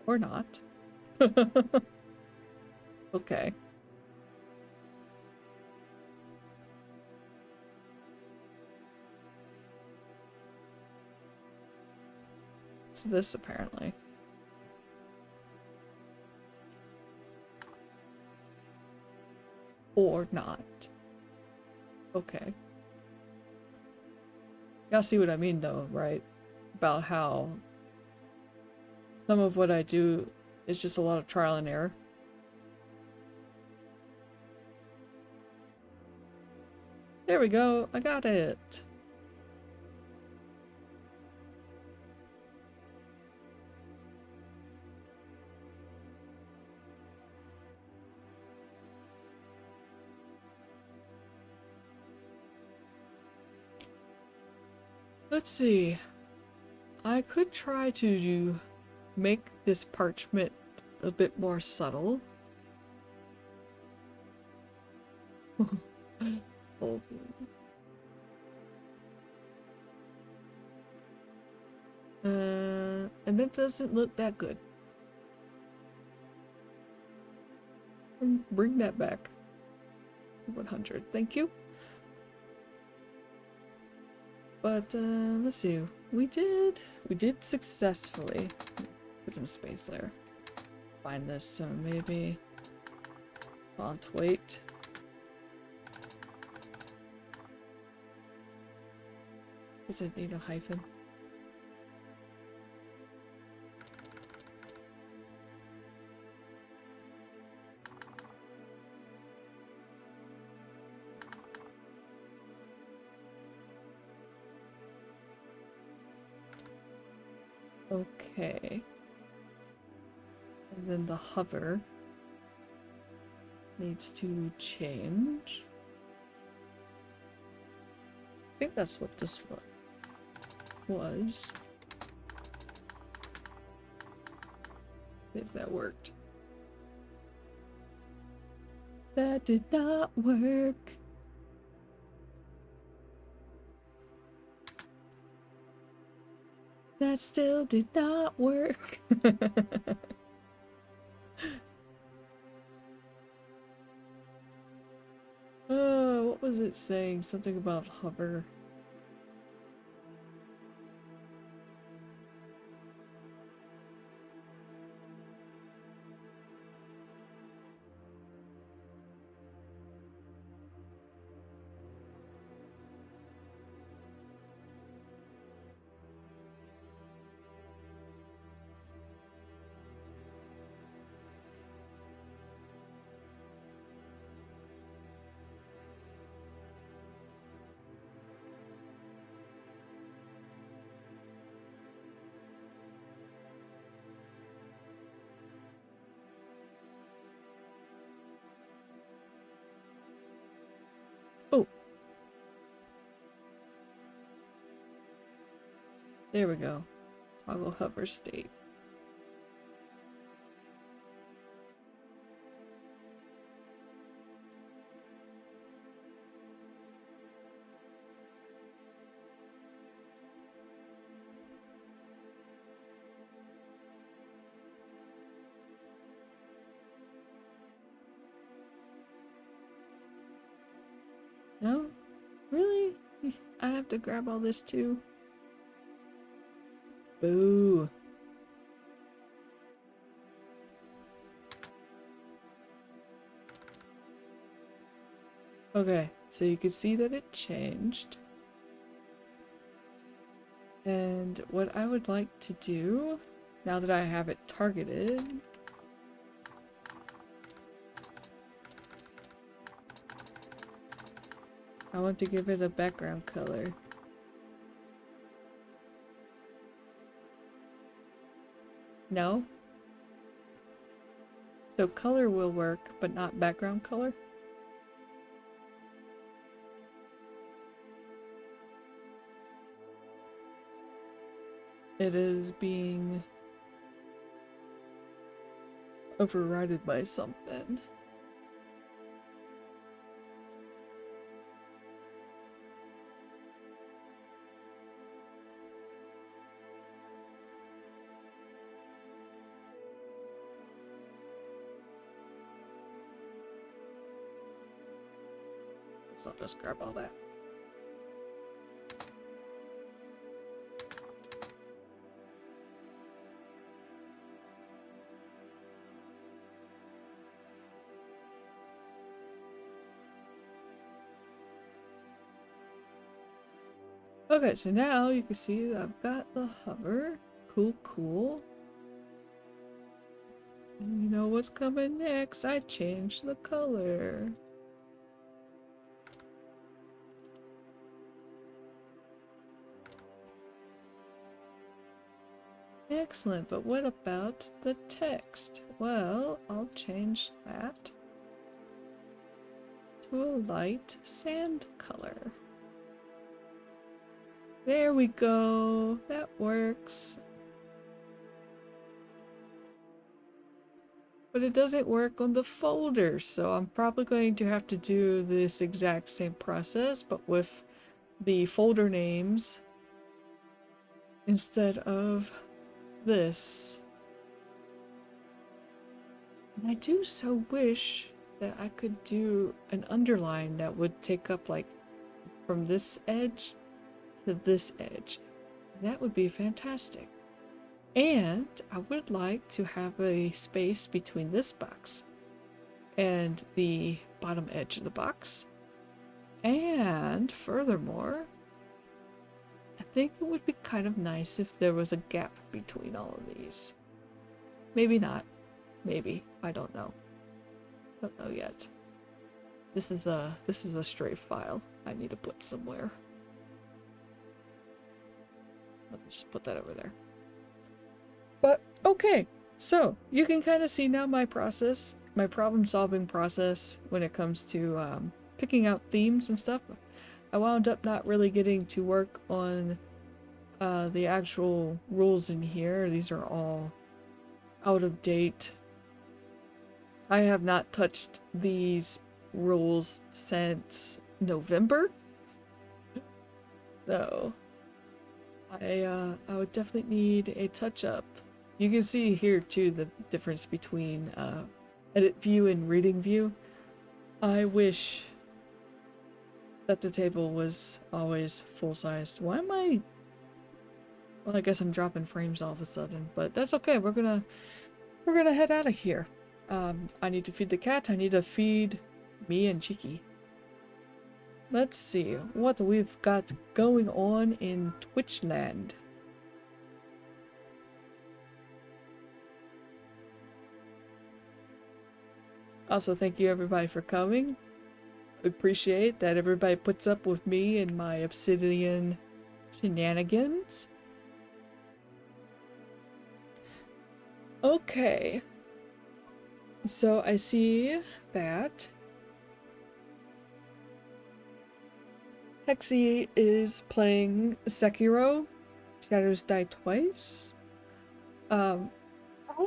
Or not. Okay. It's this, apparently. Or not. Okay. Y'all see what I mean, though, right? About how some of what I do is just a lot of trial and error. There we go, I got it. Let's see. I could try to make this parchment a bit more subtle. Oh. And that doesn't look that good. Bring that back. 100, thank you. But let's see. We did successfully put some space there. Find this, so maybe font weight. Does it need a hyphen? Okay. And then the hover needs to change. I think that's what this was. See if that worked. That did not work. That still did not work. Oh, what was it saying? Something about hover. Oh. There we go. Toggle hover state. No? Really? I have to grab all this too? Boo. Okay, so you can see that it changed. And what I would like to do, now that I have it targeted, I want to give it a background color. No? So color will work, but not background color? It is being overridden by something. So I'll just grab all that. Okay, so now you can see that I've got the hover. Cool, cool. And you know what's coming next? I changed the color. Excellent, but what about the text? Well, I'll change that to a light sand color. There we go. That works. But it doesn't work on the folder, so I'm probably going to have to do this exact same process, but with the folder names instead of this. And I do so wish that I could do an underline that would take up like from this edge to this edge. That would be fantastic. And I would like to have a space between this box and the bottom edge of the box. And furthermore, I think it would be kind of nice if there was a gap between all of these. Maybe not. Maybe. I don't know. Don't know yet. This is a stray file I need to put somewhere. Let me just put that over there. But okay, so you can kind of see now my process, my problem-solving process when it comes to picking out themes and stuff. I wound up not really getting to work on the actual rules in here. These are all out of date. I have not touched these rules since November. So I would definitely need a touch-up. You can see here too the difference between edit view and reading view. I wish that the table was always full-sized. Why am I... Well, I guess I'm dropping frames all of a sudden, but that's okay. We're gonna head out of here. I need to feed the cat. I need to feed me and Cheeky. Let's see what we've got going on in Twitchland. Also, thank you everybody for coming. Appreciate that everybody puts up with me and my Obsidian shenanigans. Okay. So I see that Hexy is playing Sekiro, Shadows Die Twice. Oh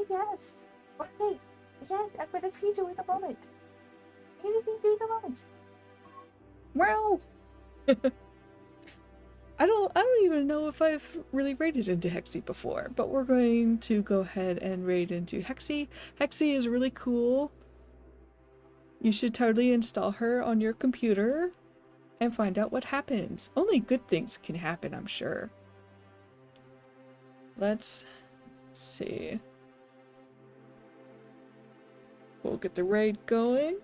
yes. Okay. Yes, I'm gonna feed you in a moment. I'm gonna feed you in a moment. Well, I don't even know if I've really raided into Hexy before, but we're going to go ahead and raid into Hexy. Hexy is really cool. You should totally install her on your computer and find out what happens. Only good things can happen, I'm sure. Let's see. We'll get the raid going.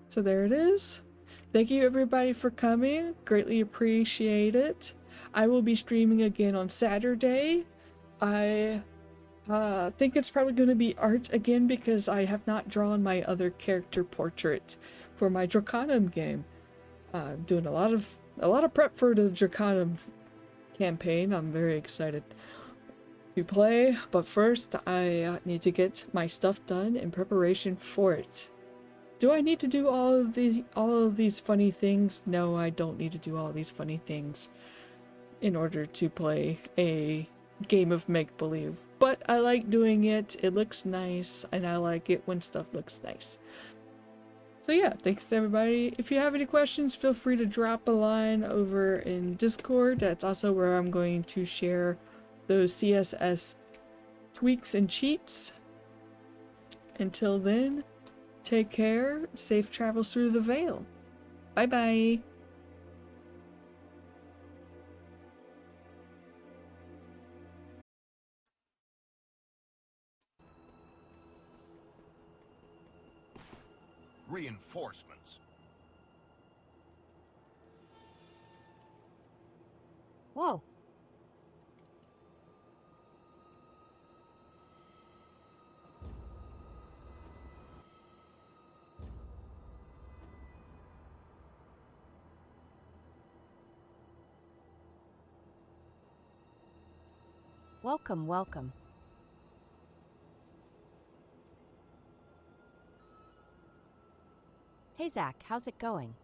So there it is. Thank you everybody for coming. Greatly appreciate it. I will be streaming again on Saturday. I think it's probably going to be art again because I have not drawn my other character portrait for my Draconum game. Doing a lot of prep for the Draconum campaign. I'm very excited to play, but first I need to get my stuff done in preparation for it. Do I need to do all of these funny things? No, I don't need to do all these funny things in order to play a game of make-believe. But I like doing it. It looks nice, and I like it when stuff looks nice. So yeah, thanks to everybody. If you have any questions, feel free to drop a line over in Discord. That's also where I'm going to share those CSS tweaks and cheats. Until then, take care. Safe travels through the veil. Bye-bye. Reinforcements. Whoa. Welcome, welcome. Hey Zach, how's it going?